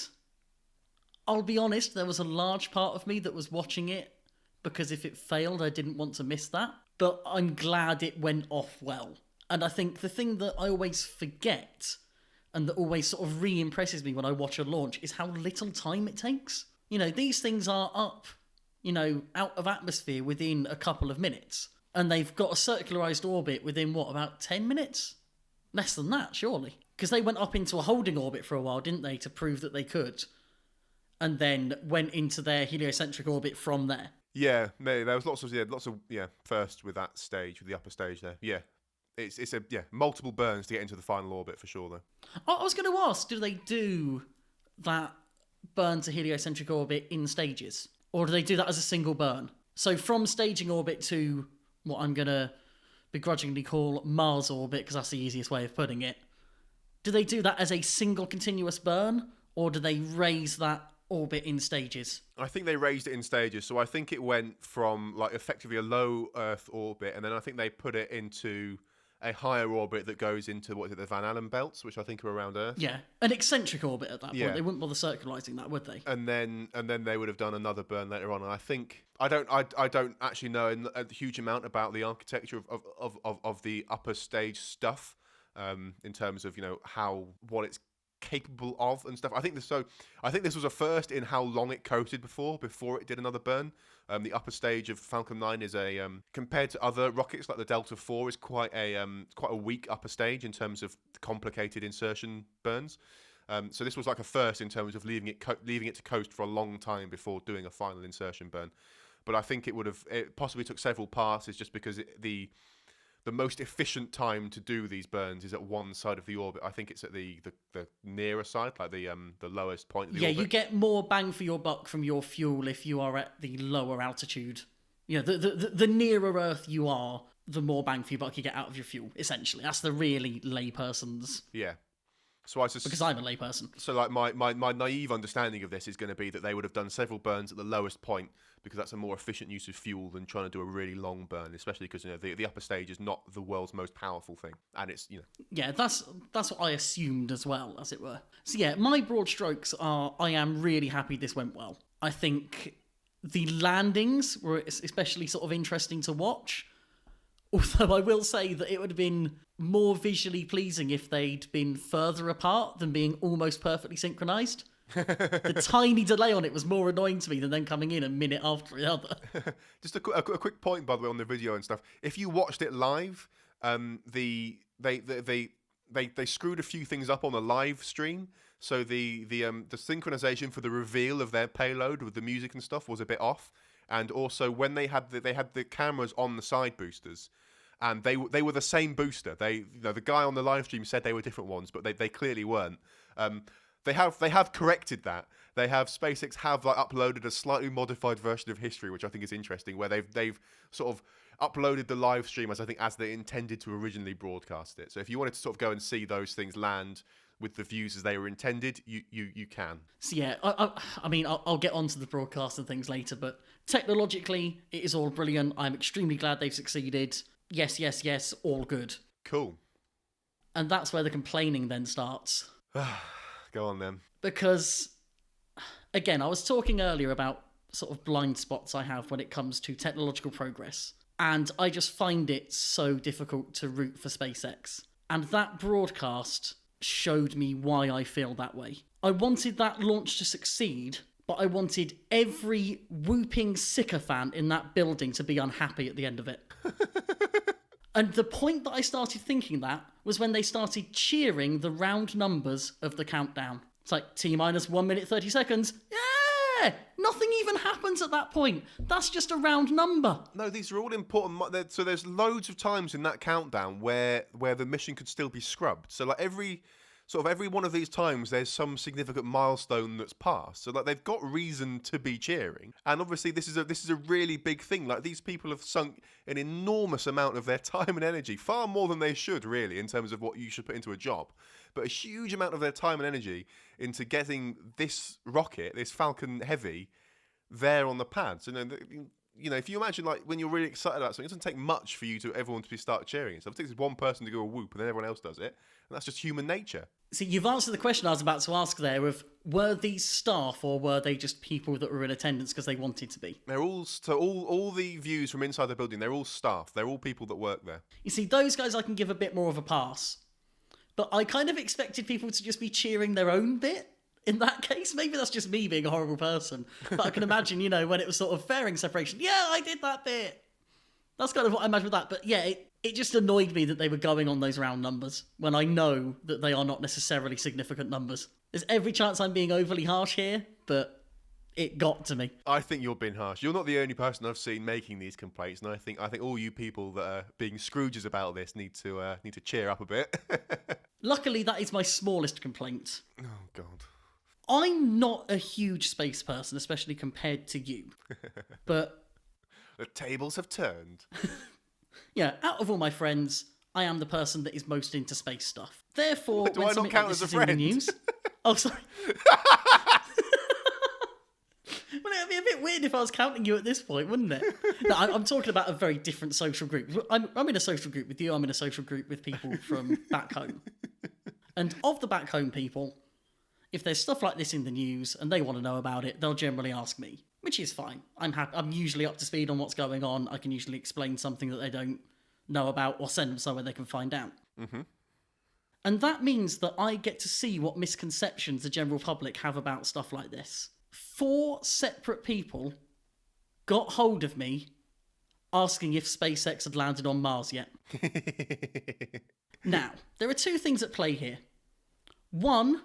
I'll be honest, there was a large part of me that was watching it because if it failed, I didn't want to miss that. But I'm glad it went off well. And I think the thing that I always forget and that always sort of re-impresses me when I watch a launch is how little time it takes. You know, these things are up, out of atmosphere within a couple of minutes. And they've got a circularized orbit within, about 10 minutes? Less than that, surely. Because they went up into a holding orbit for a while, didn't they, to prove that they could. And then went into their heliocentric orbit from there. Yeah, there was lots of first with that stage, with the upper stage there. Yeah. It's multiple burns to get into the final orbit for sure, though. I was going to ask, do they do that burn to heliocentric orbit in stages? Or do they do that as a single burn? So from staging orbit to what I'm going to begrudgingly call Mars orbit, because that's the easiest way of putting it, do they do that as a single continuous burn? Or do they raise that orbit in stages? I think they raised it in stages. So I think it went from effectively a low Earth orbit, and then I think they put it into a higher orbit that goes into, the Van Allen belts, which I think are around Earth. Yeah, an eccentric orbit at that point. They wouldn't bother circularizing that, would they? And then they would have done another burn later on. And I think I don't actually know a huge amount about the architecture of the upper stage stuff, in terms of what it's capable of and stuff. I think this was a first in how long it coasted before it did another burn. The upper stage of Falcon 9 is compared to other rockets like the Delta IV, is quite a weak upper stage in terms of complicated insertion burns. So this was like a first in terms of leaving it to coast for a long time before doing a final insertion burn. But I think it possibly took several passes just because the most efficient time to do these burns is at one side of the orbit. I think it's at the nearer side, like the lowest point of the orbit. Yeah, you get more bang for your buck from your fuel if you are at the lower altitude. The nearer Earth you are, the more bang for your buck you get out of your fuel, essentially. That's the really layperson's... Yeah. So because I'm a layperson. So my naive understanding of this is going to be that they would have done several burns at the lowest point because that's a more efficient use of fuel than trying to do a really long burn, especially because the upper stage is not the world's most powerful thing, and it's Yeah, that's what I assumed as well, as it were. So yeah, my broad strokes are I am really happy this went well. I think the landings were especially sort of interesting to watch. Although I will say that it would have been more visually pleasing if they'd been further apart than being almost perfectly synchronised. The tiny delay on it was more annoying to me than them coming in a minute after the other. Just a quick point, by the way, on the video and stuff. If you watched it live, they screwed a few things up on the live stream. So the synchronization for the reveal of their payload with the music and stuff was a bit off. And also when they had the cameras on the side boosters, and they were the same booster. The guy on the live stream said they were different ones, but they clearly weren't. They have corrected that. SpaceX have uploaded a slightly modified version of history, which I think is interesting, where they've sort of uploaded the live stream as they intended to originally broadcast it. So if you wanted to sort of go and see those things land with the views as they were intended, you can. So yeah, I mean, I'll get onto the broadcast and things later, but technologically, it is all brilliant. I'm extremely glad they've succeeded. Yes, all good. Cool. And that's where the complaining then starts. Go on then. Because, again, I was talking earlier about sort of blind spots I have when it comes to technological progress. And I just find it so difficult to root for SpaceX. And that broadcast showed me why I feel that way. I wanted that launch to succeed, but I wanted every whooping sycophant in that building to be unhappy at the end of it. And the point that I started thinking that was when they started cheering the round numbers of the countdown. It's like T-minus 1 minute 30 seconds. there. Nothing even happens at that point. That's just a round number. No, these are all important. So there's loads of times in that countdown where the mission could still be scrubbed. So like every one of these times, there's some significant milestone that's passed. So like they've got reason to be cheering. And obviously this is a really big thing. Like these people have sunk an enormous amount of their time and energy, far more than they should really, in terms of what you should put into a job. But a huge amount of their time and energy into getting this rocket, this Falcon Heavy, there on the pads. If you imagine like when you're really excited about something, it doesn't take much for everyone to start cheering. So it takes one person to go a whoop, and then everyone else does it, and that's just human nature. See, you've answered the question I was about to ask there of, were these staff or were they just people that were in attendance because they wanted to be? They're all the views from inside the building, they're all staff. They're all people that work there. You see, those guys I can give a bit more of a pass. But I kind of expected people to just be cheering their own bit. In that case, maybe that's just me being a horrible person. But I can imagine, when it was sort of fairing separation, yeah, I did that bit. That's kind of what I imagine with that. But yeah, it just annoyed me that they were going on those round numbers when I know that they are not necessarily significant numbers. There's every chance I'm being overly harsh here, but it got to me. I think you're being harsh. You're not the only person I've seen making these complaints, and I think all you people that are being Scrooges about this need to cheer up a bit. Luckily, that is my smallest complaint. Oh God. I'm not a huge space person, especially compared to you. But the tables have turned. Yeah, out of all my friends, I am the person that is most into space stuff. Therefore, Do when I not something count like this as a is in the friend? news, oh sorry. Well, it'd be a bit weird if I was counting you at this point, wouldn't it? No, I'm talking about a very different social group. I'm in a social group with you. I'm in a social group with people from back home. And of the back home people, if there's stuff like this in the news and they want to know about it, they'll generally ask me, which is fine. I'm happy. I'm usually up to speed on what's going on. I can usually explain something that they don't know about or send them somewhere they can find out. Mm-hmm. And that means that I get to see what misconceptions the general public have about stuff like this. 4 separate people got hold of me asking if SpaceX had landed on Mars yet. Now, there are 2 things at play here. One,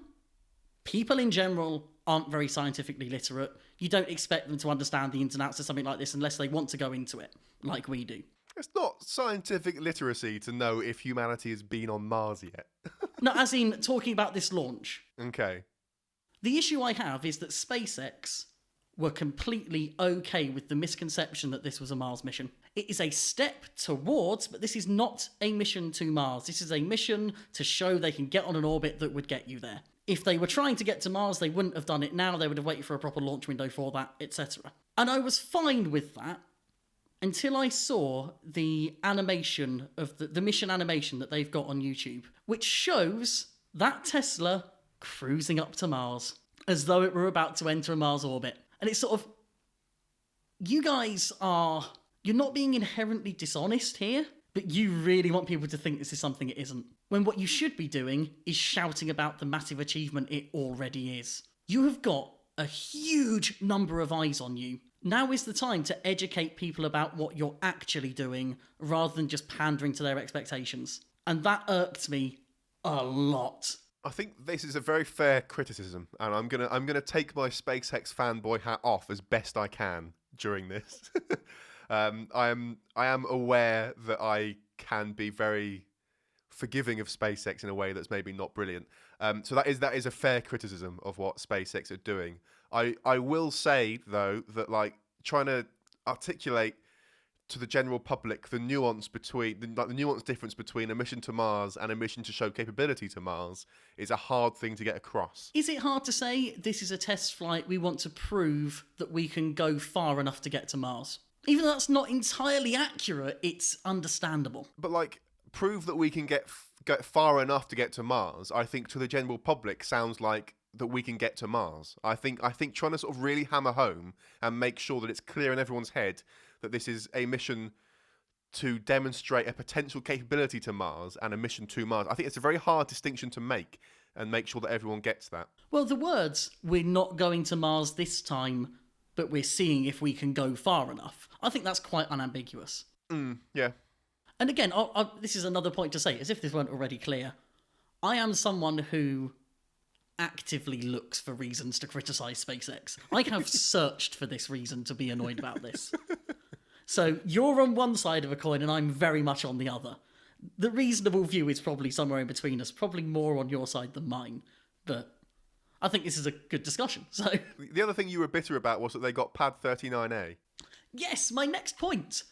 people in general aren't very scientifically literate. You don't expect them to understand the ins and outs of something like this unless they want to go into it, like we do. It's not scientific literacy to know if humanity has been on Mars yet. No, as in talking about this launch. Okay. The issue I have is that SpaceX were completely okay with the misconception that this was a Mars mission. It is a step towards, but this is not a mission to Mars. This is a mission to show they can get on an orbit that would get you there. If they were trying to get to Mars, they wouldn't have done it now. They would have waited for a proper launch window for that, etc. And I was fine with that until I saw the animation of the mission animation that they've got on YouTube, which shows that Tesla cruising up to Mars as though it were about to enter a Mars orbit. And it's sort of, you guys you're not being inherently dishonest here, but you really want people to think this is something it isn't. When what you should be doing is shouting about the massive achievement it already is. You have got a huge number of eyes on you. Now is the time to educate people about what you're actually doing rather than just pandering to their expectations. And that irked me a lot. I think this is a very fair criticism, and I'm gonna take my SpaceX fanboy hat off as best I can during this. I am aware that I can be very forgiving of SpaceX in a way that's maybe not brilliant. So that is a fair criticism of what SpaceX are doing. I will say though that like trying to articulate to the general public the nuance between the nuance difference between a mission to Mars and a mission to show capability to Mars is a hard thing to get across. Is it hard to say this is a test flight? We want to prove that we can go far enough to get to Mars. Even though that's not entirely accurate, it's understandable. But like prove that we can get far enough to get to Mars, I think to the general public sounds like that we can get to Mars. I think trying to sort of really hammer home and make sure that it's clear in everyone's head that this is a mission to demonstrate a potential capability to Mars and a mission to Mars. I think it's a very hard distinction to make and make sure that everyone gets that. Well, the words, we're not going to Mars this time, but we're seeing if we can go far enough, I think that's quite unambiguous. Yeah. And again, this is another point to say, as if this weren't already clear. I am someone who actively looks for reasons to criticize SpaceX. I have searched for this reason to be annoyed about this. So you're on one side of a coin and I'm very much on the other. The reasonable view is probably somewhere in between us, probably more on your side than mine. But I think this is a good discussion. So The other thing you were bitter about was that they got Pad 39A. yes, my next point.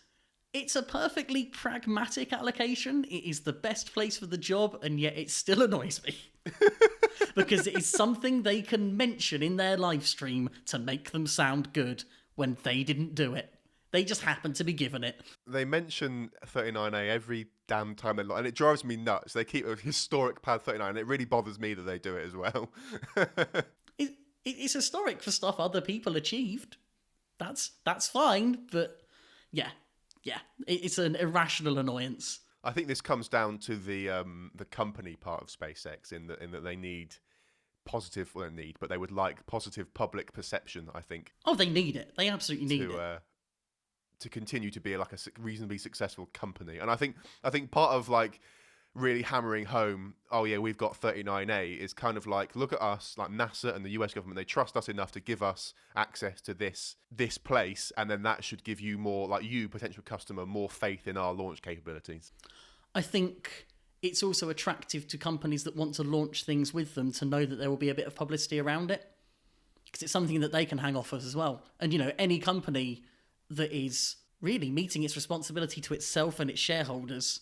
It's a perfectly pragmatic allocation. It is the best place for the job, and yet it still annoys me. Because it is something they can mention in their live stream to make them sound good when they didn't do it. They just happened to be given it. They mention 39A every damn time and it drives me nuts. They keep a historic Pad 39, and it really bothers me that they do it as well. It's historic for stuff other people achieved. That's fine, but yeah, it's an irrational annoyance. I think this comes down to the company part of SpaceX in that they need positive, well, they need, but they would like positive public perception. I think. Oh, they need it. They absolutely need it. To continue to be like a reasonably successful company. And I think part of like really hammering home, oh yeah, we've got 39A is kind of like, look at us, like NASA and the US government, they trust us enough to give us access to this place, and then that should give you more, like you, potential customer, more faith in our launch capabilities. I think it's also attractive to companies that want to launch things with them to know that there will be a bit of publicity around it, because it's something that they can hang off of as well. And, you know, any company that is really meeting its responsibility to itself and its shareholders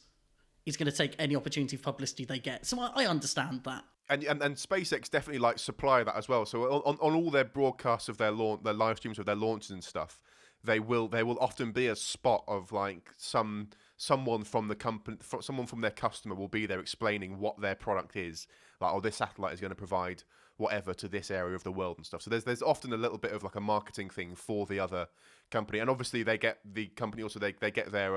is going to take any opportunity of publicity they get. So I understand that. And SpaceX definitely like supply that as well. So on all their broadcasts of their launch, their live streams of their launches and stuff, there will often be a spot of like someone from the company, someone from their customer will be there explaining what their product is. Like, oh, this satellite is going to provide whatever to this area of the world and stuff. So there's often a little bit of like a marketing thing for the other company, and obviously they get the company also they get their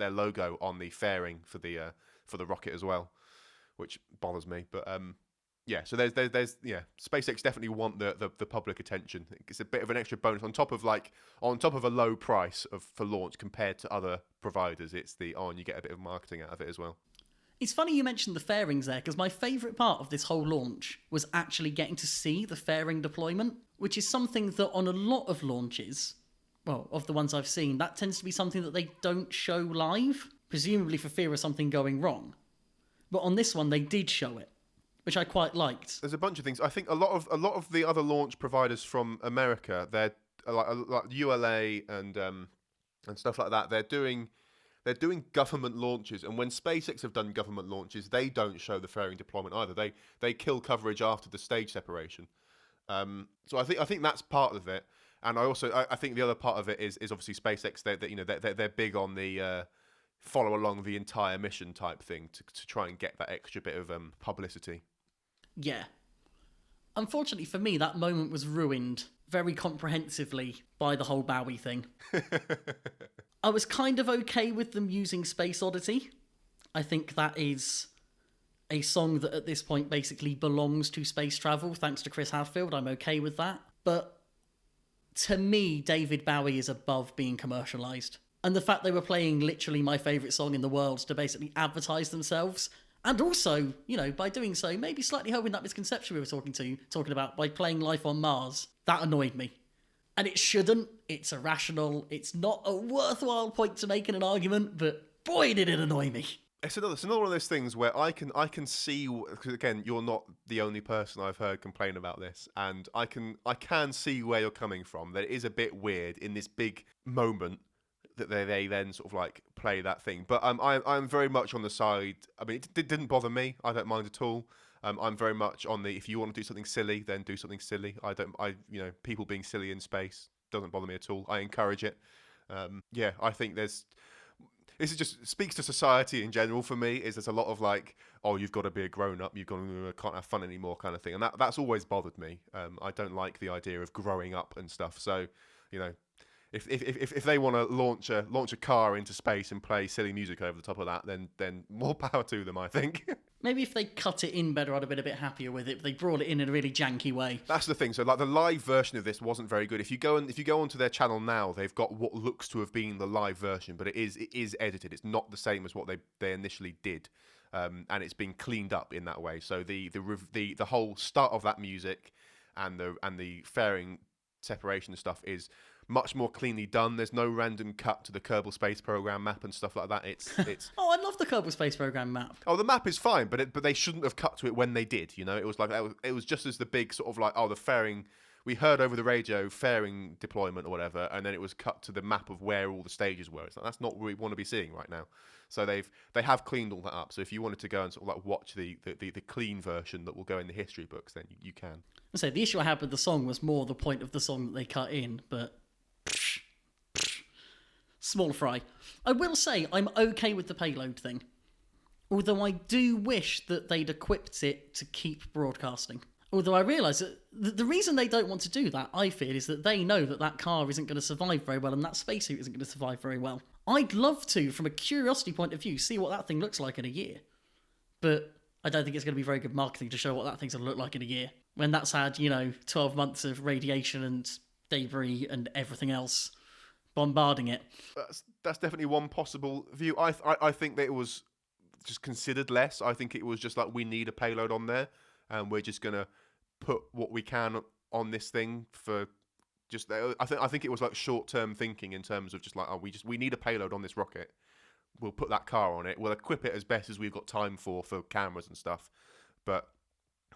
logo on the fairing for the rocket as well, which bothers me. But yeah, so there's SpaceX definitely want the public attention. It's a bit of an extra bonus on top of a low price for launch compared to other providers. It's and you get a bit of marketing out of it as well. It's funny you mentioned the fairings there, because my favourite part of this whole launch was actually getting to see the fairing deployment, which is something that on a lot of launches, well, of the ones I've seen, that tends to be something that they don't show live, presumably for fear of something going wrong. But on this one, they did show it, which I quite liked. There's a bunch of things. I think a lot of the other launch providers from America, they're like ULA and stuff like that. They're doing government launches, and when SpaceX have done government launches, they don't show the fairing deployment either. They kill coverage after the stage separation. So I think that's part of it, and I think the other part of it is obviously SpaceX. They're big on the follow along the entire mission type thing to try and get that extra bit of publicity. Yeah. Unfortunately for me, that moment was ruined very comprehensively by the whole Bowie thing. I was kind of okay with them using Space Oddity. I think that is a song that at this point basically belongs to space travel, thanks to Chris Hadfield. I'm okay with that. But to me, David Bowie is above being commercialised. And the fact they were playing literally my favourite song in the world to basically advertise themselves, and also, you know, by doing so, maybe slightly hoping that misconception we were talking about by playing Life on Mars, that annoyed me. And it shouldn't. It's irrational. It's not a worthwhile point to make in an argument, but boy, did it annoy me. It's another one of those things where I can see, because again, you're not the only person I've heard complain about this, and I can see where you're coming from. That it is a bit weird in this big moment that they then sort of like play that thing. But I'm very much on the side. I mean, it didn't bother me. I don't mind at all. I'm very much on the, if you want to do something silly, then do something silly. People being silly in space doesn't bother me at all. I encourage it. I think this is just speaks to society in general for me. Is there's a lot of like, oh, you've got to be a grown up, can't have fun anymore kind of thing, and that's always bothered me. I don't like the idea of growing up and stuff. So, you know, if they want to launch a car into space and play silly music over the top of that, then more power to them, I think. Maybe if they cut it in better, I'd have been a bit happier with it. But they brought it in a really janky way. That's the thing. So like the live version of this wasn't very good. If you go onto their channel now, they've got what looks to have been the live version, but it is edited. It's not the same as what they initially did, and it's been cleaned up in that way. So the whole start of that music and the fairing separation stuff is much more cleanly done. There's no random cut to the Kerbal Space Program map and stuff like that. It's Oh, I love the Kerbal Space Program map. oh, the map is fine, but they shouldn't have cut to it when they did. You know, it was like it was just as the big sort of like, oh, the fairing. We heard over the radio fairing deployment or whatever, and then it was cut to the map of where all the stages were. It's like, that's not what we want to be seeing right now. So they have cleaned all that up. So if you wanted to go and sort of like watch the clean version that will go in the history books, then you can. So the issue I had with the song was more the point of the song that they cut in, but small fry. I will say I'm okay with the payload thing, although I do wish that they'd equipped it to keep broadcasting. Although I realise that the reason they don't want to do that, I feel, is that they know that car isn't going to survive very well and that spacesuit isn't going to survive very well. I'd love to, from a curiosity point of view, see what that thing looks like in a year. But I don't think it's going to be very good marketing to show what that thing's going to look like in a year. When that's had, 12 months of radiation and debris and everything else bombarding it. That's definitely one possible view. I think that it was just considered less. I think it was just like, we need a payload on there, and we're just gonna put what we can on this thing for just. I think it was like short-term thinking in terms of just like, oh, we need a payload on this rocket. We'll put that car on it. We'll equip it as best as we've got time for cameras and stuff. But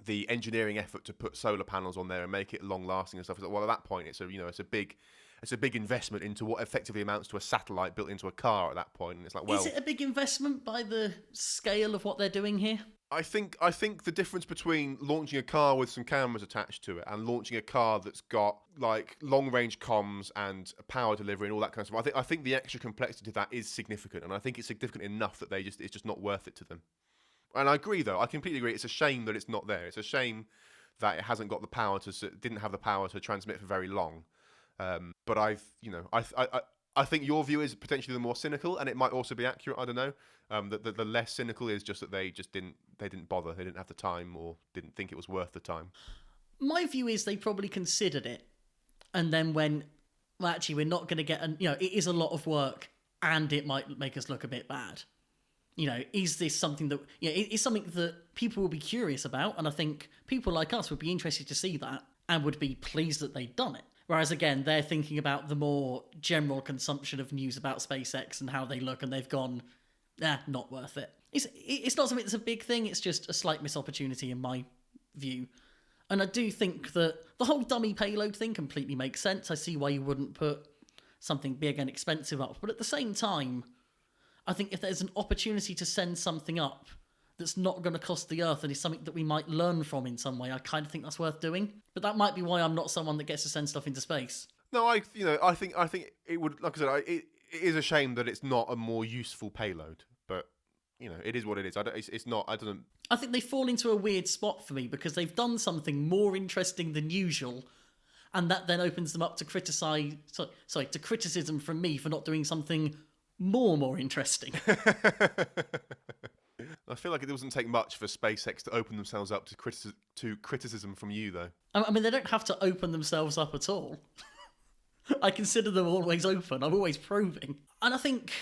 the engineering effort to put solar panels on there and make it long-lasting and stuff is like, well, at that point, it's a big investment into what effectively amounts to a satellite built into a car at that point. And it's like, well, is it a big investment by the scale of what they're doing here? I think the difference between launching a car with some cameras attached to it and launching a car that's got like long range comms and power delivery and all that kind of stuff, I think the extra complexity of that is significant, and I think it's significant enough that it's just not worth it to them. And I agree, though. I completely agree. It's a shame that it's not there. It's a shame that it hasn't got the power didn't have the power to transmit for very long. But I think your view is potentially the more cynical, and it might also be accurate. I don't know. The less cynical is just that they didn't bother. They didn't have the time, or didn't think it was worth the time. My view is they probably considered it, and then when, well, actually, we're not going to get, it is a lot of work, and it might make us look a bit bad. Is this something that, it's something that people will be curious about, and I think people like us would be interested to see that and would be pleased that they'd done it. Whereas, again, they're thinking about the more general consumption of news about SpaceX and how they look, and they've gone, not worth it. It's not something that's a big thing, it's just a slight missed opportunity in my view. And I do think that the whole dummy payload thing completely makes sense. I see why you wouldn't put something big and expensive up. But at the same time, I think if there's an opportunity to send something up that's not going to cost the Earth and is something that we might learn from in some way, I kind of think that's worth doing. But that might be why I'm not someone that gets to send stuff into space. No, I think it would, like I said, it is a shame that it's not a more useful payload. But it is what it is. It's not. I think they fall into a weird spot for me because they've done something more interesting than usual, and that then opens them up to criticism from me for not doing something more interesting. I feel like it doesn't take much for SpaceX to open themselves up to criticism from you, though. I mean, they don't have to open themselves up at all. I consider them always open. I'm always probing. And I think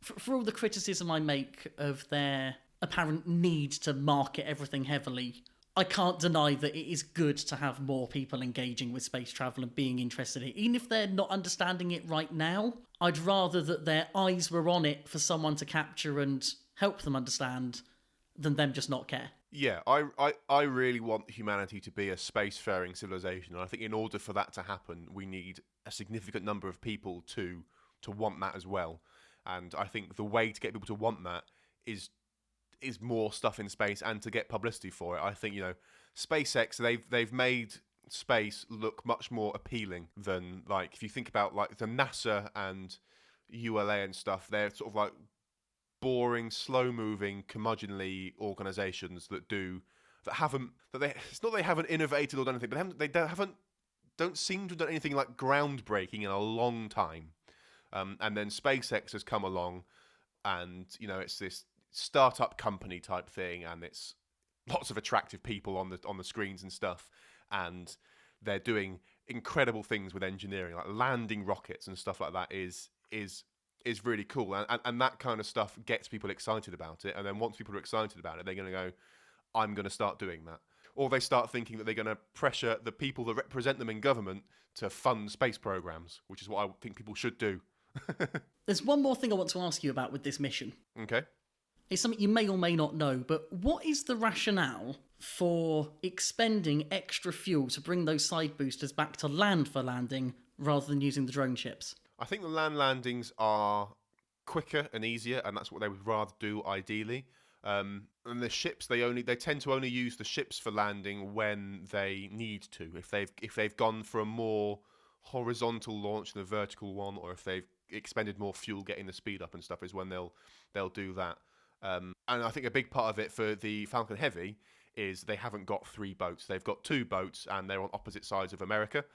for all the criticism I make of their apparent need to market everything heavily, I can't deny that it is good to have more people engaging with space travel and being interested in it. Even if they're not understanding it right now, I'd rather that their eyes were on it for someone to capture and help them understand than them just not care. Yeah, I really want humanity to be a spacefaring civilization, and I think in order for that to happen, we need a significant number of people to want that as well. And I think the way to get people to want that is more stuff in space and to get publicity for it. I think SpaceX, they've made space look much more appealing than, like, if you think about like the NASA and ULA and stuff, they're sort of like boring, slow-moving, curmudgeonly organisations it's not they haven't innovated or done anything, but they don't seem to have done anything like groundbreaking in a long time. And then SpaceX has come along, and it's this startup company type thing, and it's lots of attractive people on the screens and stuff, and they're doing incredible things with engineering, like landing rockets and stuff like that is really cool, and that kind of stuff gets people excited about it. And then once people are excited about it, they're going to go, I'm going to start doing that. Or they start thinking that they're going to pressure the people that represent them in government to fund space programs, which is what I think people should do. There's one more thing I want to ask you about with this mission. Okay. It's something you may or may not know, but what is the rationale for expending extra fuel to bring those side boosters back to land for landing rather than using the drone ships? I think the land landings are quicker and easier, and that's what they would rather do ideally. And the ships, they tend to only use the ships for landing when they need to. If they've gone for a more horizontal launch than a vertical one, or if they've expended more fuel getting the speed up and stuff, is when they'll do that. And I think a big part of it for the Falcon Heavy is they haven't got 3 boats. They've got 2 boats, and they're on opposite sides of America.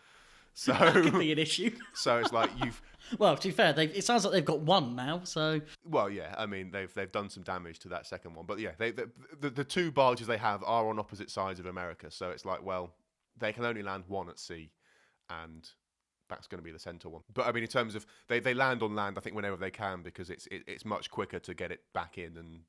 So that could be an issue. So it's like you've. Well, to be fair, it sounds like they've got 1 now. So. Well, yeah. I mean, they've done some damage to that second one, but yeah, the 2 barges they have are on opposite sides of America. So it's like, well, they can only land 1 at sea, and that's going to be the centre one. But I mean, in terms of they land on land, I think whenever they can, because it's much quicker to get it back in, and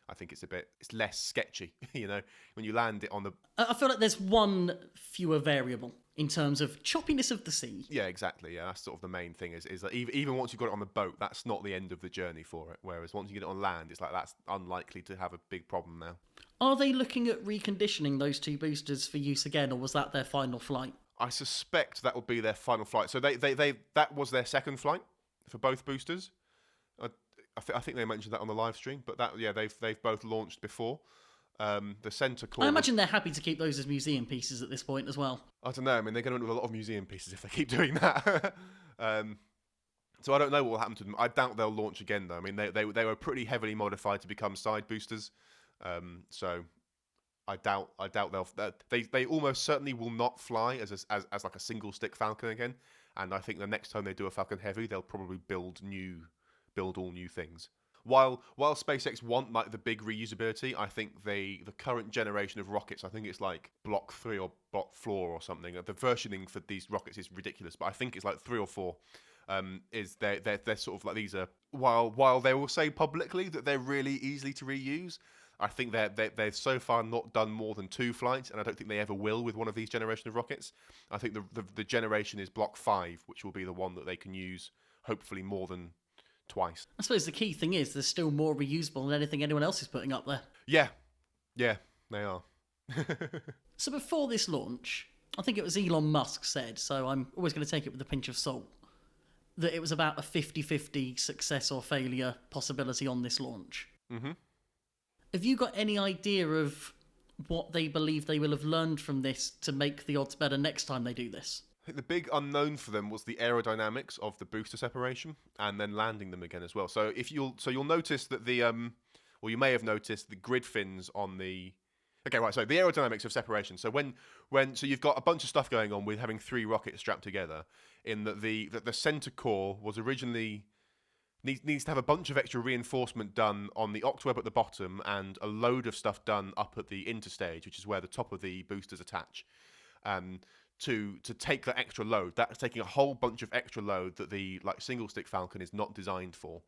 I think it's less sketchy. When you land it on the. I feel like there's 1 fewer variable in terms of choppiness of the sea. Yeah, exactly. Yeah, that's sort of the main thing. Is that even once you've got it on the boat, that's not the end of the journey for it. Whereas once you get it on land, it's like that's unlikely to have a big problem now. Are they looking at reconditioning those 2 boosters for use again, or was that their final flight? I suspect that will be their final flight. So they that was their second flight for both boosters. I think they mentioned that on the live stream, but they've both launched before. The centre core. I imagine they're happy to keep those as museum pieces at this point as well. I don't know. I mean, they're going to end with a lot of museum pieces if they keep doing that. So I don't know what will happen to them. I doubt they'll launch again, though. I mean, they were pretty heavily modified to become side boosters. So I doubt they'll. They almost certainly will not fly as like a single stick Falcon again. And I think the next time they do a Falcon Heavy, they'll probably build all new things. While SpaceX want like the big reusability, I think the current generation of rockets, I think it's like Block 3 or Block 4 or something. The versioning for these rockets is ridiculous, but I think it's like 3 or 4. Is they're sort of like these are while they will say publicly that they're really easily to reuse, I think they've so far not done more than 2 flights, and I don't think they ever will with one of these generation of rockets. I think the generation is Block 5, which will be the one that they can use hopefully more than twice. I suppose the key thing is they're still more reusable than anything anyone else is putting up there. Yeah, they are. So before this launch, I think it was Elon Musk said, so I'm always going to take it with a pinch of salt, that it was about a 50-50 success or failure possibility on this launch. Mm-hmm. Have you got any idea of what they believe they will have learned from this to make the odds better next time they do this? I think the big unknown for them was the aerodynamics of the booster separation and then landing them again as well. So you'll notice that you may have noticed the grid fins on the. Okay, right. So the aerodynamics of separation. So so you've got a bunch of stuff going on with having 3 rockets strapped together. In that the center core was originally needs to have a bunch of extra reinforcement done on the octaweb at the bottom and a load of stuff done up at the interstage, which is where the top of the boosters attach. To take that extra load, that's taking a whole bunch of extra load that the single stick Falcon is not designed for.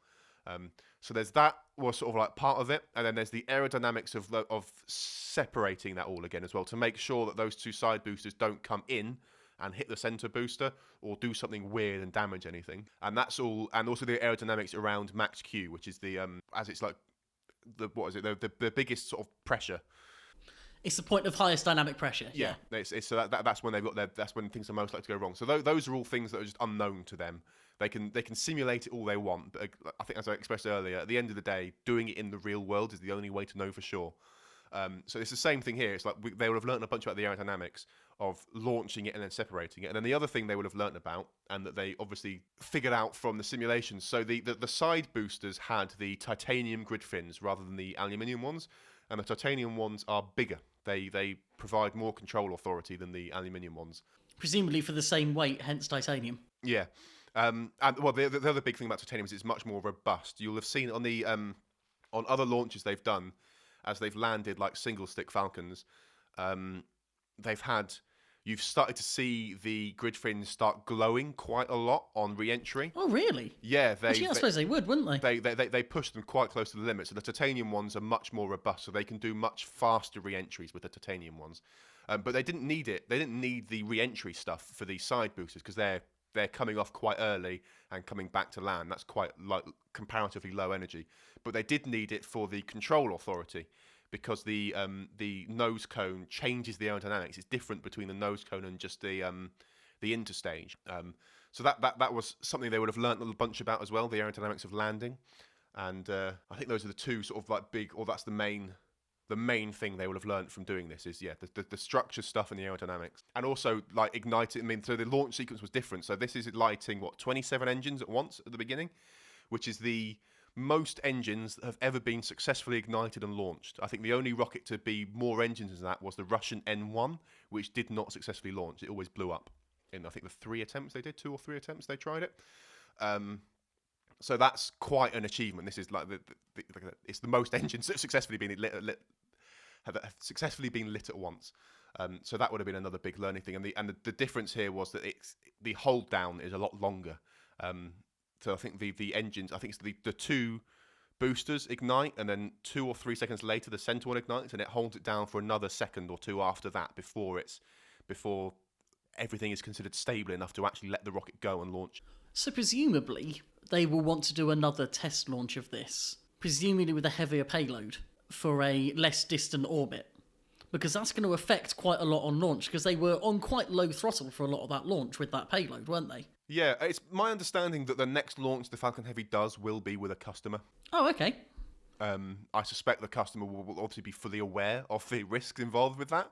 So there's that was sort of like part of it, and then there's the aerodynamics of separating that all again as well to make sure that those 2 side boosters don't come in and hit the center booster or do something weird and damage anything. And that's all, and also the aerodynamics around max Q, which is the as it's like the biggest sort of pressure. It's the point of highest dynamic pressure. Yeah. So that's when that's when things are most likely to go wrong. So those are all things that are just unknown to them. They can simulate it all they want, but I think, as I expressed earlier, at the end of the day, doing it in the real world is the only way to know for sure. So it's the same thing here. It's like they would have learned a bunch about the aerodynamics of launching it and then separating it. And then the other thing they would have learned about, and that they obviously figured out from the simulations, so the side boosters had the titanium grid fins rather than the aluminium ones, and the titanium ones are bigger. They provide more control authority than the aluminium ones. Presumably for the same weight, hence titanium. Yeah. And well, the other big thing about titanium is it's much more robust. You'll have seen on On other launches they've done, as they've landed like single stick Falcons, they've had. You've started to see the grid fins start glowing quite a lot on re-entry. Oh, really? Yeah, Actually, I suppose they would, wouldn't they? they push them quite close to the limit. So the titanium ones are much more robust, so they can do much faster re-entries with the titanium ones. But they didn't need it. They didn't need the re-entry stuff for these side boosters because they're coming off quite early and coming back to land. That's quite comparatively low energy. But they did need it for the control authority, because the nose cone changes the aerodynamics. It's different between the nose cone and just the interstage. So that was something they would have learnt a bunch about as well, the aerodynamics of landing. And I think those are the two sort of like big, or that's the main thing they will have learnt from doing this is the structure stuff and the aerodynamics, and also like igniting. I mean, so the launch sequence was different. So this is lighting 27 engines at once at the beginning, which is the most engines that have ever been successfully ignited and launched. I think the only rocket to be more engines than that was the Russian N1, which did not successfully launch. It always blew up in, I think, the 2 or 3 attempts they tried it. So that's quite an achievement. This is like it's the most engines that have successfully been lit at once. So that would have been another big learning thing. And the difference here was that the hold down is a lot longer. So I think the engines, I think it's the 2 boosters ignite, and then 2 or 3 seconds later the center one ignites, and it holds it down for another second or 2 after that before everything is considered stable enough to actually let the rocket go and launch. So presumably they will want to do another test launch of this, presumably with a heavier payload for a less distant orbit, because that's going to affect quite a lot on launch, because they were on quite low throttle for a lot of that launch with that payload, weren't they? Yeah, it's my understanding that the next launch the Falcon Heavy does will be with a customer. Oh, okay. I suspect the customer will obviously be fully aware of the risks involved with that.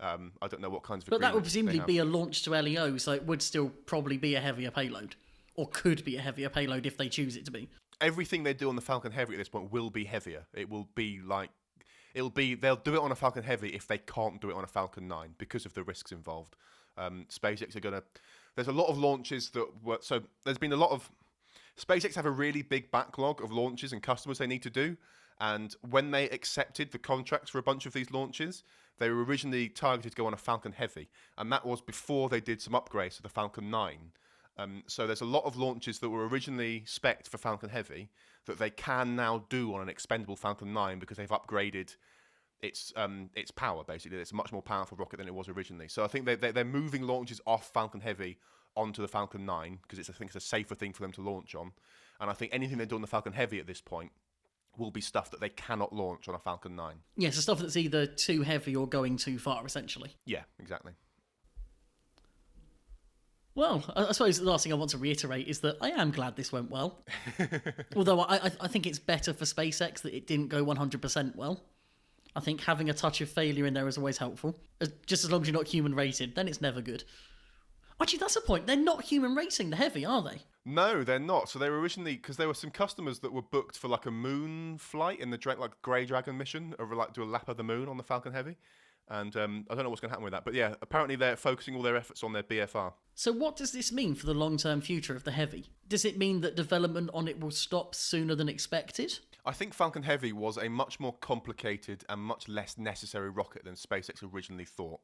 I don't know what kinds of. But that would presumably be a launch to LEO, so it would still probably be a heavier payload, or could be a heavier payload if they choose it to be. Everything they do on the Falcon Heavy at this point will be heavier. It will be like, they'll do it on a Falcon Heavy if they can't do it on a Falcon 9 because of the risks involved. SpaceX are going to. There's a lot of launches that were. So there's been a lot of. SpaceX have a really big backlog of launches and customers they need to do. And when they accepted the contracts for a bunch of these launches, they were originally targeted to go on a Falcon Heavy. And that was before they did some upgrades to the Falcon 9. So there's a lot of launches that were originally spec'd for Falcon Heavy that they can now do on an expendable Falcon 9 because they've upgraded its power, basically. It's a much more powerful rocket than it was originally. So I think they're moving launches off Falcon Heavy onto the Falcon 9 because I think it's a safer thing for them to launch on. And I think anything they do on the Falcon Heavy at this point will be stuff that they cannot launch on a Falcon 9. Yeah, so stuff that's either too heavy or going too far, essentially. Yeah, exactly. Well, I suppose the last thing I want to reiterate is that I am glad this went well. Although I think it's better for SpaceX that it didn't go 100% well. I think having a touch of failure in there is always helpful. Just as long as you're not human rated, then it's never good. Actually, that's the point. They're not human racing the Heavy, are they? No, they're not. So they were originally, because there were some customers that were booked for like a moon flight in the Grey Dragon mission, over like do a lap of the moon on the Falcon Heavy. And I don't know what's going to happen with that. But yeah, apparently they're focusing all their efforts on their BFR. So what does this mean for the long-term future of the Heavy? Does it mean that development on it will stop sooner than expected? I think Falcon Heavy was a much more complicated and much less necessary rocket than SpaceX originally thought.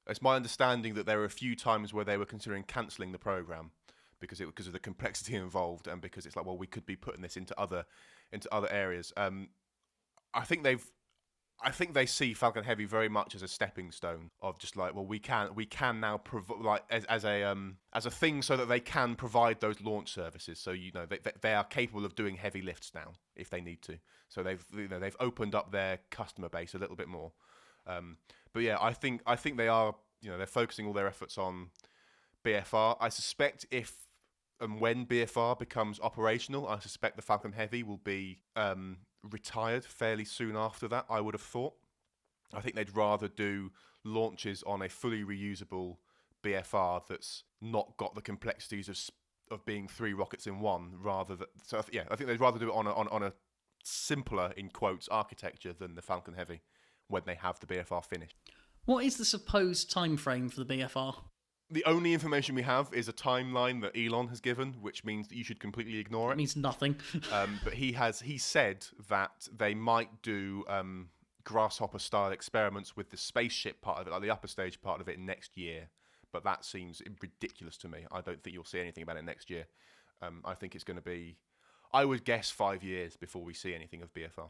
It's my understanding that there were a few times where they were considering cancelling the program because of the complexity involved and because it's like, well, we could be putting this into other areas. I think they see Falcon Heavy very much as a stepping stone of just like, well, we can now provide as a thing so that they can provide those launch services. So they are capable of doing heavy lifts now if they need to. So they've opened up their customer base a little bit more. But yeah, I think they are they're focusing all their efforts on BFR. I suspect if and when BFR becomes operational, I suspect the Falcon Heavy will be retired fairly soon after that, I would have thought. I think they'd rather do launches on a fully reusable BFR that's not got the complexities of being 3 rockets in one, rather than. So yeah, I think they'd rather do it on a simpler, in quotes, architecture than the Falcon Heavy when they have the BFR finished. What is the supposed time frame for the BFR? The only information we have is a timeline that Elon has given, which means that you should completely ignore It it. means nothing. But he said that they might do grasshopper style experiments with the spaceship part of it, like the upper stage part of it, next year. But that seems ridiculous to me. I don't think you'll see anything about it next year. I think it's going to be, I would guess, 5 years before we see anything of BFR.